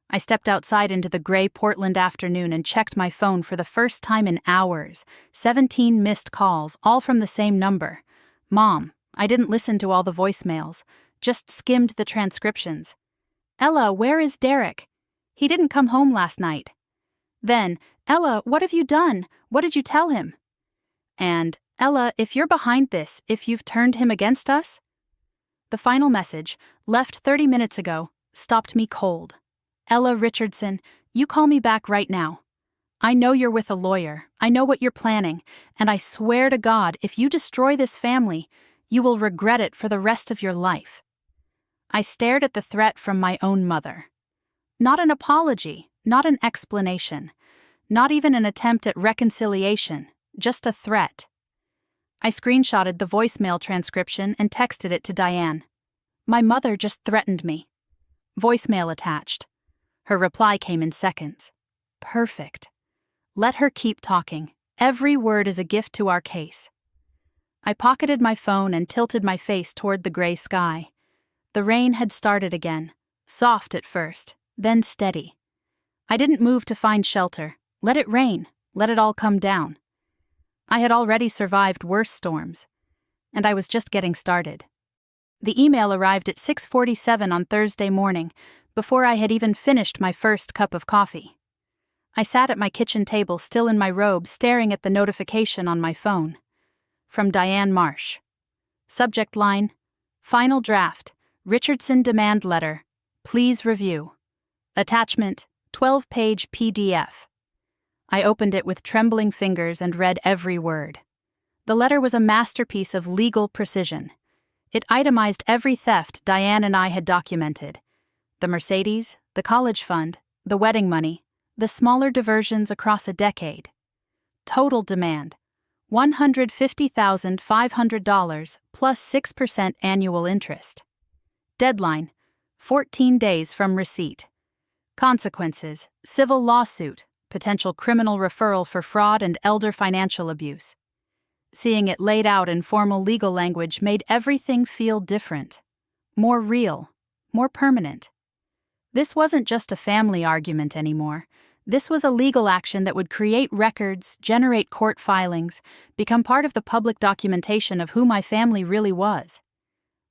I stepped outside into the gray Portland afternoon and checked my phone for the first time in hours. 17 missed calls, all from the same number. Mom. I didn't listen to all the voicemails, just skimmed the transcriptions. Ella, where is Derek? He didn't come home last night. Then, Ella, what have you done? What did you tell him? And, Ella, if you're behind this, if you've turned him against us? The final message, left 30 minutes ago, stopped me cold. Ella Richardson, you call me back right now. I know you're with a lawyer. I know what you're planning. And I swear to God, if you destroy this family, you will regret it for the rest of your life. I stared at the threat from my own mother. Not an apology, not an explanation, not even an attempt at reconciliation, just a threat. I screenshotted the voicemail transcription and texted it to Diane. My mother just threatened me. Voicemail attached. Her reply came in seconds. Perfect. Let her keep talking. Every word is a gift to our case. I pocketed my phone and tilted my face toward the gray sky. The rain had started again, soft at first, then steady. I didn't move to find shelter. Let it rain. Let it all come down. I had already survived worse storms, and I was just getting started. The email arrived at 6:47 on Thursday morning, before I had even finished my first cup of coffee. I sat at my kitchen table, still in my robe, staring at the notification on my phone. From Diane Marsh. Subject line: Final draft, Richardson demand letter. Please review. Attachment: 12-page PDF. I opened it with trembling fingers and read every word. The letter was a masterpiece of legal precision. It itemized every theft Diane and I had documented: the Mercedes, the college fund, the wedding money, the smaller diversions across a decade. Total demand: $150,500 plus 6% annual interest. Deadline: 14 days from receipt. Consequences: civil lawsuit, potential criminal referral for fraud and elder financial abuse. Seeing it laid out in formal legal language made everything feel different, more real, more permanent. This wasn't just a family argument anymore. This was a legal action that would create records, generate court filings, become part of the public documentation of who my family really was.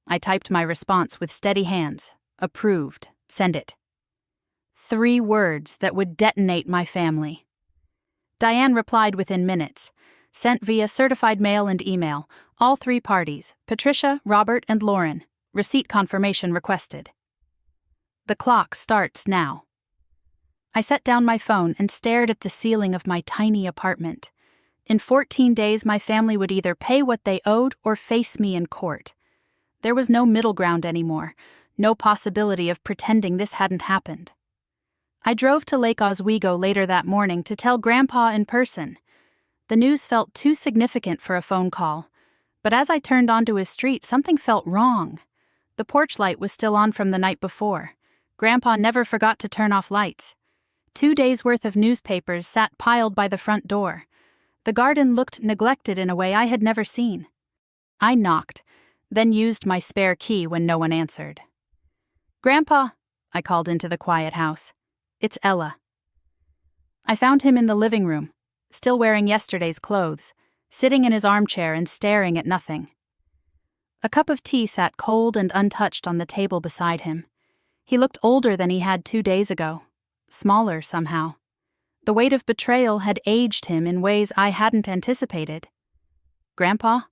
I typed my response with steady hands. Approved. Send it. 3 words that would detonate my family. Diane replied within minutes. Sent via certified mail and email. All 3 parties: Patricia, Robert, and Lauren. Receipt confirmation requested. The clock starts now. I set down my phone and stared at the ceiling of my tiny apartment. In 14 days, my family would either pay what they owed or face me in court. There was no middle ground anymore, no possibility of pretending this hadn't happened. I drove to Lake Oswego later that morning to tell Grandpa in person. The news felt too significant for a phone call, but as I turned onto his street, something felt wrong. The porch light was still on from the night before. Grandpa never forgot to turn off lights. 2 days' worth of newspapers sat piled by the front door. The garden looked neglected in a way I had never seen. I knocked, then used my spare key when no one answered. "Grandpa," I called into the quiet house. "It's Ella." I found him in the living room, still wearing yesterday's clothes, sitting in his armchair and staring at nothing. A cup of tea sat cold and untouched on the table beside him. He looked older than he had 2 days ago, smaller somehow. The weight of betrayal had aged him in ways I hadn't anticipated. "Grandpa?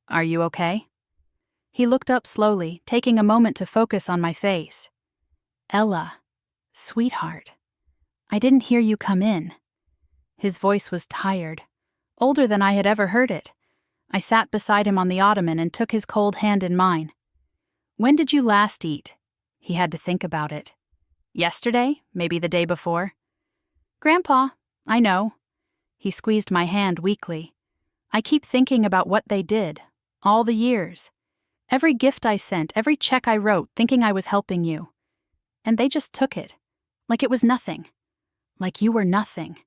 Are you okay?" He looked up slowly, taking a moment to focus on my face. "Ella, sweetheart, I didn't hear you come in." His voice was tired, older than I had ever heard it. I sat beside him on the ottoman and took his cold hand in mine. "When did you last eat?" He had to think about it. "Yesterday? Maybe the day before?" "Grandpa, I know." He squeezed my hand weakly. "I keep thinking about what they did, all the years. Every gift I sent, every check I wrote, thinking I was helping you. And they just took it, like it was nothing. Like you were nothing."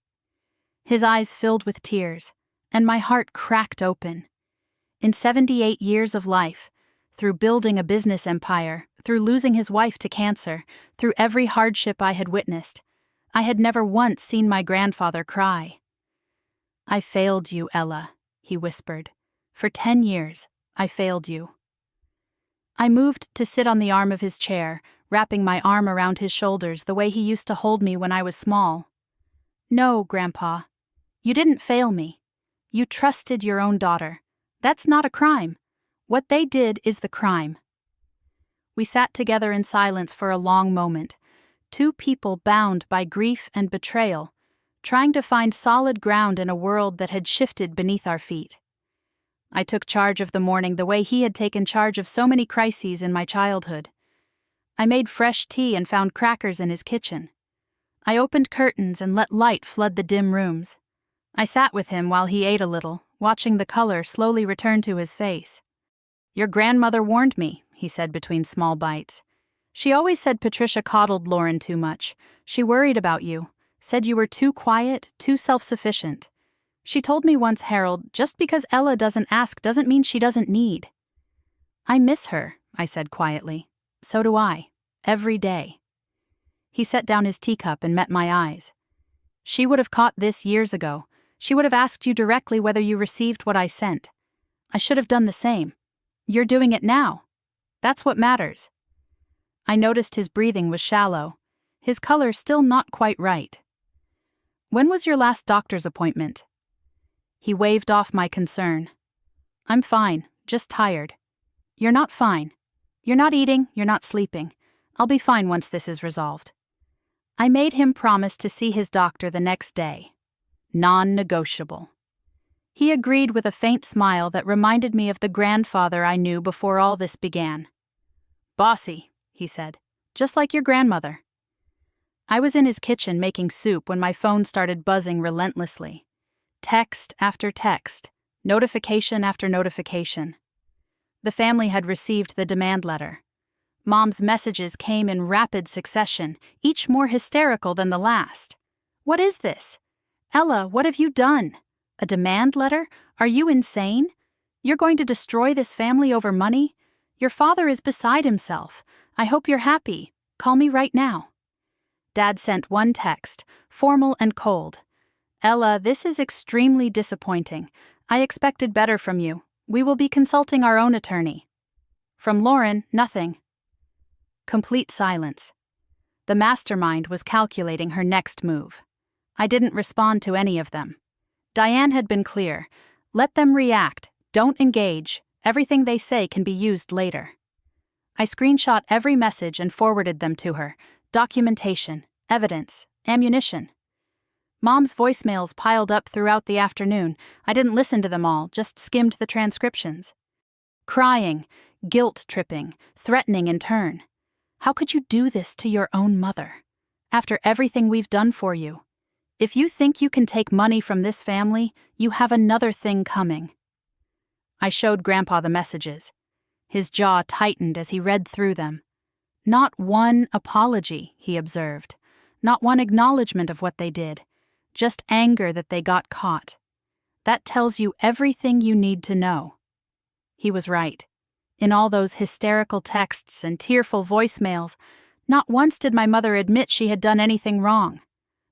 His eyes filled with tears, and my heart cracked open. In 78 years of life, through building a business empire, through losing his wife to cancer, through every hardship I had witnessed, I had never once seen my grandfather cry. "I failed you, Ella," he whispered. "For 10 years, I failed you." I moved to sit on the arm of his chair, wrapping my arm around his shoulders the way he used to hold me when I was small. "No, Grandpa. You didn't fail me. You trusted your own daughter. That's not a crime. What they did is the crime." We sat together in silence for a long moment, 2 people bound by grief and betrayal, trying to find solid ground in a world that had shifted beneath our feet. I took charge of the morning the way he had taken charge of so many crises in my childhood. I made fresh tea and found crackers in his kitchen. I opened curtains and let light flood the dim rooms. I sat with him while he ate a little, watching the color slowly return to his face. "Your grandmother warned me," he said between small bites. "She always said Patricia coddled Lauren too much. She worried about you, said you were too quiet, too self-sufficient. She told me once, Harold, just because Ella doesn't ask doesn't mean she doesn't need." "I miss her," I said quietly. "So do I. Every day." He set down his teacup and met my eyes. "She would have caught this years ago. She would have asked you directly whether you received what I sent. I should have done the same. You're doing it now. That's what matters." I noticed his breathing was shallow, his color still not quite right. "When was your last doctor's appointment?" He waved off my concern. "I'm fine, just tired." "You're not fine. You're not eating, you're not sleeping. I'll be fine once this is resolved." I made him promise to see his doctor the next day. Non-negotiable. He agreed with a faint smile that reminded me of the grandfather I knew before all this began. "Bossy," he said, "just like your grandmother." I was in his kitchen making soup when my phone started buzzing relentlessly. Text after text, notification after notification. The family had received the demand letter. Mom's messages came in rapid succession, each more hysterical than the last. "What is this? Ella, what have you done? A demand letter? Are you insane? You're going to destroy this family over money? Your father is beside himself. I hope you're happy. Call me right now." Dad sent one text, formal and cold. "Ella, this is extremely disappointing. I expected better from you. We will be consulting our own attorney." From Lauren, nothing. Complete silence. The mastermind was calculating her next move. I didn't respond to any of them. Diane had been clear. Let them react. Don't engage. Everything they say can be used later. I screenshot every message and forwarded them to her. Documentation, evidence, ammunition. Mom's voicemails piled up throughout the afternoon. I didn't listen to them all, just skimmed the transcriptions. Crying, guilt-tripping, threatening in turn. "How could you do this to your own mother? After everything we've done for you. If you think you can take money from this family, you have another thing coming." I showed Grandpa the messages. His jaw tightened as he read through them. Not one apology, he observed. Not one acknowledgement of what they did. Just anger that they got caught. That tells you everything you need to know. He was right. In all those hysterical texts and tearful voicemails, not once did my mother admit she had done anything wrong.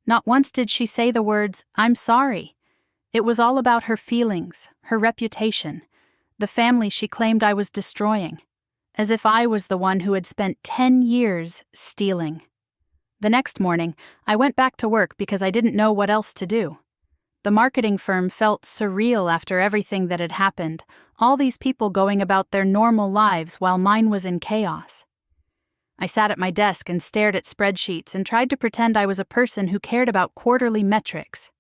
Not once did she say the words, "I'm sorry." It was all about her feelings, her reputation, the family she claimed I was destroying, as if I was the one who had spent 10 years stealing. The next morning, I went back to work because I didn't know what else to do. The marketing firm felt surreal after everything that had happened, all these people going about their normal lives while mine was in chaos. I sat at my desk and stared at spreadsheets and tried to pretend I was a person who cared about quarterly metrics.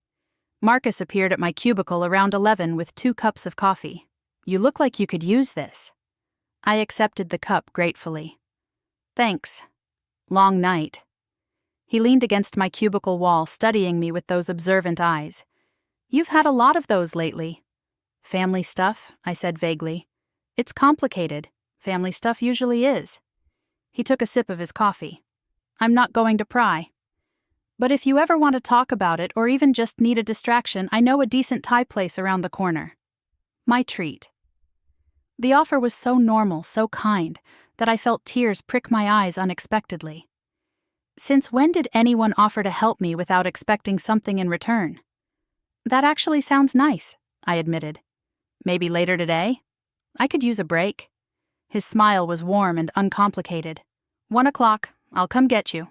Marcus appeared at my cubicle around 11 with 2 cups of coffee. "You look like you could use this." I accepted the cup gratefully. "Thanks. Long night." He leaned against my cubicle wall, studying me with those observant eyes. "You've had a lot of those lately." "Family stuff," I said vaguely. "It's complicated. Family stuff usually is." He took a sip of his coffee. "I'm not going to pry. But if you ever want to talk about it or even just need a distraction, I know a decent Thai place around the corner." My treat. The offer was so normal, so kind, that I felt tears prick my eyes unexpectedly. Since when did anyone offer to help me without expecting something in return? "That actually sounds nice," I admitted. "Maybe later today? I could use a break." His smile was warm and uncomplicated. 1 o'clock, I'll come get you."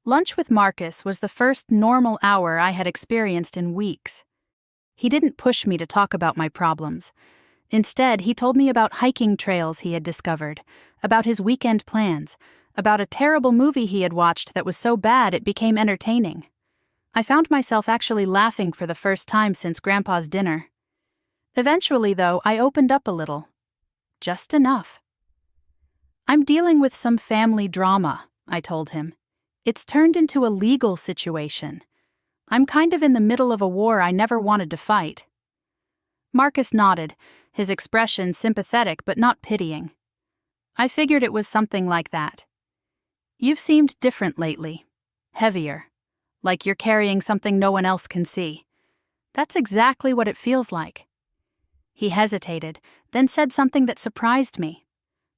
Lunch with Marcus was the first normal hour I had experienced in weeks. He didn't push me to talk about my problems. Instead, he told me about hiking trails he had discovered, about his weekend plans, about a terrible movie he had watched that was so bad it became entertaining. I found myself actually laughing for the first time since Grandpa's dinner. Eventually, though, I opened up a little. Just enough. "I'm dealing with some family drama," I told him. "It's turned into a legal situation. I'm kind of in the middle of a war I never wanted to fight." Marcus nodded, his expression sympathetic but not pitying. I figured it was something like that. "You've seemed different lately. Heavier. Like you're carrying something no one else can see. That's exactly what it feels like." He hesitated, then said something that surprised me.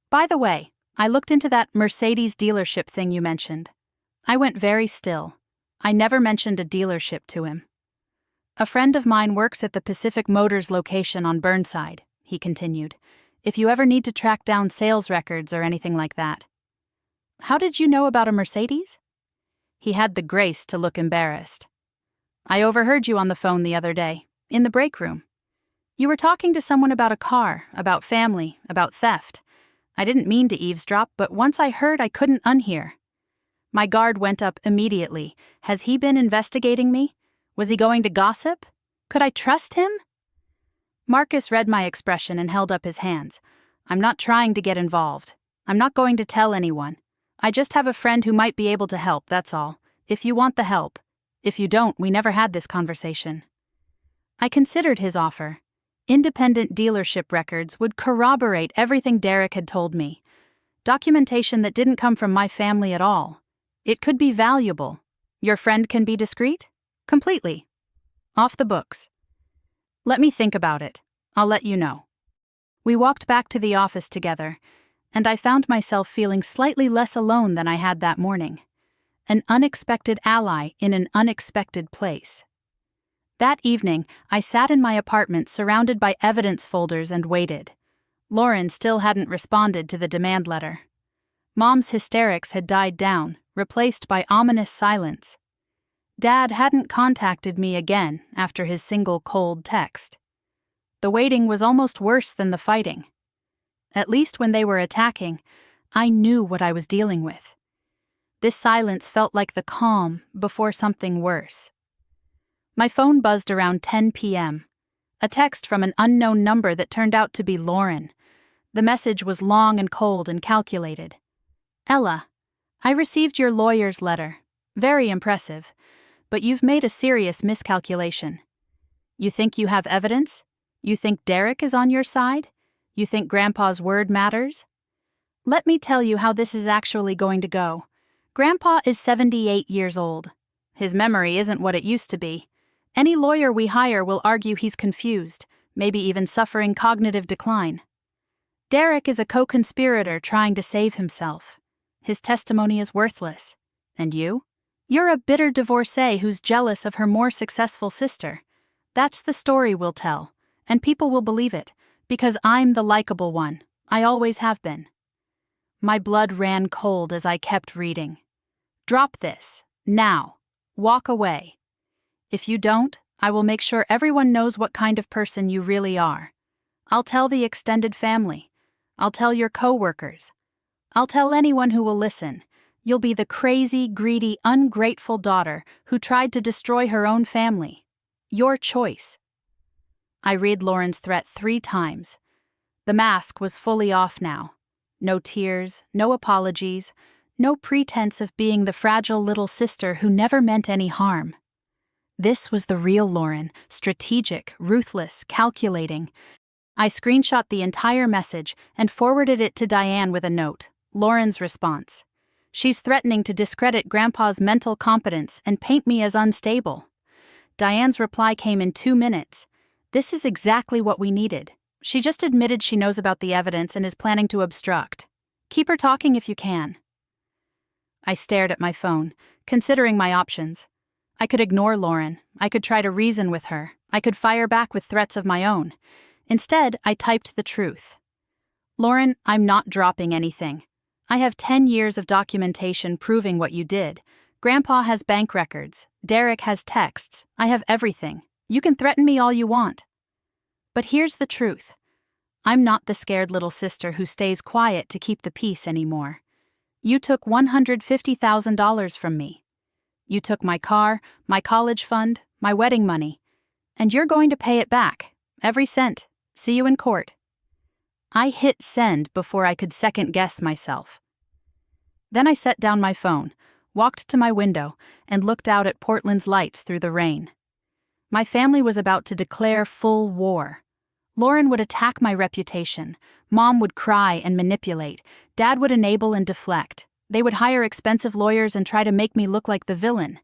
"By the way, I looked into that Mercedes dealership thing you mentioned." I went very still. I never mentioned a dealership to him. A friend of mine works at the Pacific Motors location on Burnside, he continued. If you ever need to track down sales records or anything like that. How did you know about a Mercedes? He had the grace to look embarrassed. I overheard you on the phone the other day, in the break room. You were talking to someone about a car, about family, about theft. I didn't mean to eavesdrop, but once I heard, I couldn't unhear. My guard went up immediately. Has he been investigating me? Was he going to gossip? Could I trust him? Marcus read my expression and held up his hands. I'm not trying to get involved. I'm not going to tell anyone. I just have a friend who might be able to help, that's all. If you want the help. If you don't, we never had this conversation. I considered his offer. Independent dealership records would corroborate everything Derek had told me. Documentation that didn't come from my family at all. It could be valuable. Your friend can be discreet? Completely. Off the books. Let me think about it. I'll let you know. We walked back to the office together, and I found myself feeling slightly less alone than I had that morning. An unexpected ally in an unexpected place. That evening, I sat in my apartment surrounded by evidence folders and waited. Lauren still hadn't responded to the demand letter. Mom's hysterics had died down, replaced by ominous silence. Dad hadn't contacted me again after his single cold text. The waiting was almost worse than the fighting. At least when they were attacking, I knew what I was dealing with. This silence felt like the calm before something worse. My phone buzzed around 10 p.m. A text from an unknown number that turned out to be Lauren. The message was long and cold and calculated. Ella, I received your lawyer's letter. Very impressive. But you've made a serious miscalculation. You think you have evidence? You think Derek is on your side? You think Grandpa's word matters? Let me tell you how this is actually going to go. Grandpa is 78 years old. His memory isn't what it used to be. Any lawyer we hire will argue he's confused, maybe even suffering cognitive decline. Derek is a co-conspirator trying to save himself. His testimony is worthless. And you? You're a bitter divorcee who's jealous of her more successful sister. That's the story we'll tell, and people will believe it, because I'm the likable one. I always have been. My blood ran cold as I kept reading. Drop this, now. Walk away. If you don't, I will make sure everyone knows what kind of person you really are. I'll tell the extended family. I'll tell your co-workers. I'll tell anyone who will listen. You'll be the crazy, greedy, ungrateful daughter who tried to destroy her own family. Your choice. I read Lauren's threat 3 times. The mask was fully off now. No tears, no apologies, no pretense of being the fragile little sister who never meant any harm. This was the real Lauren, strategic, ruthless, calculating. I screenshot the entire message and forwarded it to Diane with a note. Lauren's response. She's threatening to discredit Grandpa's mental competence and paint me as unstable. Diane's reply came in 2 minutes. This is exactly what we needed. She just admitted she knows about the evidence and is planning to obstruct. Keep her talking if you can. I stared at my phone, considering my options. I could ignore Lauren. I could try to reason with her. I could fire back with threats of my own. Instead, I typed the truth. Lauren, I'm not dropping anything. I have 10 years of documentation proving what you did. Grandpa has bank records. Derek has texts. I have everything. You can threaten me all you want. But here's the truth. I'm not the scared little sister who stays quiet to keep the peace anymore. You took $150,000 from me. You took my car, my college fund, my wedding money. And you're going to pay it back. Every cent. See you in court. I hit send before I could second-guess myself. Then I set down my phone, walked to my window, and looked out at Portland's lights through the rain. My family was about to declare full war. Lauren would attack my reputation. Mom would cry and manipulate. Dad would enable and deflect. They would hire expensive lawyers and try to make me look like the villain.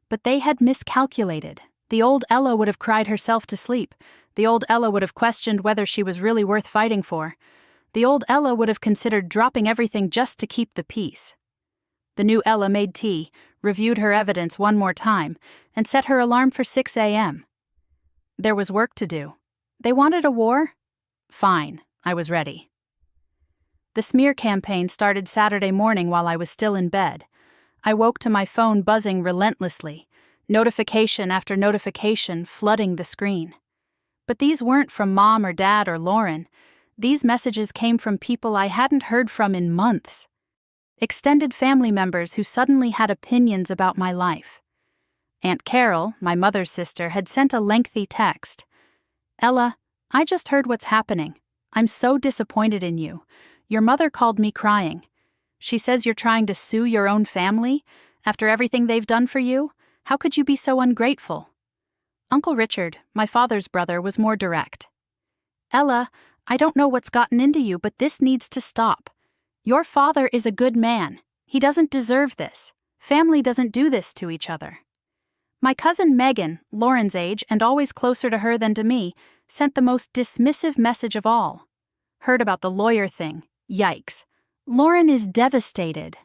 But they had miscalculated. The old Ella would have cried herself to sleep. The old Ella would have questioned whether she was really worth fighting for. The old Ella would have considered dropping everything just to keep the peace. The new Ella made tea, reviewed her evidence one more time, and set her alarm for 6 a.m. There was work to do. They wanted a war? Fine, I was ready. The smear campaign started Saturday morning while I was still in bed. I woke to my phone buzzing relentlessly, notification after notification flooding the screen. But these weren't from Mom or Dad or Lauren. These messages came from people I hadn't heard from in months. Extended family members who suddenly had opinions about my life. Aunt Carol, my mother's sister, had sent a lengthy text. "Ella, I just heard what's happening. I'm so disappointed in you. Your mother called me crying. She says you're trying to sue your own family? After everything they've done for you? How could you be so ungrateful?" Uncle Richard, my father's brother, was more direct. "Ella, I don't know what's gotten into you, but this needs to stop. Your father is a good man. He doesn't deserve this. Family doesn't do this to each other." My cousin Megan, Lauren's age and always closer to her than to me, sent the most dismissive message of all. "Heard about the lawyer thing. Yikes. Lauren is devastated.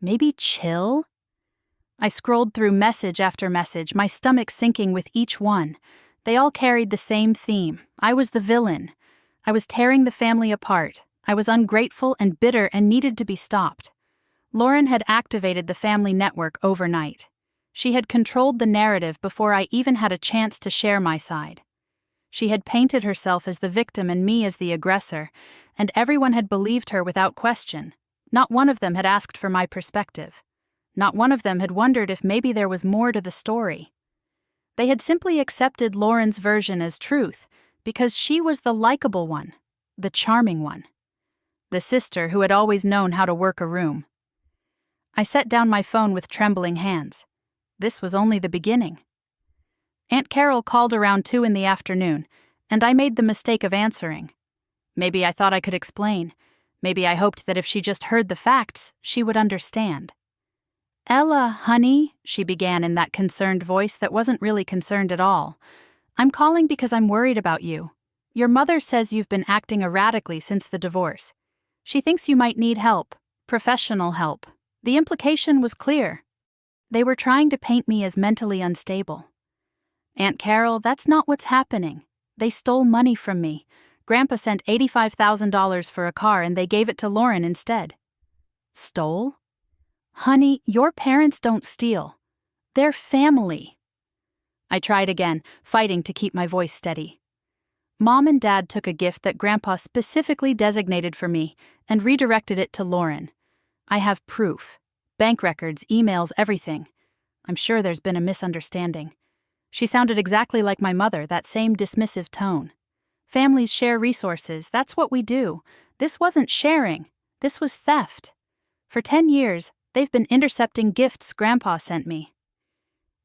Maybe chill?" I scrolled through message after message, my stomach sinking with each one. They all carried the same theme. I was the villain. I was tearing the family apart. I was ungrateful and bitter and needed to be stopped. Lauren had activated the family network overnight. She had controlled the narrative before I even had a chance to share my side. She had painted herself as the victim and me as the aggressor, and everyone had believed her without question. Not one of them had asked for my perspective. Not one of them had wondered if maybe there was more to the story. They had simply accepted Lauren's version as truth because she was the likable one, the charming one, the sister who had always known how to work a room. I set down my phone with trembling hands. This was only the beginning. Aunt Carol called around 2 in the afternoon, and I made the mistake of answering. Maybe I thought I could explain. Maybe I hoped that if she just heard the facts, she would understand. "Ella, honey," she began in that concerned voice that wasn't really concerned at all. "I'm calling because I'm worried about you. Your mother says you've been acting erratically since the divorce. She thinks you might need help, professional help. The implication was clear. They were trying to paint me as mentally unstable." "Aunt Carol, that's not what's happening. They stole money from me. Grandpa sent $85,000 for a car and they gave it to Lauren instead." "Stole?" "Honey, your parents don't steal. They're family." I tried again, fighting to keep my voice steady. "Mom and Dad took a gift that Grandpa specifically designated for me and redirected it to Lauren. I have proof. Bank records, emails, everything. I'm sure there's been a misunderstanding." She sounded exactly like my mother, that same dismissive tone. "Families share resources, that's what we do. This wasn't sharing. This was theft. For 10 years, they've been intercepting gifts Grandpa sent me."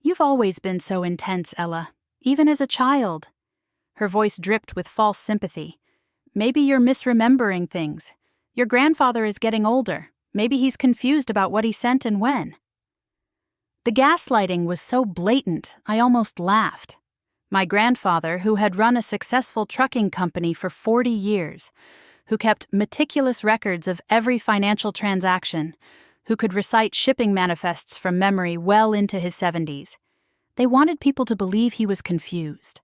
"You've always been so intense, Ella, even as a child." Her voice dripped with false sympathy. "Maybe you're misremembering things. Your grandfather is getting older. Maybe he's confused about what he sent and when." The gaslighting was so blatant, I almost laughed. My grandfather, who had run a successful trucking company for 40 years, who kept meticulous records of every financial transaction, who could recite shipping manifests from memory well into his 70s. They wanted people to believe he was confused.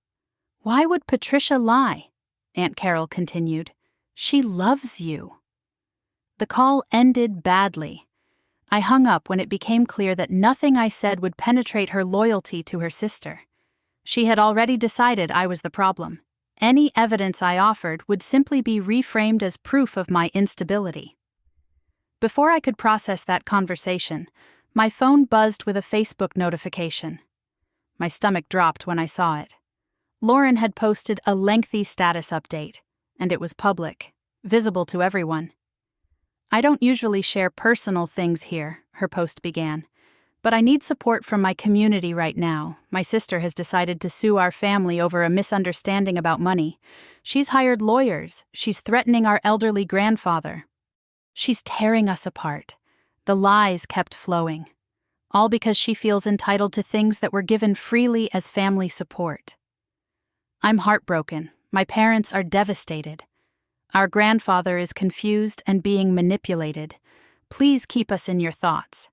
"Why would Patricia lie?" Aunt Carol continued. "She loves you." The call ended badly. I hung up when it became clear that nothing I said would penetrate her loyalty to her sister. She had already decided I was the problem. Any evidence I offered would simply be reframed as proof of my instability. Before I could process that conversation, my phone buzzed with a Facebook notification. My stomach dropped when I saw it. Lauren had posted a lengthy status update, and it was public, visible to everyone. "I don't usually share personal things here," her post began, "but I need support from my community right now. My sister has decided to sue our family over a misunderstanding about money. She's hired lawyers. She's threatening our elderly grandfather. She's tearing us apart." The lies kept flowing, all because she feels entitled to things that were given freely as family support. I'm heartbroken. My parents are devastated. Our grandfather is confused and being manipulated. Please keep us in your thoughts.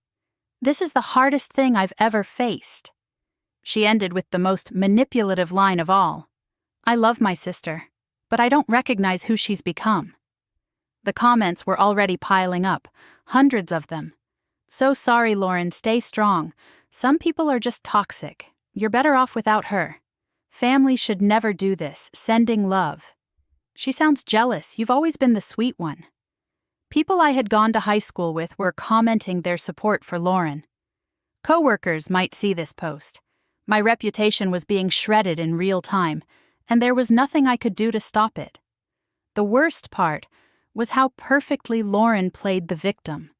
This is the hardest thing I've ever faced. She ended with the most manipulative line of all. "I love my sister, but I don't recognize who she's become." The comments were already piling up, hundreds of them. "So sorry, Lauren, stay strong. Some people are just toxic. You're better off without her. Family should never do this, sending love. She sounds jealous, you've always been the sweet one." People I had gone to high school with were commenting their support for Lauren. Coworkers might see this post. My reputation was being shredded in real time, and there was nothing I could do to stop it. The worst part was how perfectly Lauren played the victim.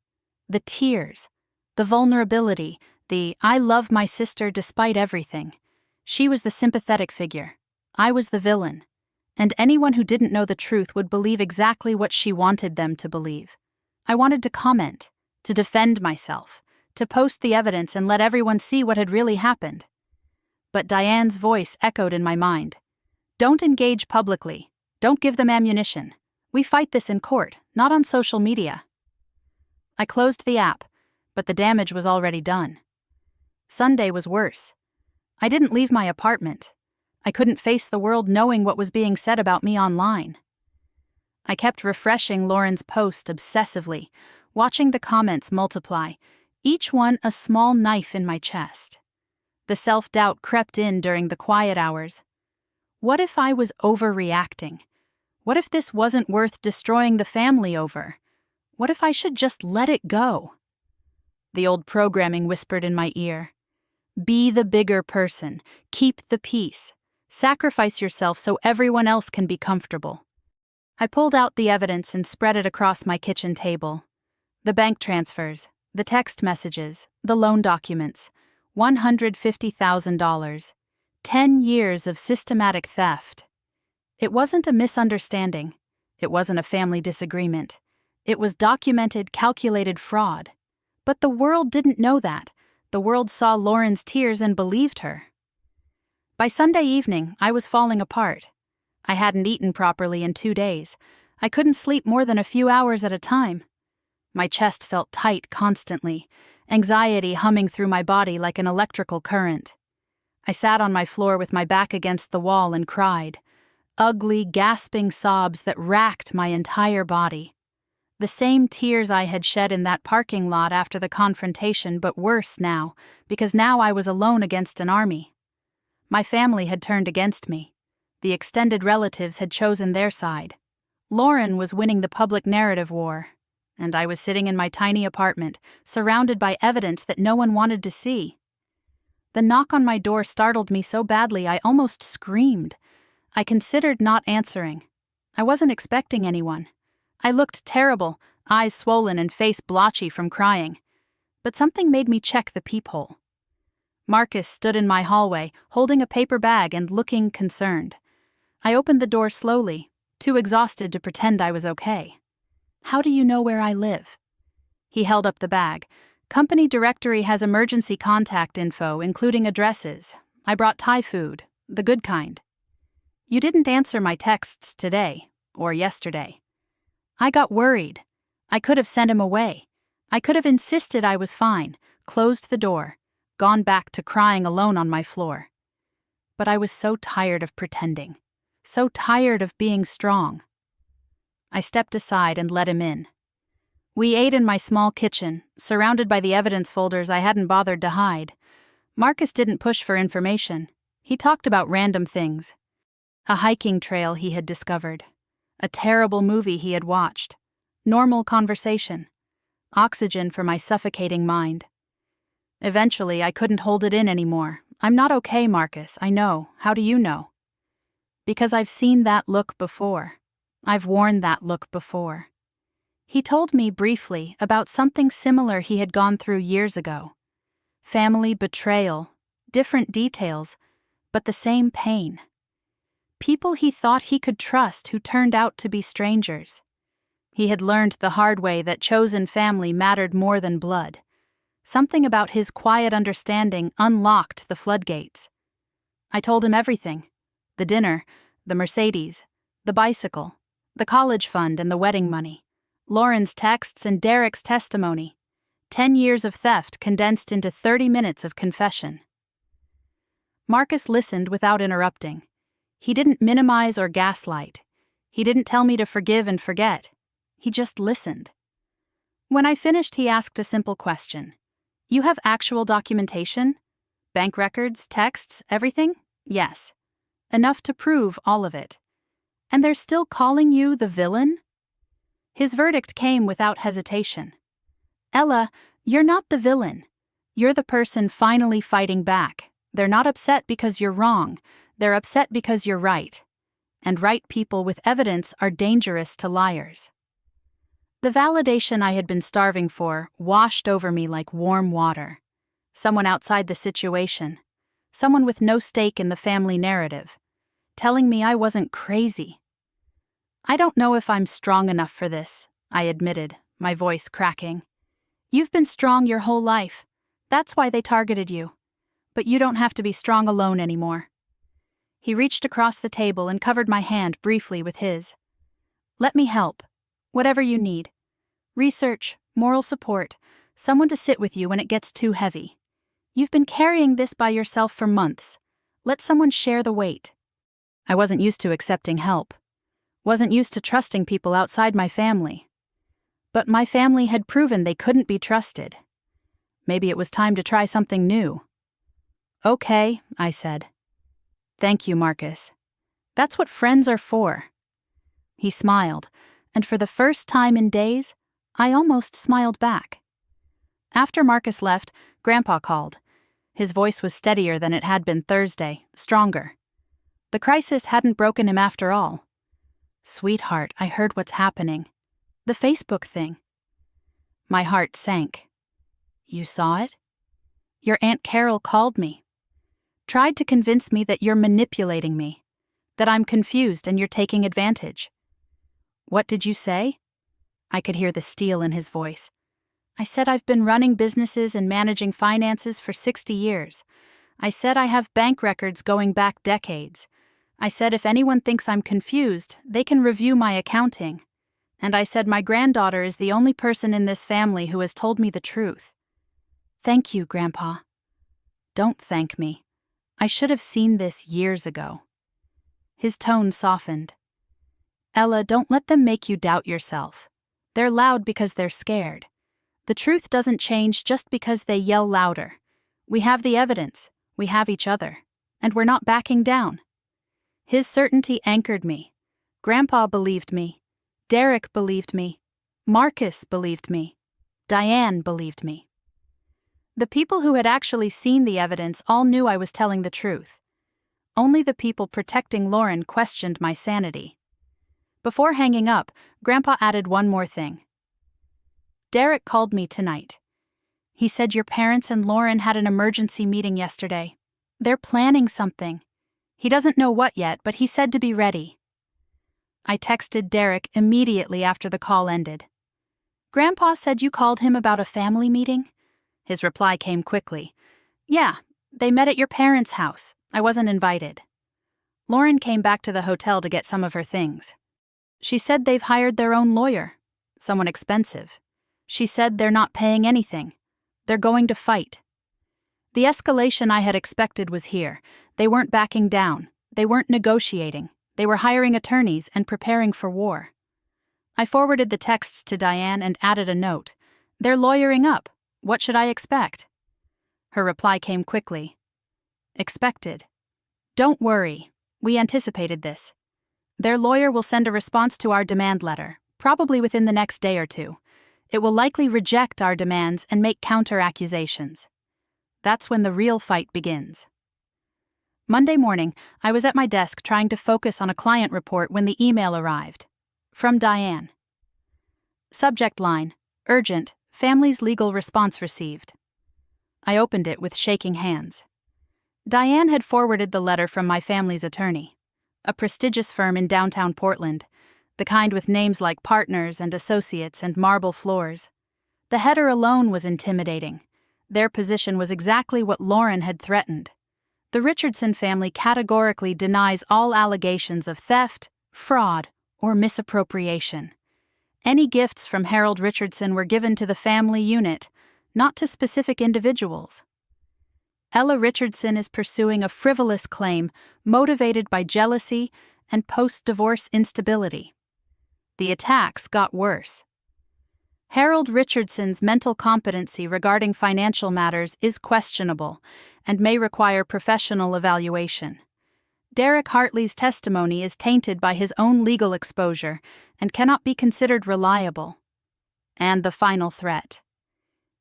The tears, the vulnerability, the "I love my sister despite everything." She was the sympathetic figure. I was the villain. And anyone who didn't know the truth would believe exactly what she wanted them to believe. I wanted to comment, to defend myself, to post the evidence and let everyone see what had really happened. But Diane's voice echoed in my mind. "Don't engage publicly. Don't give them ammunition. We fight this in court, not on social media." I closed the app, but the damage was already done. Sunday was worse. I didn't leave my apartment. I couldn't face the world knowing what was being said about me online. I kept refreshing Lauren's post obsessively, watching the comments multiply, each one a small knife in my chest. The self-doubt crept in during the quiet hours. What if I was overreacting? What if this wasn't worth destroying the family over? What if I should just let it go? The old programming whispered in my ear. Be the bigger person. Keep the peace. Sacrifice yourself so everyone else can be comfortable. I pulled out the evidence and spread it across my kitchen table. The bank transfers, the text messages, the loan documents, $150,000, 10 years of systematic theft. It wasn't a misunderstanding. It wasn't a family disagreement. It was documented, calculated fraud. But the world didn't know that. The world saw Lauren's tears and believed her. By Sunday evening, I was falling apart. I hadn't eaten properly in 2 days. I couldn't sleep more than a few hours at a time. My chest felt tight constantly, anxiety humming through my body like an electrical current. I sat on my floor with my back against the wall and cried, ugly, gasping sobs that racked my entire body. The same tears I had shed in that parking lot after the confrontation, but worse now, because now I was alone against an army. My family had turned against me. The extended relatives had chosen their side. Lauren was winning the public narrative war, and I was sitting in my tiny apartment, surrounded by evidence that no one wanted to see. The knock on my door startled me so badly I almost screamed. I considered not answering. I wasn't expecting anyone. I looked terrible, eyes swollen and face blotchy from crying. But something made me check the peephole. Marcus stood in my hallway, holding a paper bag and looking concerned. I opened the door slowly, too exhausted to pretend I was okay. "How do you know where I live?" He held up the bag. "Company directory has emergency contact info, including addresses. I brought Thai food, the good kind." "You didn't answer my texts today, or yesterday." I got worried. I could have sent him away. I could have insisted I was fine, closed the door, gone back to crying alone on my floor. But I was so tired of pretending, so tired of being strong. I stepped aside and let him in. We ate in my small kitchen, surrounded by the evidence folders I hadn't bothered to hide. Marcus didn't push for information. He talked about random things. A hiking trail he had discovered. A terrible movie he had watched. Normal conversation. Oxygen for my suffocating mind. Eventually, I couldn't hold it in anymore. "I'm not okay, Marcus, I know. How do you know?" "Because I've seen that look before. I've worn that look before." He told me briefly about something similar he had gone through years ago. Family betrayal, different details, but the same pain. People he thought he could trust who turned out to be strangers. He had learned the hard way that chosen family mattered more than blood. Something about his quiet understanding unlocked the floodgates. I told him everything. The dinner, the Mercedes, the bicycle, the college fund and the wedding money, Lauren's texts and Derek's testimony. 10 years of theft condensed into 30 minutes of confession. Marcus listened without interrupting. He didn't minimize or gaslight. He didn't tell me to forgive and forget. He just listened. When I finished, he asked a simple question. You have actual documentation? Bank records, texts, everything? Yes. Enough to prove all of it. And they're still calling you the villain? His verdict came without hesitation. Ella, you're not the villain. You're the person finally fighting back. They're not upset because you're wrong. They're upset because you're right. And right people with evidence are dangerous to liars. The validation I had been starving for washed over me like warm water. Someone outside the situation. Someone with no stake in the family narrative. Telling me I wasn't crazy. I don't know if I'm strong enough for this, I admitted, my voice cracking. You've been strong your whole life. That's why they targeted you. But you don't have to be strong alone anymore. He reached across the table and covered my hand briefly with his. Let me help. Whatever you need. Research, moral support, someone to sit with you when it gets too heavy. You've been carrying this by yourself for months. Let someone share the weight. I wasn't used to accepting help. Wasn't used to trusting people outside my family. But my family had proven they couldn't be trusted. Maybe it was time to try something new. Okay, I said. Thank you, Marcus. That's what friends are for. He smiled, and for the first time in days, I almost smiled back. After Marcus left, Grandpa called. His voice was steadier than it had been Thursday, stronger. The crisis hadn't broken him after all. Sweetheart, I heard what's happening. The Facebook thing. My heart sank. You saw it? Your Aunt Carol called me. Tried to convince me that you're manipulating me. That I'm confused and you're taking advantage. What did you say? I could hear the steel in his voice. I said I've been running businesses and managing finances for 60 years. I said I have bank records going back decades. I said if anyone thinks I'm confused, they can review my accounting. And I said my granddaughter is the only person in this family who has told me the truth. Thank you, Grandpa. Don't thank me. I should have seen this years ago. His tone softened. Ella, don't let them make you doubt yourself. They're loud because they're scared. The truth doesn't change just because they yell louder. We have the evidence. We have each other. And we're not backing down. His certainty anchored me. Grandpa believed me. Derek believed me. Marcus believed me. Diane believed me. The people who had actually seen the evidence all knew I was telling the truth. Only the people protecting Lauren questioned my sanity. Before hanging up, Grandpa added one more thing. Derek called me tonight. He said your parents and Lauren had an emergency meeting yesterday. They're planning something. He doesn't know what yet, but he said to be ready. I texted Derek immediately after the call ended. Grandpa said you called him about a family meeting? His reply came quickly. Yeah, they met at your parents' house. I wasn't invited. Lauren came back to the hotel to get some of her things. She said they've hired their own lawyer, someone expensive. She said they're not paying anything. They're going to fight. The escalation I had expected was here. They weren't backing down. They weren't negotiating. They were hiring attorneys and preparing for war. I forwarded the texts to Diane and added a note. They're lawyering up. What should I expect? Her reply came quickly. Expected. Don't worry. We anticipated this. Their lawyer will send a response to our demand letter, probably within the next day or two. It will likely reject our demands and make counter-accusations. That's when the real fight begins. Monday morning, I was at my desk trying to focus on a client report when the email arrived. From Diane. Subject line, urgent, family's legal response received. I opened it with shaking hands. Diane had forwarded the letter from my family's attorney, a prestigious firm in downtown Portland, the kind with names like Partners and Associates and marble floors. The header alone was intimidating. Their position was exactly what Lauren had threatened. The Richardson family categorically denies all allegations of theft, fraud, or misappropriation. Any gifts from Harold Richardson were given to the family unit, not to specific individuals. Ella Richardson is pursuing a frivolous claim motivated by jealousy and post-divorce instability. The attacks got worse. Harold Richardson's mental competency regarding financial matters is questionable and may require professional evaluation. Derek Hartley's testimony is tainted by his own legal exposure and cannot be considered reliable. And the final threat.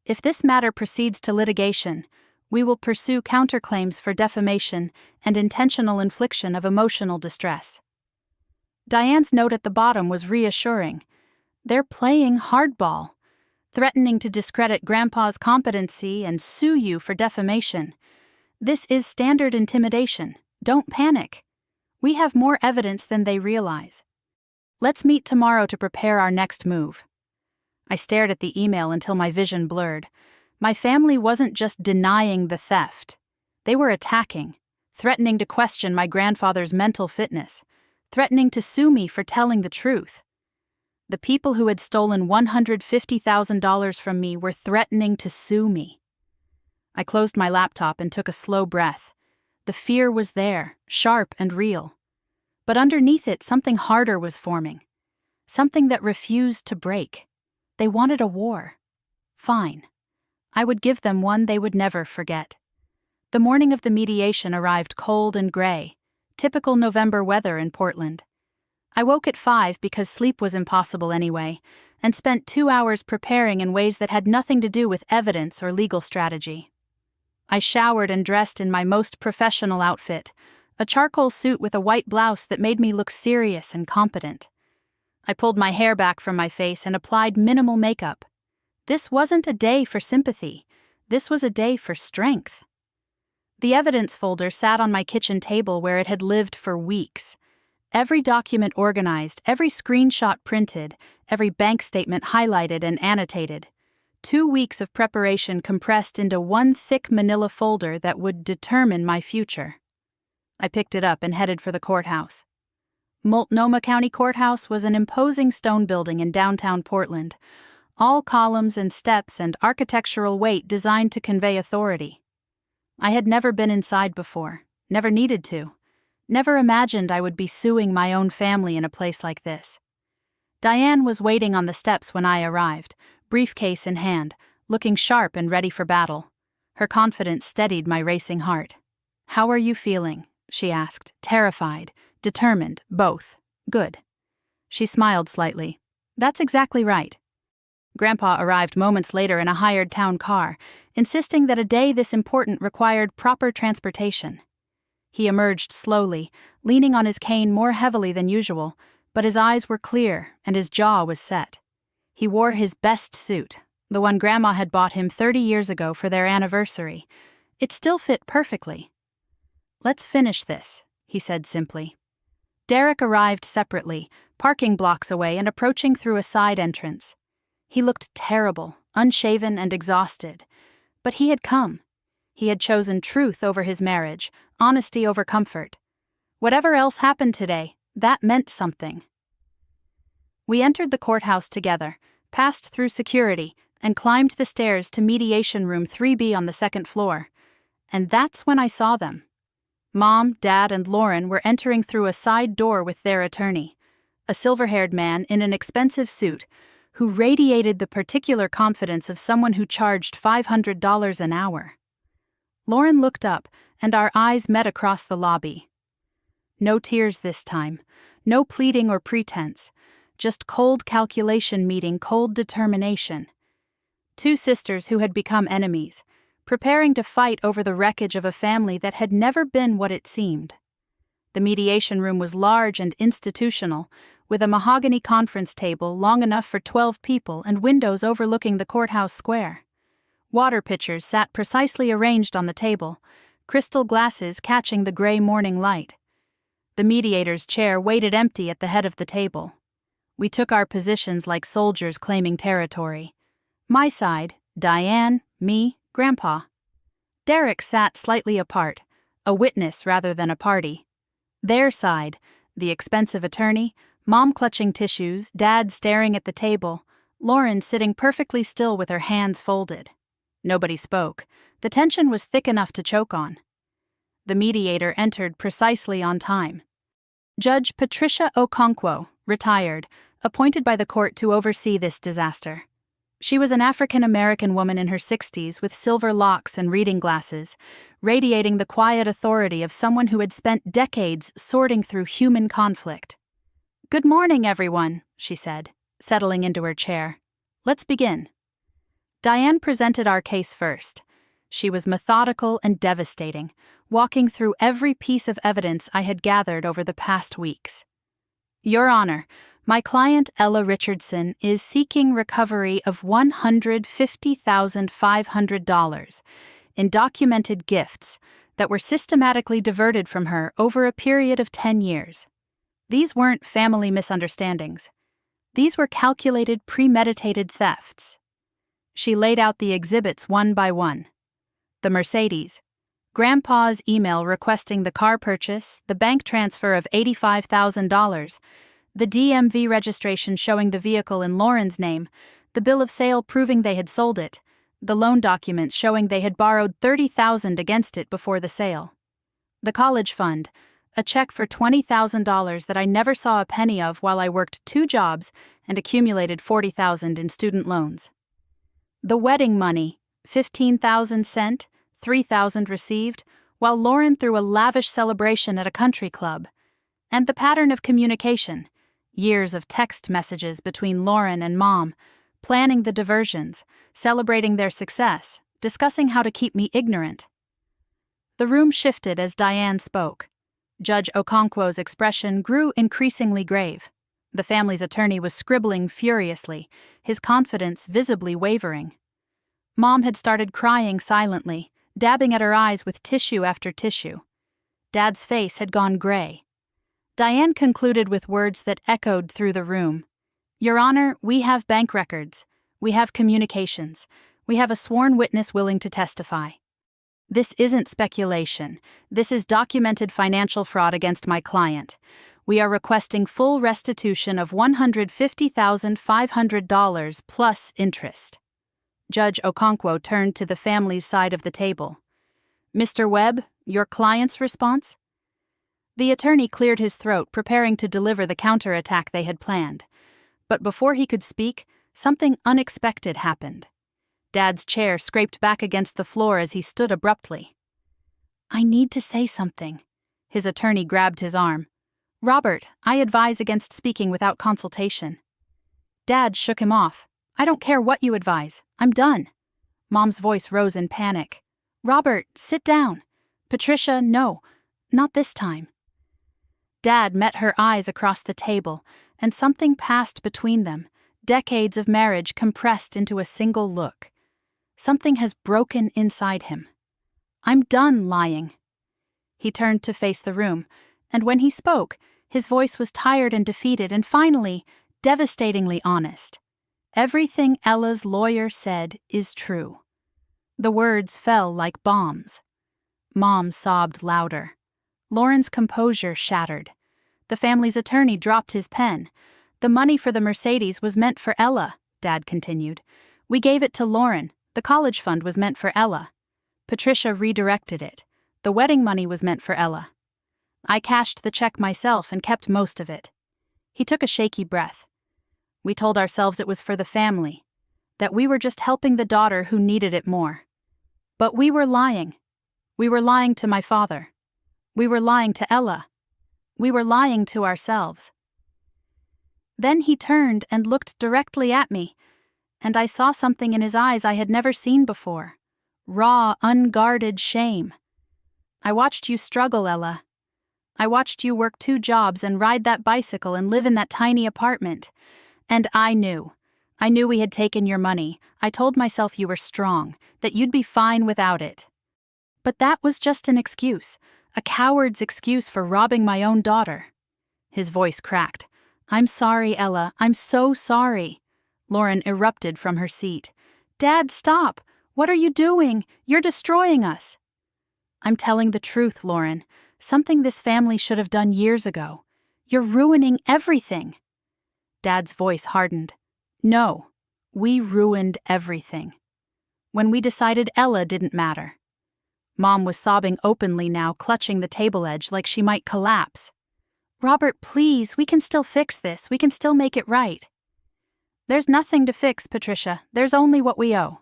If this matter proceeds to litigation, we will pursue counterclaims for defamation and intentional infliction of emotional distress. Diane's note at the bottom was reassuring. They're playing hardball, threatening to discredit Grandpa's competency and sue you for defamation. This is standard intimidation. Don't panic. We have more evidence than they realize. Let's meet tomorrow to prepare our next move. I stared at the email until my vision blurred. My family wasn't just denying the theft. They were attacking, threatening to question my grandfather's mental fitness, threatening to sue me for telling the truth. The people who had stolen $150,000 from me were threatening to sue me. I closed my laptop and took a slow breath. The fear was there, sharp and real. But underneath it, something harder was forming. Something that refused to break. They wanted a war. Fine. I would give them one they would never forget. The morning of the mediation arrived cold and gray, typical November weather in Portland. I woke at 5 because sleep was impossible anyway, and spent 2 hours preparing in ways that had nothing to do with evidence or legal strategy. I showered and dressed in my most professional outfit, a charcoal suit with a white blouse that made me look serious and competent. I pulled my hair back from my face and applied minimal makeup. This wasn't a day for sympathy. This was a day for strength. The evidence folder sat on my kitchen table where it had lived for weeks. Every document organized, every screenshot printed, every bank statement highlighted and annotated. 2 weeks of preparation compressed into one thick manila folder that would determine my future. I picked it up and headed for the courthouse. Multnomah County Courthouse was an imposing stone building in downtown Portland, all columns and steps and architectural weight designed to convey authority. I had never been inside before, never needed to, never imagined I would be suing my own family in a place like this. Diane was waiting on the steps when I arrived, briefcase in hand, looking sharp and ready for battle. Her confidence steadied my racing heart. "How are you feeling?" she asked, terrified, determined, both. "Good." She smiled slightly. "That's exactly right." Grandpa arrived moments later in a hired town car, insisting that a day this important required proper transportation. He emerged slowly, leaning on his cane more heavily than usual, but his eyes were clear and his jaw was set. He wore his best suit, the one Grandma had bought him 30 years ago for their anniversary. It still fit perfectly. "Let's finish this," he said simply. Derek arrived separately, parking blocks away and approaching through a side entrance. He looked terrible, unshaven and exhausted. But he had come. He had chosen truth over his marriage, honesty over comfort. Whatever else happened today, that meant something. We entered the courthouse together, passed through security, and climbed the stairs to Mediation Room 3B on the second floor. And that's when I saw them. Mom, Dad, and Lauren were entering through a side door with their attorney, a silver-haired man in an expensive suit who radiated the particular confidence of someone who charged $500 an hour. Lauren looked up, and our eyes met across the lobby. No tears this time, no pleading or pretense, just cold calculation meeting cold determination. Two sisters who had become enemies, preparing to fight over the wreckage of a family that had never been what it seemed. The mediation room was large and institutional, with a mahogany conference table long enough for 12 people and windows overlooking the courthouse square. Water pitchers sat precisely arranged on the table, crystal glasses catching the gray morning light. The mediator's chair waited empty at the head of the table. We took our positions like soldiers claiming territory. My side, Diane, me, Grandpa. Derek sat slightly apart, a witness rather than a party. Their side, the expensive attorney, Mom clutching tissues, Dad staring at the table, Lauren sitting perfectly still with her hands folded. Nobody spoke. The tension was thick enough to choke on. The mediator entered precisely on time. Judge Patricia Okonkwo, retired, appointed by the court to oversee this disaster. She was an African-American woman in her 60s with silver locks and reading glasses, radiating the quiet authority of someone who had spent decades sorting through human conflict. "Good morning, everyone," she said, settling into her chair. "Let's begin." Diane presented our case first. She was methodical and devastating, walking through every piece of evidence I had gathered over the past weeks. "Your Honor, my client Ella Richardson is seeking recovery of $150,500 in documented gifts that were systematically diverted from her over a period of 10 years. These weren't family misunderstandings. These were calculated, premeditated thefts." She laid out the exhibits one by one. The Mercedes, Grandpa's email requesting the car purchase, the bank transfer of $85,000, the DMV registration showing the vehicle in Lauren's name, the bill of sale proving they had sold it, the loan documents showing they had borrowed $30,000 against it before the sale. The college fund, a check for $20,000 that I never saw a penny of while I worked 2 jobs and accumulated $40,000 in student loans. The wedding money, $15,000 sent, $3,000 received, while Lauren threw a lavish celebration at a country club. And the pattern of communication, years of text messages between Lauren and Mom, planning the diversions, celebrating their success, discussing how to keep me ignorant. The room shifted as Diane spoke. Judge Okonkwo's expression grew increasingly grave. The family's attorney was scribbling furiously, his confidence visibly wavering. Mom had started crying silently, dabbing at her eyes with tissue after tissue. Dad's face had gone gray. Diane concluded with words that echoed through the room. "Your Honor, we have bank records. We have communications. We have a sworn witness willing to testify. This isn't speculation. This is documented financial fraud against my client. We are requesting full restitution of $150,500 plus interest." Judge Okonkwo turned to the family's side of the table. "Mr. Webb, your client's response?" The attorney cleared his throat, preparing to deliver the counterattack they had planned. But before he could speak, something unexpected happened. Dad's chair scraped back against the floor as he stood abruptly. "I need to say something." His attorney grabbed his arm. "Robert, I advise against speaking without consultation." Dad shook him off. "I don't care what you advise. I'm done." Mom's voice rose in panic. "Robert, sit down." "Patricia, no. Not this time." Dad met her eyes across the table, and something passed between them, decades of marriage compressed into a single look. Something has broken inside him. "I'm done lying." He turned to face the room, and when he spoke, his voice was tired and defeated and finally, devastatingly honest. "Everything Ella's lawyer said is true." The words fell like bombs. Mom sobbed louder. Lauren's composure shattered. The family's attorney dropped his pen. "The money for the Mercedes was meant for Ella," Dad continued. "We gave it to Lauren. The college fund was meant for Ella. Patricia redirected it. The wedding money was meant for Ella. I cashed the check myself and kept most of it." He took a shaky breath. "We told ourselves it was for the family, that we were just helping the daughter who needed it more. But we were lying. We were lying to my father. We were lying to Ella. We were lying to ourselves." Then he turned and looked directly at me, and I saw something in his eyes I had never seen before. Raw, unguarded shame. "I watched you struggle, Ella. I watched you work 2 jobs and ride that bicycle and live in that tiny apartment. And I knew. I knew we had taken your money. I told myself you were strong, that you'd be fine without it. But that was just an excuse, a coward's excuse for robbing my own daughter." His voice cracked. "I'm sorry, Ella. I'm so sorry." Lauren erupted from her seat. "Dad, stop! What are you doing? You're destroying us." "I'm telling the truth, Lauren. Something this family should have done years ago. You're ruining everything." Dad's voice hardened. "No, we ruined everything. when we decided Ella didn't matter. Mom was sobbing openly now, clutching the table edge like she might collapse. "Robert, please, we can still fix this. We can still make it right." "There's nothing to fix, Patricia. There's only what we owe."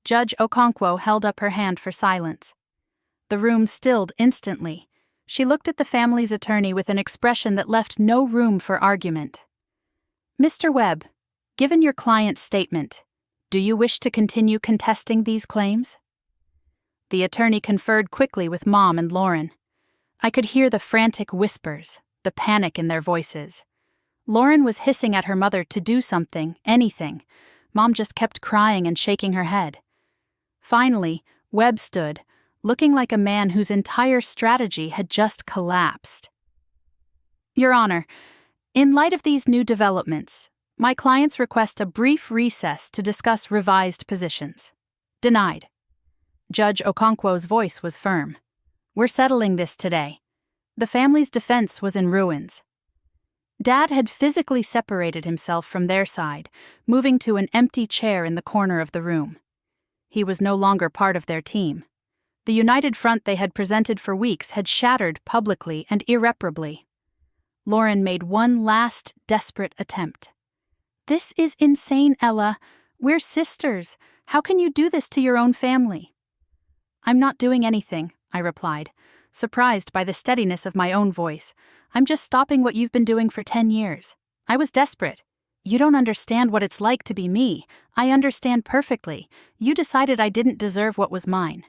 Judge Okonkwo held up her hand for silence. The room stilled instantly. She looked at the family's attorney with an expression that left no room for argument. "Mr. Webb, given your client's statement, do you wish to continue contesting these claims?" The attorney conferred quickly with Mom and Lauren. I could hear the frantic whispers, the panic in their voices. Lauren was hissing at her mother to do something, anything. Mom just kept crying and shaking her head. Finally, Webb stood, looking like a man whose entire strategy had just collapsed. "Your Honor, in light of these new developments, my clients request a brief recess to discuss revised positions." Denied. Judge Okonkwo's voice was firm. "We're settling this today." The family's defense was in ruins. Dad had physically separated himself from their side, moving to an empty chair in the corner of the room. He was no longer part of their team. The united front they had presented for weeks had shattered publicly and irreparably. Lauren made one last, desperate attempt. "This is insane, Ella. We're sisters. How can you do this to your own family?" "I'm not doing anything," I replied, surprised by the steadiness of my own voice. "I'm just stopping what you've been doing for 10 years. I was desperate. You don't understand what it's like to be me. I understand perfectly. You decided I didn't deserve what was mine.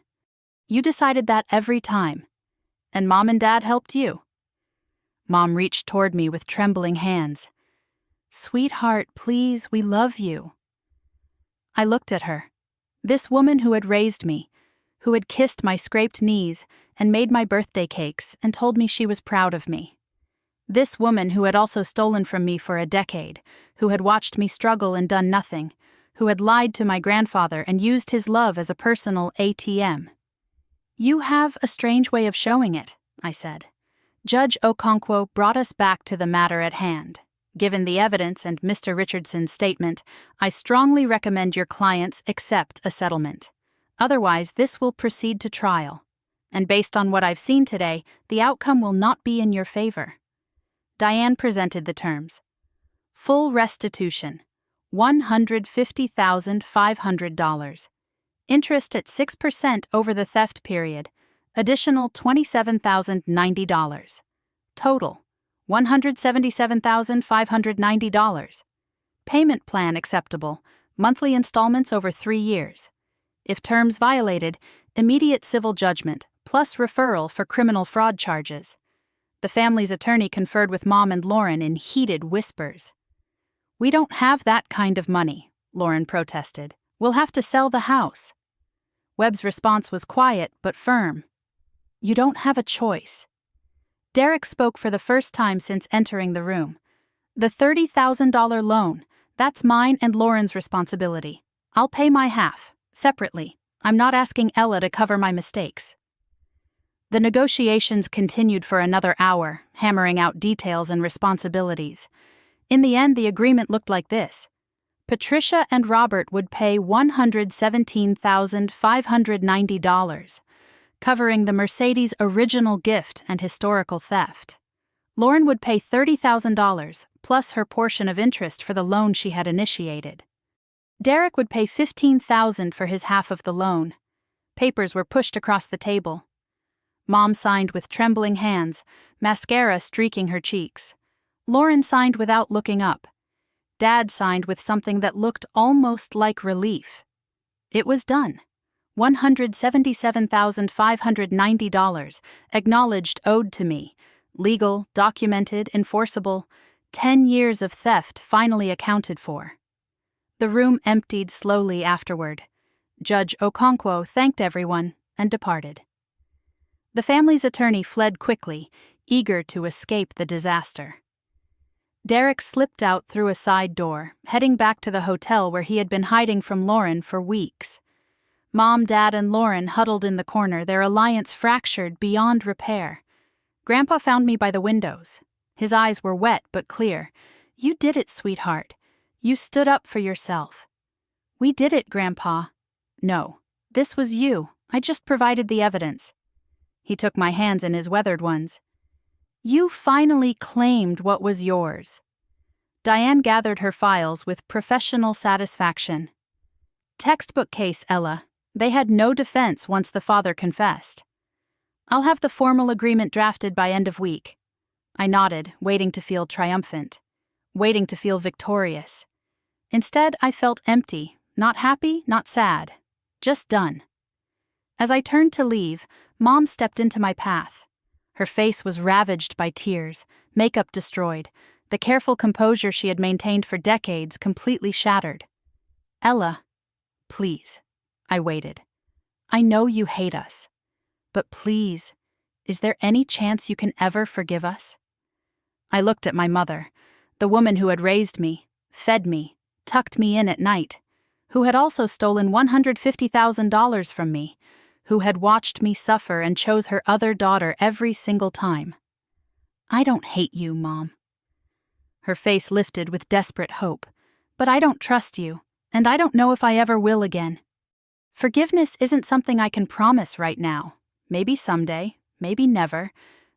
You decided that every time. And Mom and Dad helped you." Mom reached toward me with trembling hands. "Sweetheart, please, we love you." I looked at her. This woman who had raised me, who had kissed my scraped knees and made my birthday cakes and told me she was proud of me. This woman who had also stolen from me for a decade, who had watched me struggle and done nothing, who had lied to my grandfather and used his love as a personal ATM. "You have a strange way of showing it," I said. Judge Okonkwo brought us back to the matter at hand. "Given the evidence and Mr. Richardson's statement, I strongly recommend your clients accept a settlement. Otherwise, this will proceed to trial. And based on what I've seen today, the outcome will not be in your favor." Diane presented the terms. Full restitution, $150,500. Interest at 6% over the theft period, additional $27,090. Total, $177,590. Payment plan acceptable, monthly installments over 3 years. If terms violated, immediate civil judgment, plus referral for criminal fraud charges. The family's attorney conferred with Mom and Lauren in heated whispers. "We don't have that kind of money," Lauren protested. "We'll have to sell the house." Webb's response was quiet but firm. "You don't have a choice." Derek spoke for the first time since entering the room. "The $30,000 loan, that's mine and Lauren's responsibility. I'll pay my half. Separately. I'm not asking Ella to cover my mistakes." The negotiations continued for another hour, hammering out details and responsibilities. In the end, the agreement looked like this. Patricia and Robert would pay $117,590, covering the Mercedes' original gift and historical theft. Lauren would pay $30,000, plus her portion of interest for the loan she had initiated. Derek would pay $15,000 for his half of the loan. Papers were pushed across the table. Mom signed with trembling hands, mascara streaking her cheeks. Lauren signed without looking up. Dad signed with something that looked almost like relief. It was done. $177,590, acknowledged owed to me. Legal, documented, enforceable. 10 years of theft finally accounted for. The room emptied slowly afterward. Judge Okonkwo thanked everyone and departed. The family's attorney fled quickly, eager to escape the disaster. Derek slipped out through a side door, heading back to the hotel where he had been hiding from Lauren for weeks. Mom, Dad, and Lauren huddled in the corner, their alliance fractured beyond repair. Grandpa found me by the windows. His eyes were wet but clear. "You did it, sweetheart. You stood up for yourself." "We did it, Grandpa," No. This was you. I just provided the evidence. He took my hands in his weathered ones. You finally claimed what was yours. Diane gathered her files with professional satisfaction. Textbook case, Ella. They had no defense once the father confessed. I'll have the formal agreement drafted by end of week. I nodded, waiting to feel triumphant, waiting to feel victorious. Instead, I felt empty, not happy, not sad, just done. As I turned to leave, Mom stepped into my path. Her face was ravaged by tears, makeup destroyed, the careful composure she had maintained for decades completely shattered. Ella, please. I waited. I know you hate us. But please, is there any chance you can ever forgive us? I looked at my mother, the woman who had raised me, fed me, tucked me in at night, who had also stolen $150,000 from me, who had watched me suffer and chose her other daughter every single time. I don't hate you, Mom. Her face lifted with desperate hope. But I don't trust you, and I don't know if I ever will again. Forgiveness isn't something I can promise right now. Maybe someday, maybe never,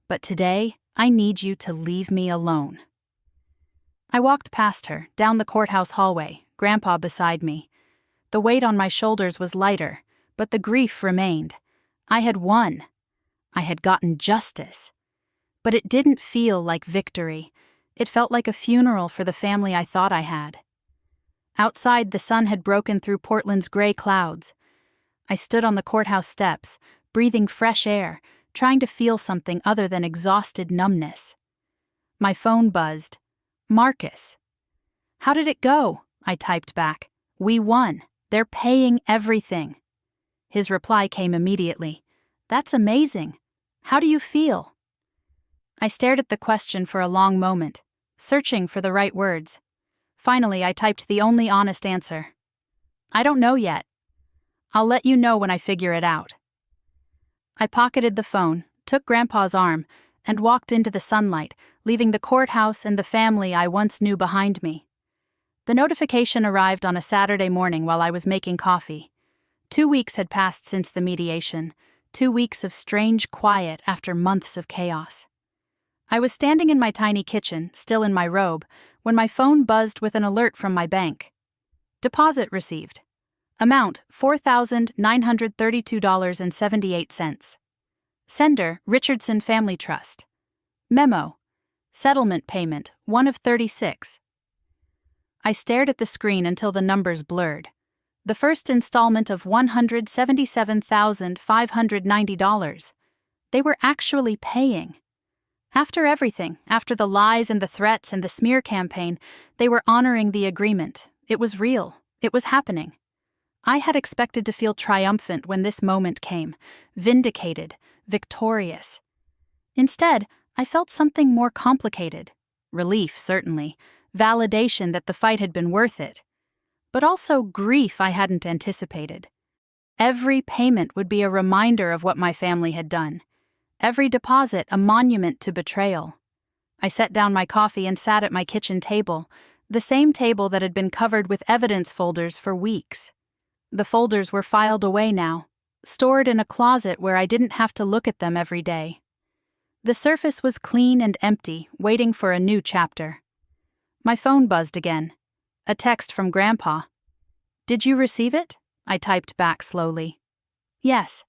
but today I need you to leave me alone. I walked past her, down the courthouse hallway, Grandpa beside me. The weight on my shoulders was lighter, but the grief remained. I had won. I had gotten justice. But it didn't feel like victory. It felt like a funeral for the family I thought I had. Outside, the sun had broken through Portland's gray clouds. I stood on the courthouse steps, breathing fresh air, trying to feel something other than exhausted numbness. My phone buzzed. Marcus. How did it go? I typed back. We won. They're paying everything. His reply came immediately. That's amazing. How do you feel? I stared at the question for a long moment, searching for the right words. Finally, I typed the only honest answer. I don't know yet. I'll let you know when I figure it out. I pocketed the phone, took Grandpa's arm, and walked into the sunlight, leaving the courthouse and the family I once knew behind me. The notification arrived on a Saturday morning while I was making coffee. 2 weeks had passed since the mediation, 2 weeks of strange quiet after months of chaos. I was standing in my tiny kitchen, still in my robe, when my phone buzzed with an alert from my bank. Deposit received. Amount $4,932.78. Sender, Richardson Family Trust. Memo. Settlement payment, 1 of 36. I stared at the screen until the numbers blurred. The first installment of $177,590. They were actually paying. After everything, after the lies and the threats and the smear campaign, they were honoring the agreement. It was real. It was happening. I had expected to feel triumphant when this moment came, vindicated, victorious. Instead, I felt something more complicated. Relief, certainly. Validation that the fight had been worth it. But also grief I hadn't anticipated. Every payment would be a reminder of what my family had done. Every deposit a monument to betrayal. I set down my coffee and sat at my kitchen table, the same table that had been covered with evidence folders for weeks. The folders were filed away now, stored in a closet where I didn't have to look at them every day. The surface was clean and empty, waiting for a new chapter. My phone buzzed again. A text from Grandpa. Did you receive it? I typed back slowly. Yes.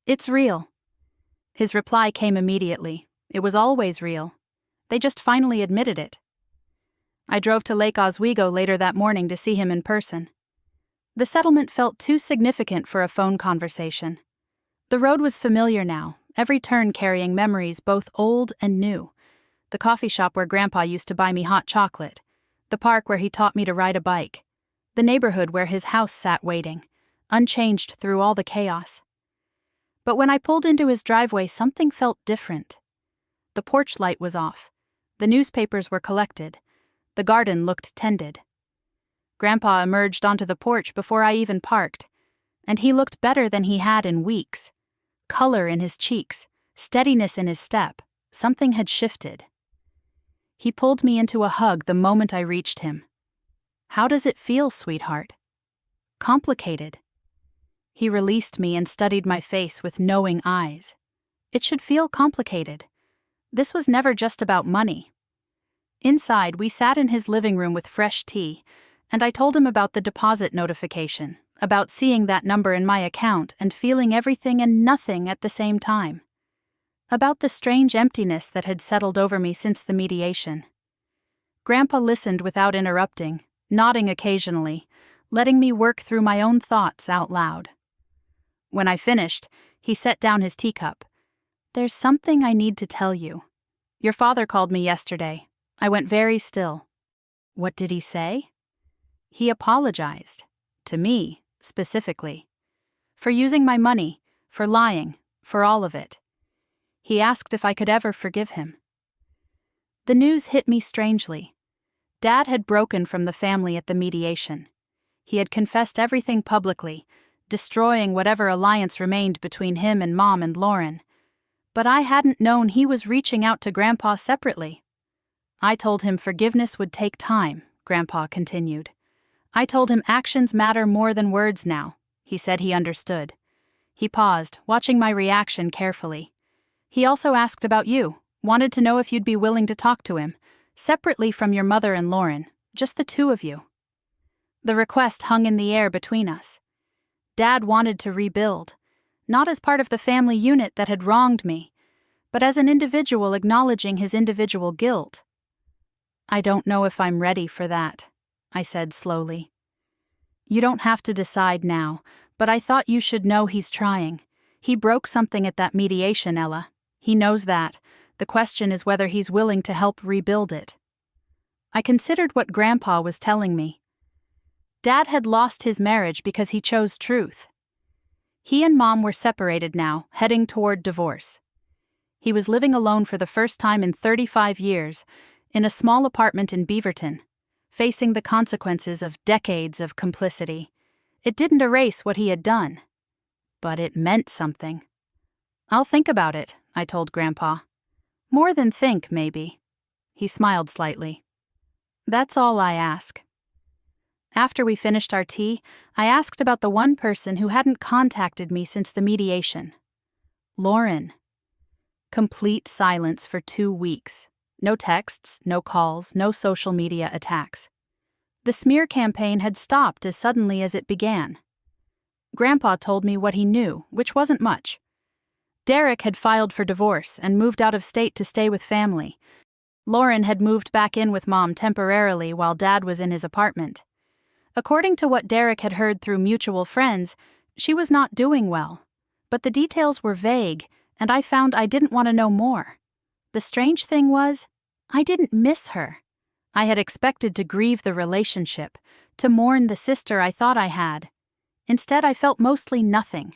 It's real. His reply came immediately. It was always real. They just finally admitted it. I drove to Lake Oswego later that morning to see him in person. The settlement felt too significant for a phone conversation. The road was familiar now, every turn carrying memories both old and new. The coffee shop where Grandpa used to buy me hot chocolate. The park where he taught me to ride a bike. The neighborhood where his house sat waiting, unchanged through all the chaos. But when I pulled into his driveway, something felt different. The porch light was off. The newspapers were collected. The garden looked tended. Grandpa emerged onto the porch before I even parked, and he looked better than he had in weeks. Color in his cheeks, steadiness in his step, something had shifted. He pulled me into a hug the moment I reached him. How does it feel, sweetheart? Complicated. He released me and studied my face with knowing eyes. It should feel complicated. This was never just about money. Inside, we sat in his living room with fresh tea, and I told him about the deposit notification, about seeing that number in my account and feeling everything and nothing at the same time. About the strange emptiness that had settled over me since the mediation. Grandpa listened without interrupting, nodding occasionally, letting me work through my own thoughts out loud. When I finished, he set down his teacup. "There's something I need to tell you. Your father called me yesterday. I went very still." "What did he say?" "He apologized. To me, specifically. For using my money, for lying, for all of it. He asked if I could ever forgive him." The news hit me strangely. Dad had broken from the family at the mediation. He had confessed everything publicly, destroying whatever alliance remained between him and Mom and Lauren. But I hadn't known he was reaching out to Grandpa separately. "I told him forgiveness would take time," Grandpa continued. "I told him actions matter more than words now." He said he understood. He paused, watching my reaction carefully. "He also asked about you, wanted to know if you'd be willing to talk to him, separately from your mother and Lauren, just the two of you." The request hung in the air between us. Dad wanted to rebuild, not as part of the family unit that had wronged me, but as an individual acknowledging his individual guilt. "I don't know if I'm ready for that," I said slowly. "You don't have to decide now, but I thought you should know he's trying. He broke something at that mediation, Ella. He knows that. The question is whether he's willing to help rebuild it." I considered what Grandpa was telling me. Dad had lost his marriage because he chose truth. He and Mom were separated now, heading toward divorce. He was living alone for the first time in 35 years, in a small apartment in Beaverton, facing the consequences of decades of complicity. It didn't erase what he had done, but it meant something. "I'll think about it," I told Grandpa. "More than think, maybe." He smiled slightly. "That's all I ask." After we finished our tea, I asked about the one person who hadn't contacted me since the mediation. Lauren. Complete silence for 2 weeks. No texts, no calls, no social media attacks. The smear campaign had stopped as suddenly as it began. Grandpa told me what he knew, which wasn't much. Derek had filed for divorce and moved out of state to stay with family. Lauren had moved back in with Mom temporarily while Dad was in his apartment. According to what Derek had heard through mutual friends, she was not doing well. But the details were vague, and I found I didn't want to know more. The strange thing was, I didn't miss her. I had expected to grieve the relationship, to mourn the sister I thought I had. Instead, I felt mostly nothing,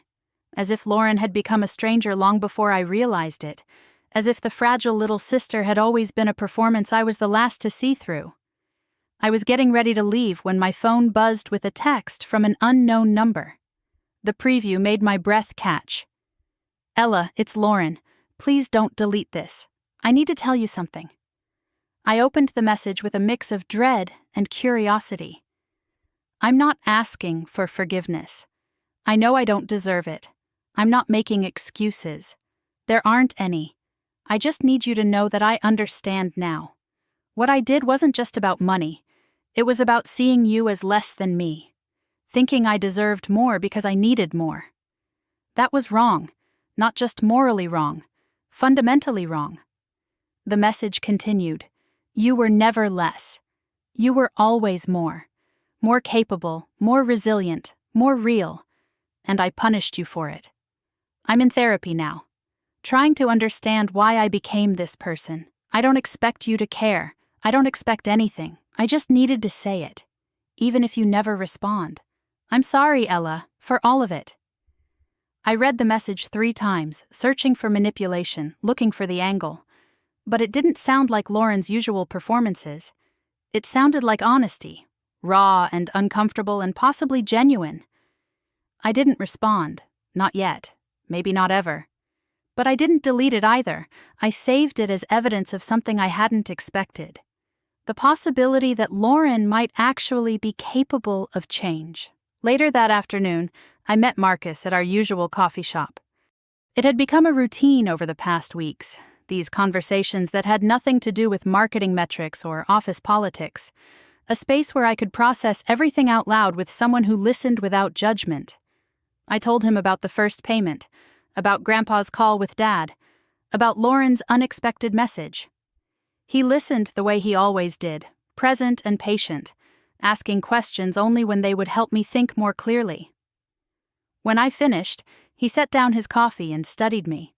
as if Lauren had become a stranger long before I realized it, as if the fragile little sister had always been a performance I was the last to see through. I was getting ready to leave when my phone buzzed with a text from an unknown number. The preview made my breath catch. "Ella, it's Lauren. Please don't delete this. I need to tell you something." I opened the message with a mix of dread and curiosity. "I'm not asking for forgiveness. I know I don't deserve it. I'm not making excuses. There aren't any. I just need you to know that I understand now. What I did wasn't just about money. It was about seeing you as less than me, thinking I deserved more because I needed more. That was wrong, not just morally wrong, fundamentally wrong." The message continued. "You were never less. You were always more. More capable, more resilient, more real. And I punished you for it. I'm in therapy now, trying to understand why I became this person. I don't expect you to care. I don't expect anything. I just needed to say it, even if you never respond. I'm sorry, Ella, for all of it." I read the message 3 times, searching for manipulation, looking for the angle. But it didn't sound like Lauren's usual performances. It sounded like honesty, raw and uncomfortable and possibly genuine. I didn't respond, not yet, maybe not ever. But I didn't delete it either. I saved it as evidence of something I hadn't expected. The possibility that Lauren might actually be capable of change. Later that afternoon, I met Marcus at our usual coffee shop. It had become a routine over the past weeks, these conversations that had nothing to do with marketing metrics or office politics, a space where I could process everything out loud with someone who listened without judgment. I told him about the first payment, about Grandpa's call with Dad, about Lauren's unexpected message. He listened the way he always did, present and patient, asking questions only when they would help me think more clearly. When I finished, he set down his coffee and studied me.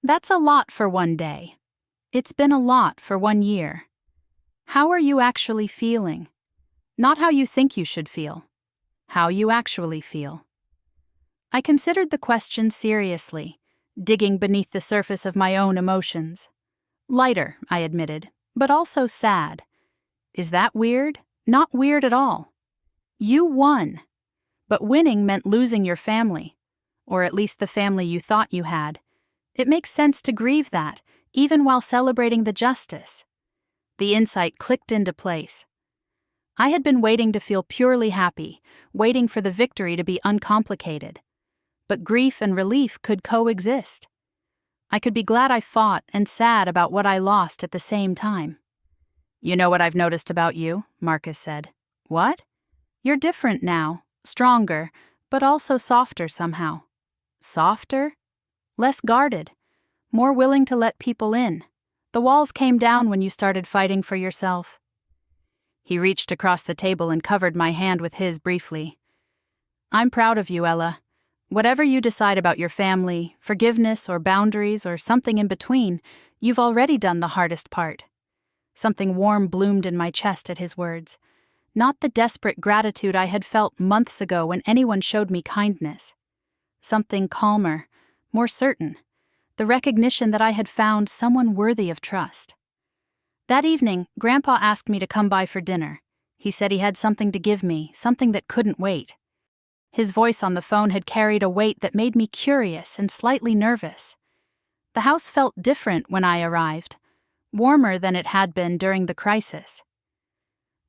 "That's a lot for one day. It's been a lot for 1 year. How are you actually feeling? Not how you think you should feel. How you actually feel." I considered the question seriously, digging beneath the surface of my own emotions. Lighter, I admitted, but also sad. Is that weird? Not weird at all. You won. But winning meant losing your family, or at least the family you thought you had. It makes sense to grieve that, even while celebrating the justice. The insight clicked into place. I had been waiting to feel purely happy, waiting for the victory to be uncomplicated. But grief and relief could coexist. I could be glad I fought and sad about what I lost at the same time. "You know what I've noticed about you?" Marcus said. "What?" "You're different now, stronger, but also softer somehow." "Softer?" "Less guarded, more willing to let people in. The walls came down when you started fighting for yourself." He reached across the table and covered my hand with his briefly. "I'm proud of you, Ella. Whatever you decide about your family, forgiveness or boundaries or something in between, you've already done the hardest part." Something warm bloomed in my chest at his words. Not the desperate gratitude I had felt months ago when anyone showed me kindness. Something calmer, more certain. The recognition that I had found someone worthy of trust. That evening, Grandpa asked me to come by for dinner. He said he had something to give me, something that couldn't wait. His voice on the phone had carried a weight that made me curious and slightly nervous. The house felt different when I arrived, warmer than it had been during the crisis.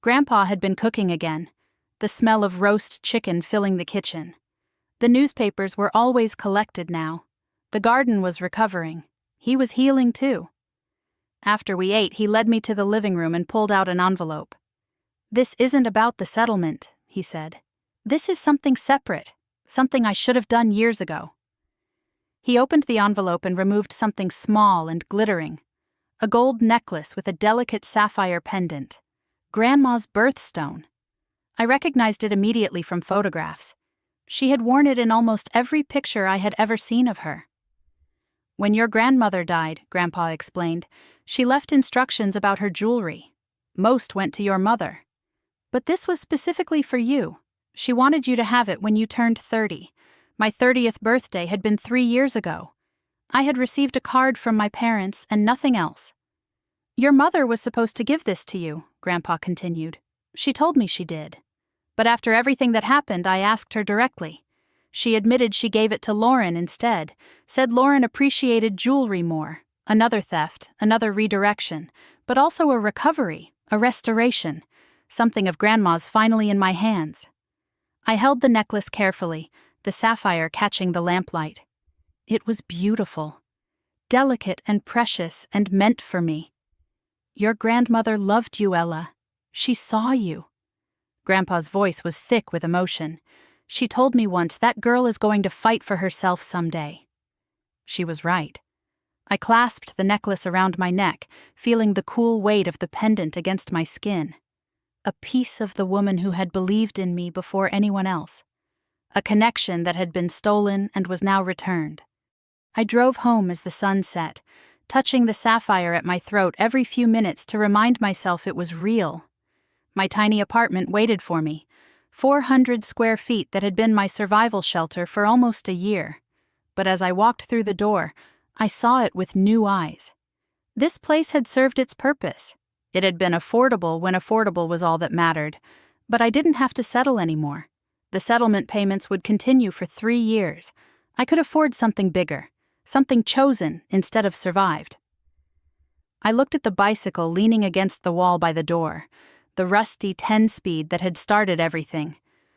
Grandpa had been cooking again, the smell of roast chicken filling the kitchen. The newspapers were always collected now. The garden was recovering. He was healing too. After we ate, he led me to the living room and pulled out an envelope. "This isn't about the settlement," he said. "This is something separate, something I should have done years ago." He opened the envelope and removed something small and glittering. A gold necklace with a delicate sapphire pendant. Grandma's birthstone. I recognized it immediately from photographs. She had worn it in almost every picture I had ever seen of her. "When your grandmother died," Grandpa explained, "she left instructions about her jewelry. Most went to your mother. But this was specifically for you. She wanted you to have it when you turned 30. My 30th birthday had been 3 years ago. I had received a card from my parents and nothing else. Your mother was supposed to give this to you," Grandpa continued. "She told me she did. But after everything that happened, I asked her directly. She admitted she gave it to Lauren instead, said Lauren appreciated jewelry more. Another theft, another redirection, but also a recovery, a restoration, something of Grandma's finally in my hands." I held the necklace carefully, the sapphire catching the lamplight. It was beautiful, delicate and precious and meant for me. "Your grandmother loved you, Ella. She saw you." Grandpa's voice was thick with emotion. "She told me once that girl is going to fight for herself someday." She was right. I clasped the necklace around my neck, feeling the cool weight of the pendant against my skin. A piece of the woman who had believed in me before anyone else. A connection that had been stolen and was now returned. I drove home as the sun set, touching the sapphire at my throat every few minutes to remind myself it was real. My tiny apartment waited for me, 400 square feet that had been my survival shelter for almost a year. But as I walked through the door, I saw it with new eyes. This place had served its purpose. It had been affordable when affordable was all that mattered, but I didn't have to settle anymore. The settlement payments would continue for 3 years. I could afford something bigger, something chosen instead of survived. I looked at the bicycle leaning against the wall by the door, the rusty 10-speed that had started everything.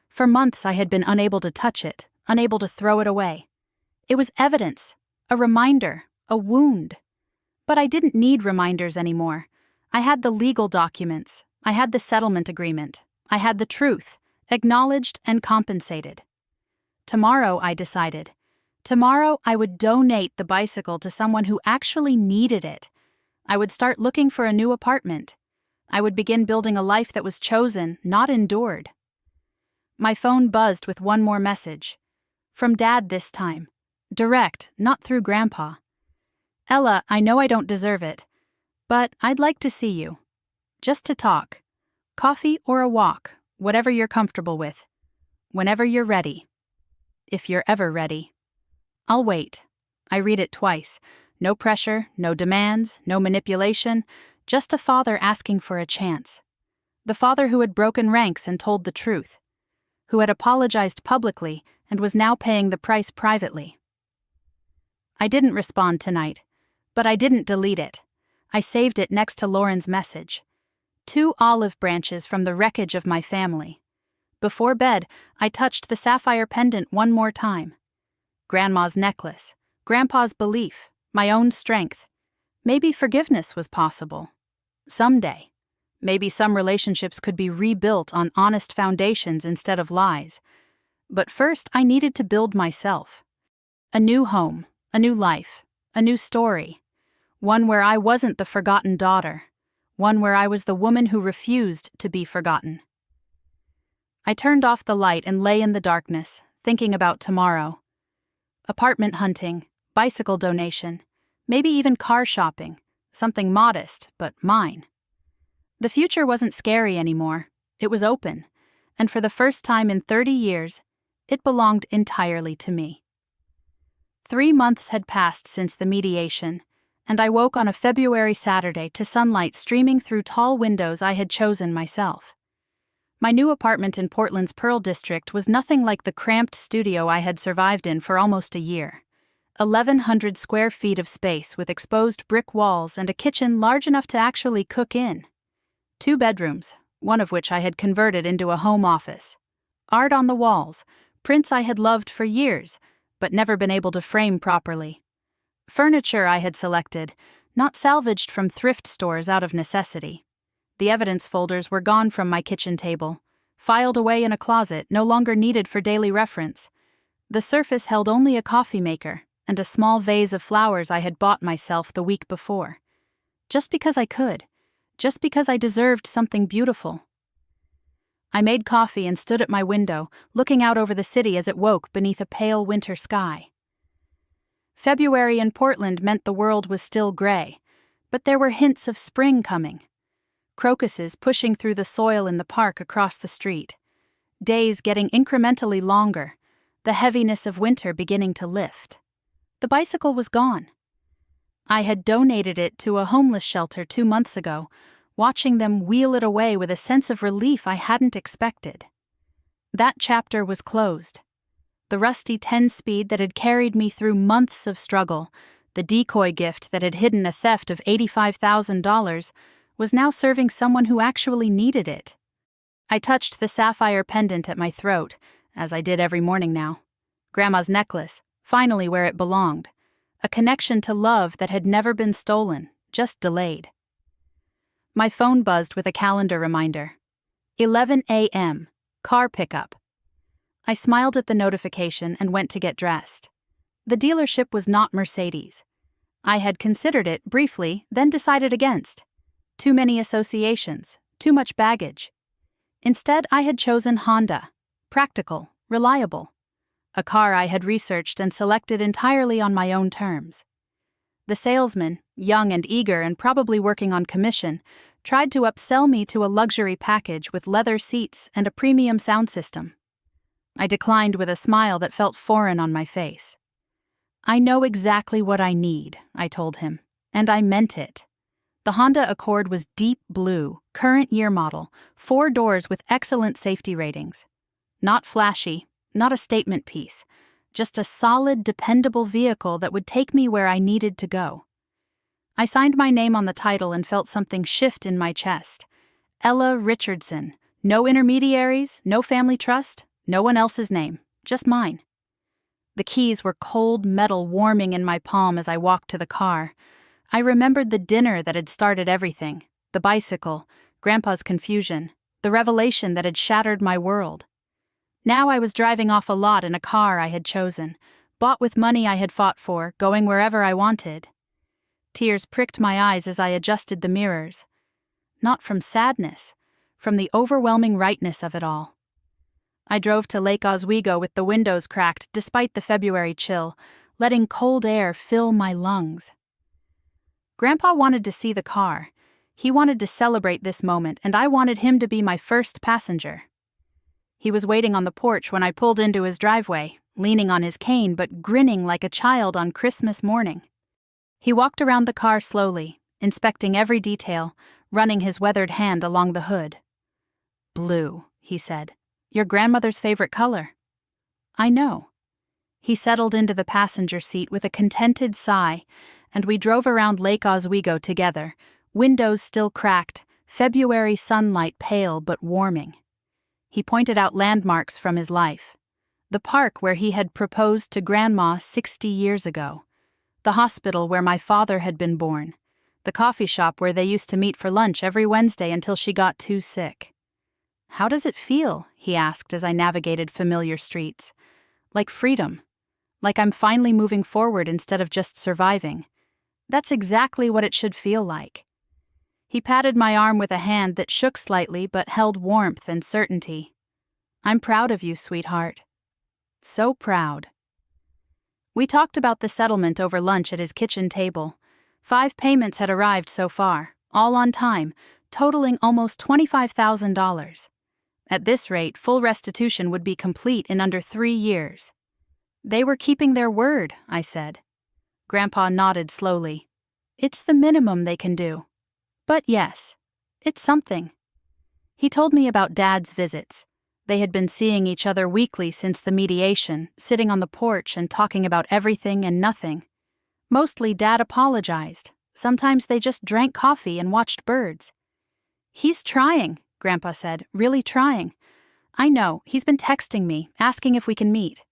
For months I had been unable to touch it, unable to throw it away. It was evidence, a reminder, a wound. But I didn't need reminders anymore. I had the legal documents, I had the settlement agreement, I had the truth, acknowledged and compensated. Tomorrow, I decided. Tomorrow I would donate the bicycle to someone who actually needed it. I would start looking for a new apartment. I would begin building a life that was chosen, not endured. My phone buzzed with one more message. From Dad this time. Direct, not through Grandpa. Ella, I know I don't deserve it, but I'd like to see you. Just to talk. Coffee or a walk, whatever you're comfortable with. Whenever you're ready. If you're ever ready. I'll wait. I read it twice. No pressure, no demands, no manipulation, just a father asking for a chance. The father who had broken ranks and told the truth. Who had apologized publicly and was now paying the price privately. I didn't respond tonight, but I didn't delete it. I saved it next to Lauren's message. 2 olive branches from the wreckage of my family. Before bed, I touched the sapphire pendant one more time. Grandma's necklace, Grandpa's belief, my own strength. Maybe forgiveness was possible. Someday. Maybe some relationships could be rebuilt on honest foundations instead of lies. But first, I needed to build myself. A new home, a new life, a new story. One where I wasn't the forgotten daughter. One where I was the woman who refused to be forgotten. I turned off the light and lay in the darkness, thinking about tomorrow. Apartment hunting, bicycle donation, maybe even car shopping, something modest, but mine. The future wasn't scary anymore, it was open, and for the first time in 30 years, it belonged entirely to me. 3 months had passed since the mediation, and I woke on a February Saturday to sunlight streaming through tall windows I had chosen myself. My new apartment in Portland's Pearl District was nothing like the cramped studio I had survived in for almost a year. 1,100 square feet of space with exposed brick walls and a kitchen large enough to actually cook in. 2 bedrooms, one of which I had converted into a home office. Art on the walls, prints I had loved for years, but never been able to frame properly. Furniture I had selected, not salvaged from thrift stores out of necessity. The evidence folders were gone from my kitchen table, filed away in a closet no longer needed for daily reference. The surface held only a coffee maker and a small vase of flowers I had bought myself the week before. Just because I could. Just because I deserved something beautiful. I made coffee and stood at my window, looking out over the city as it woke beneath a pale winter sky. February in Portland meant the world was still gray, but there were hints of spring coming. Crocuses pushing through the soil in the park across the street. Days getting incrementally longer, the heaviness of winter beginning to lift. The bicycle was gone. I had donated it to a homeless shelter 2 months ago, watching them wheel it away with a sense of relief I hadn't expected. That chapter was closed. The rusty 10-speed that had carried me through months of struggle, the decoy gift that had hidden a theft of $85,000, was now serving someone who actually needed it. I touched the sapphire pendant at my throat, as I did every morning now. Grandma's necklace, finally where it belonged. A connection to love that had never been stolen, just delayed. My phone buzzed with a calendar reminder. 11 a.m., car pickup. I smiled at the notification and went to get dressed. The dealership was not Mercedes. I had considered it briefly, then decided against. Too many associations, too much baggage. Instead, I had chosen Honda. Practical, reliable. A car I had researched and selected entirely on my own terms. The salesman, young and eager and probably working on commission, tried to upsell me to a luxury package with leather seats and a premium sound system. I declined with a smile that felt foreign on my face. I know exactly what I need, I told him, and I meant it. The Honda Accord was deep blue, current year model, 4 doors with excellent safety ratings. Not flashy, not a statement piece, just a solid, dependable vehicle that would take me where I needed to go. I signed my name on the title and felt something shift in my chest. Ella Richardson. No intermediaries, no family trust, No one else's name, just mine. The keys were cold metal warming in my palm as I walked to the car. I remembered the dinner that had started everything, the bicycle, Grandpa's confusion, the revelation that had shattered my world. Now I was driving off a lot in a car I had chosen, bought with money I had fought for, going wherever I wanted. Tears pricked my eyes as I adjusted the mirrors. Not from sadness, from the overwhelming rightness of it all. I drove to Lake Oswego with the windows cracked despite the February chill, letting cold air fill my lungs. Grandpa wanted to see the car. He wanted to celebrate this moment, and I wanted him to be my first passenger. He was waiting on the porch when I pulled into his driveway, leaning on his cane but grinning like a child on Christmas morning. He walked around the car slowly, inspecting every detail, running his weathered hand along the hood. "Blue," he said. "Your grandmother's favorite color." "I know." He settled into the passenger seat with a contented sigh, and we drove around Lake Oswego together, windows still cracked, February sunlight pale but warming. He pointed out landmarks from his life. The park where he had proposed to Grandma 60 years ago. The hospital where my father had been born. The coffee shop where they used to meet for lunch every Wednesday until she got too sick. "How does it feel?" he asked as I navigated familiar streets. "Like freedom. Like I'm finally moving forward instead of just surviving. That's exactly what it should feel like." He patted my arm with a hand that shook slightly but held warmth and certainty. "I'm proud of you, sweetheart. So proud." We talked about the settlement over lunch at his kitchen table. 5 payments had arrived so far, all on time, totaling almost $25,000. At this rate, full restitution would be complete in under 3 years. "They were keeping their word," I said. Grandpa nodded slowly. "It's the minimum they can do. But yes, it's something." He told me about Dad's visits. They had been seeing each other weekly since the mediation, sitting on the porch and talking about everything and nothing. Mostly Dad apologized. Sometimes they just drank coffee and watched birds. "He's trying," Grandpa said, "really trying. I know, he's been texting me, asking if we can meet."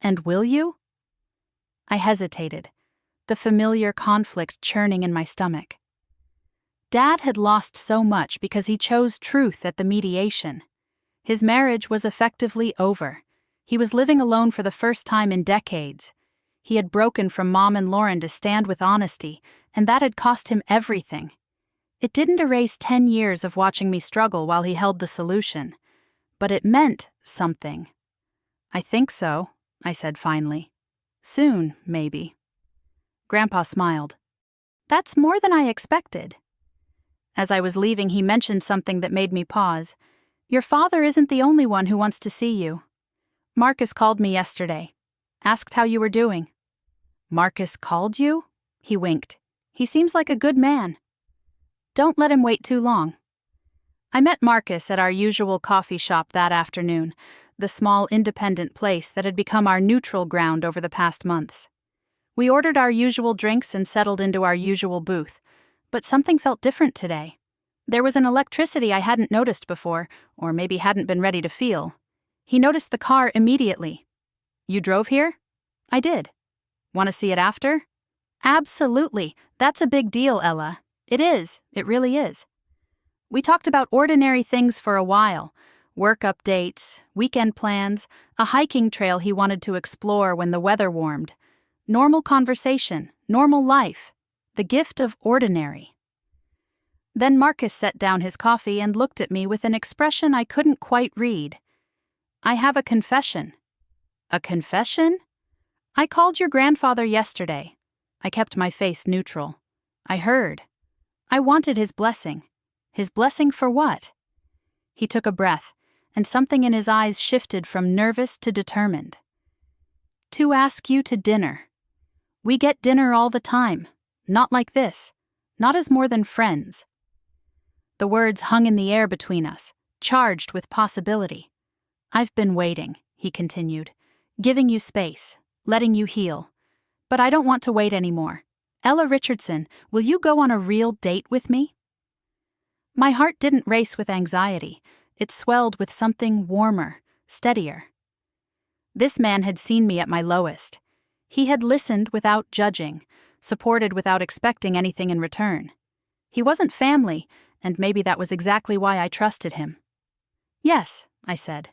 "And will you?" I hesitated, the familiar conflict churning in my stomach. Dad had lost so much because he chose truth at the mediation. His marriage was effectively over. He was living alone for the first time in decades. He had broken from Mom and Lauren to stand with honesty, and that had cost him everything. It didn't erase 10 years of watching me struggle while he held the solution, but it meant something. "I think so," I said finally. "Soon, maybe." Grandpa smiled. "That's more than I expected." As I was leaving, he mentioned something that made me pause. "Your father isn't the only one who wants to see you. Marcus called me yesterday. Asked how you were doing." "Marcus called you?" He winked. "He seems like a good man." "Don't let him wait too long." I met Marcus at our usual coffee shop that afternoon, the small independent place that had become our neutral ground over the past months. We ordered our usual drinks and settled into our usual booth, but something felt different today. There was an electricity I hadn't noticed before, or maybe hadn't been ready to feel. He noticed the car immediately. "You drove here?" "I did." "Want to see it after?" "Absolutely. That's a big deal, Ella. It is. It really is." We talked about ordinary things for a while. Work updates, weekend plans, a hiking trail he wanted to explore when the weather warmed. Normal conversation, normal life. The gift of ordinary. Then Marcus set down his coffee and looked at me with an expression I couldn't quite read. "I have a confession." "A confession?" "I called your grandfather yesterday." I kept my face neutral. "I heard. I wanted his blessing." "His blessing for what?" He took a breath, and something in his eyes shifted from nervous to determined. "To ask you to dinner. We get dinner all the time. Not like this. Not as more than friends." The words hung in the air between us, charged with possibility. "I've been waiting," he continued, "giving you space, letting you heal. But I don't want to wait anymore. Ella Richardson, will you go on a real date with me?" My heart didn't race with anxiety. It swelled with something warmer, steadier. This man had seen me at my lowest. He had listened without judging, supported without expecting anything in return. He wasn't family, and maybe that was exactly why I trusted him. "Yes," I said.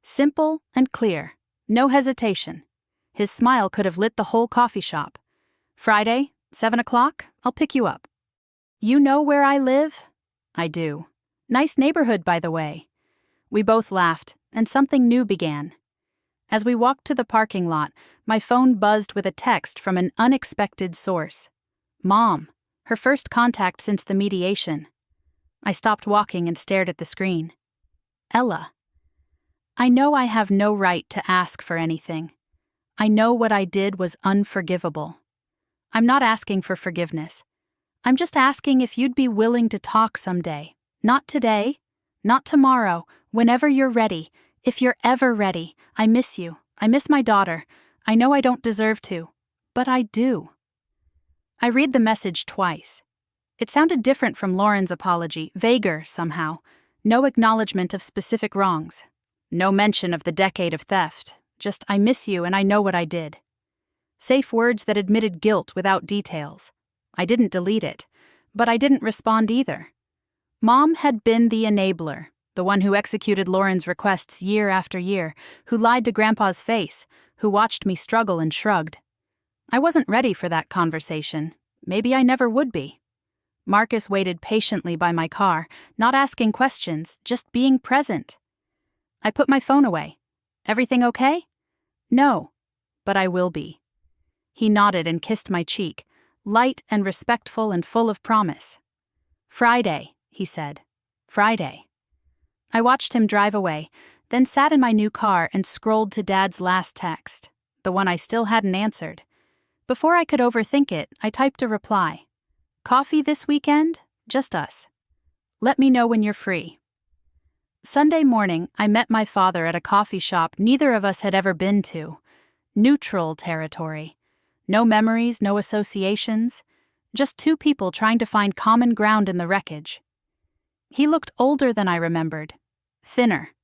Simple and clear, no hesitation. His smile could have lit the whole coffee shop. "Friday, 7 o'clock, I'll pick you up." "You know where I live?" "I do." "Nice neighborhood, by the way." We both laughed, and something new began. As we walked to the parking lot, my phone buzzed with a text from an unexpected source. Mom, her first contact since the mediation. I stopped walking and stared at the screen. "Ella, I know I have no right to ask for anything. I know what I did was unforgivable. I'm not asking for forgiveness. I'm just asking if you'd be willing to talk someday. Not today, not tomorrow, whenever you're ready. If you're ever ready. I miss you. I miss my daughter. I know I don't deserve to, but I do." I read the message twice. It sounded different from Lauren's apology, vaguer somehow. No acknowledgement of specific wrongs. No mention of the decade of theft. Just, "I miss you and I know what I did." Safe words that admitted guilt without details. I didn't delete it, but I didn't respond either. Mom had been the enabler, the one who executed Lauren's requests year after year, who lied to Grandpa's face, who watched me struggle and shrugged. I wasn't ready for that conversation. Maybe I never would be. Marcus waited patiently by my car, not asking questions, just being present. I put my phone away. "Everything okay?" "No, but I will be." He nodded and kissed my cheek, light and respectful and full of promise. "Friday," he said. "Friday." I watched him drive away, then sat in my new car and scrolled to Dad's last text, the one I still hadn't answered. Before I could overthink it, I typed a reply. "Coffee this weekend? Just us. Let me know when you're free." Sunday morning, I met my father at a coffee shop neither of us had ever been to. Neutral territory. No memories, no associations. Just two people trying to find common ground in the wreckage. He looked older than I remembered. Thinner.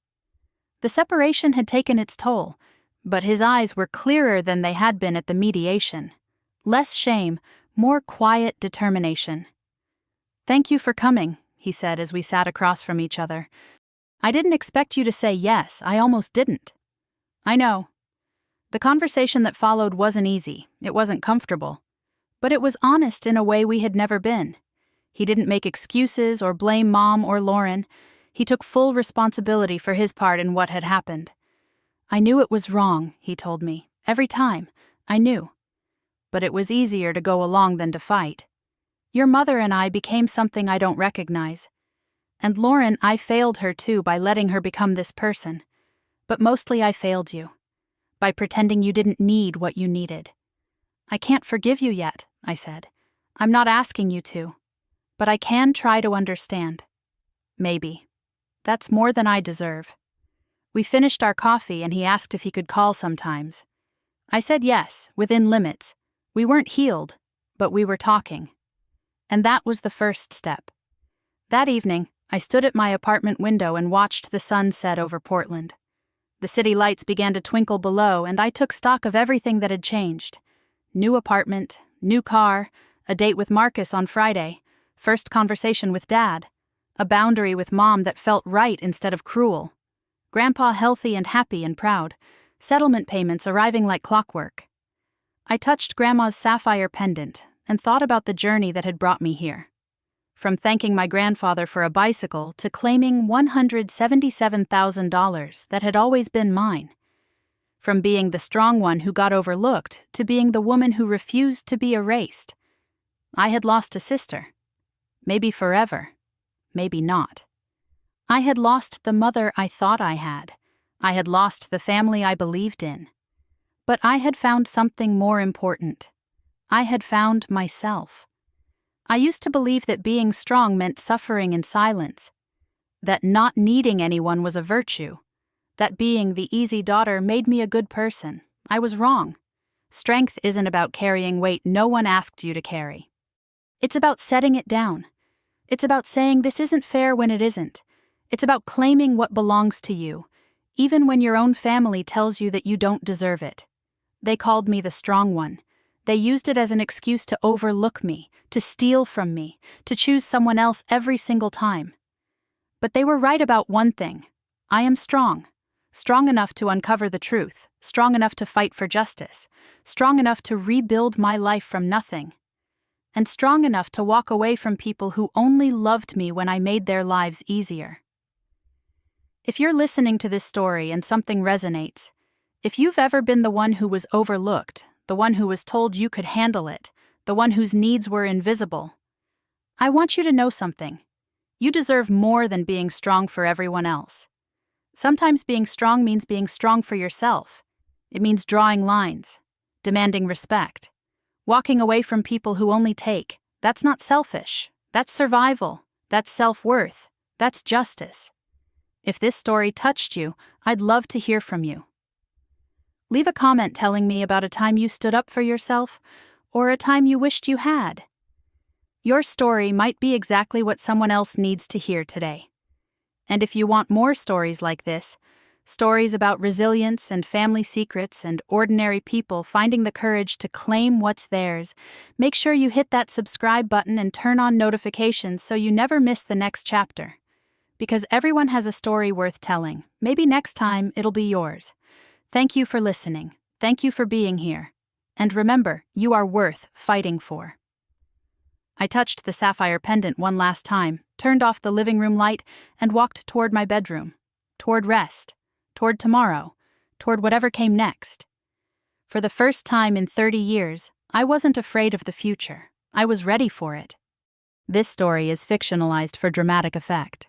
The separation had taken its toll, but his eyes were clearer than they had been at the mediation. Less shame, more quiet determination. "Thank you for coming," he said as we sat across from each other. "I didn't expect you to say yes, I almost didn't." "I know." The conversation that followed wasn't easy, it wasn't comfortable. But it was honest in a way we had never been. He didn't make excuses or blame Mom or Lauren. He took full responsibility for his part in what had happened. "I knew it was wrong," he told me. "Every time. I knew. But it was easier to go along than to fight. Your mother and I became something I don't recognize. And Lauren, I failed her too by letting her become this person. But mostly I failed you. By pretending you didn't need what you needed. I can't forgive you yet," I said. "I'm not asking you to. But I can try to understand. Maybe. That's more than I deserve." We finished our coffee and he asked if he could call sometimes. I said yes, within limits. We weren't healed, but we were talking. And that was the first step. That evening, I stood at my apartment window and watched the sun set over Portland. The city lights began to twinkle below, and I took stock of everything that had changed. New apartment, new car, a date with Marcus on Friday, first conversation with Dad, a boundary with Mom that felt right instead of cruel, Grandpa healthy and happy and proud, settlement payments arriving like clockwork. I touched Grandma's sapphire pendant and thought about the journey that had brought me here. From thanking my grandfather for a bicycle to claiming $177,000 that had always been mine. From being the strong one who got overlooked to being the woman who refused to be erased. I had lost a sister. Maybe forever. Maybe not. I had lost the mother I thought I had. I had lost the family I believed in. But I had found something more important. I had found myself. I used to believe that being strong meant suffering in silence, that not needing anyone was a virtue, that being the easy daughter made me a good person. I was wrong. Strength isn't about carrying weight no one asked you to carry. It's about setting it down. It's about saying this isn't fair when it isn't. It's about claiming what belongs to you, even when your own family tells you that you don't deserve it. They called me the strong one. They used it as an excuse to overlook me, to steal from me, to choose someone else every single time. But they were right about one thing. I am strong. Strong enough to uncover the truth, strong enough to fight for justice, strong enough to rebuild my life from nothing, and strong enough to walk away from people who only loved me when I made their lives easier. If you're listening to this story and something resonates, if you've ever been the one who was overlooked, the one who was told you could handle it, the one whose needs were invisible, I want you to know something. You deserve more than being strong for everyone else. Sometimes being strong means being strong for yourself. It means drawing lines, demanding respect, walking away from people who only take. That's not selfish. That's survival. That's self-worth. That's justice. If this story touched you, I'd love to hear from you. Leave a comment telling me about a time you stood up for yourself, or a time you wished you had. Your story might be exactly what someone else needs to hear today. And if you want more stories like this, stories about resilience and family secrets and ordinary people finding the courage to claim what's theirs, make sure you hit that subscribe button and turn on notifications so you never miss the next chapter. Because everyone has a story worth telling. Maybe next time it'll be yours. Thank you for listening. Thank you for being here. And remember, you are worth fighting for. I touched the sapphire pendant one last time, turned off the living room light, and walked toward my bedroom, toward rest, toward tomorrow, toward whatever came next. For the first time in 30 years, I wasn't afraid of the future. I was ready for it. This story is fictionalized for dramatic effect.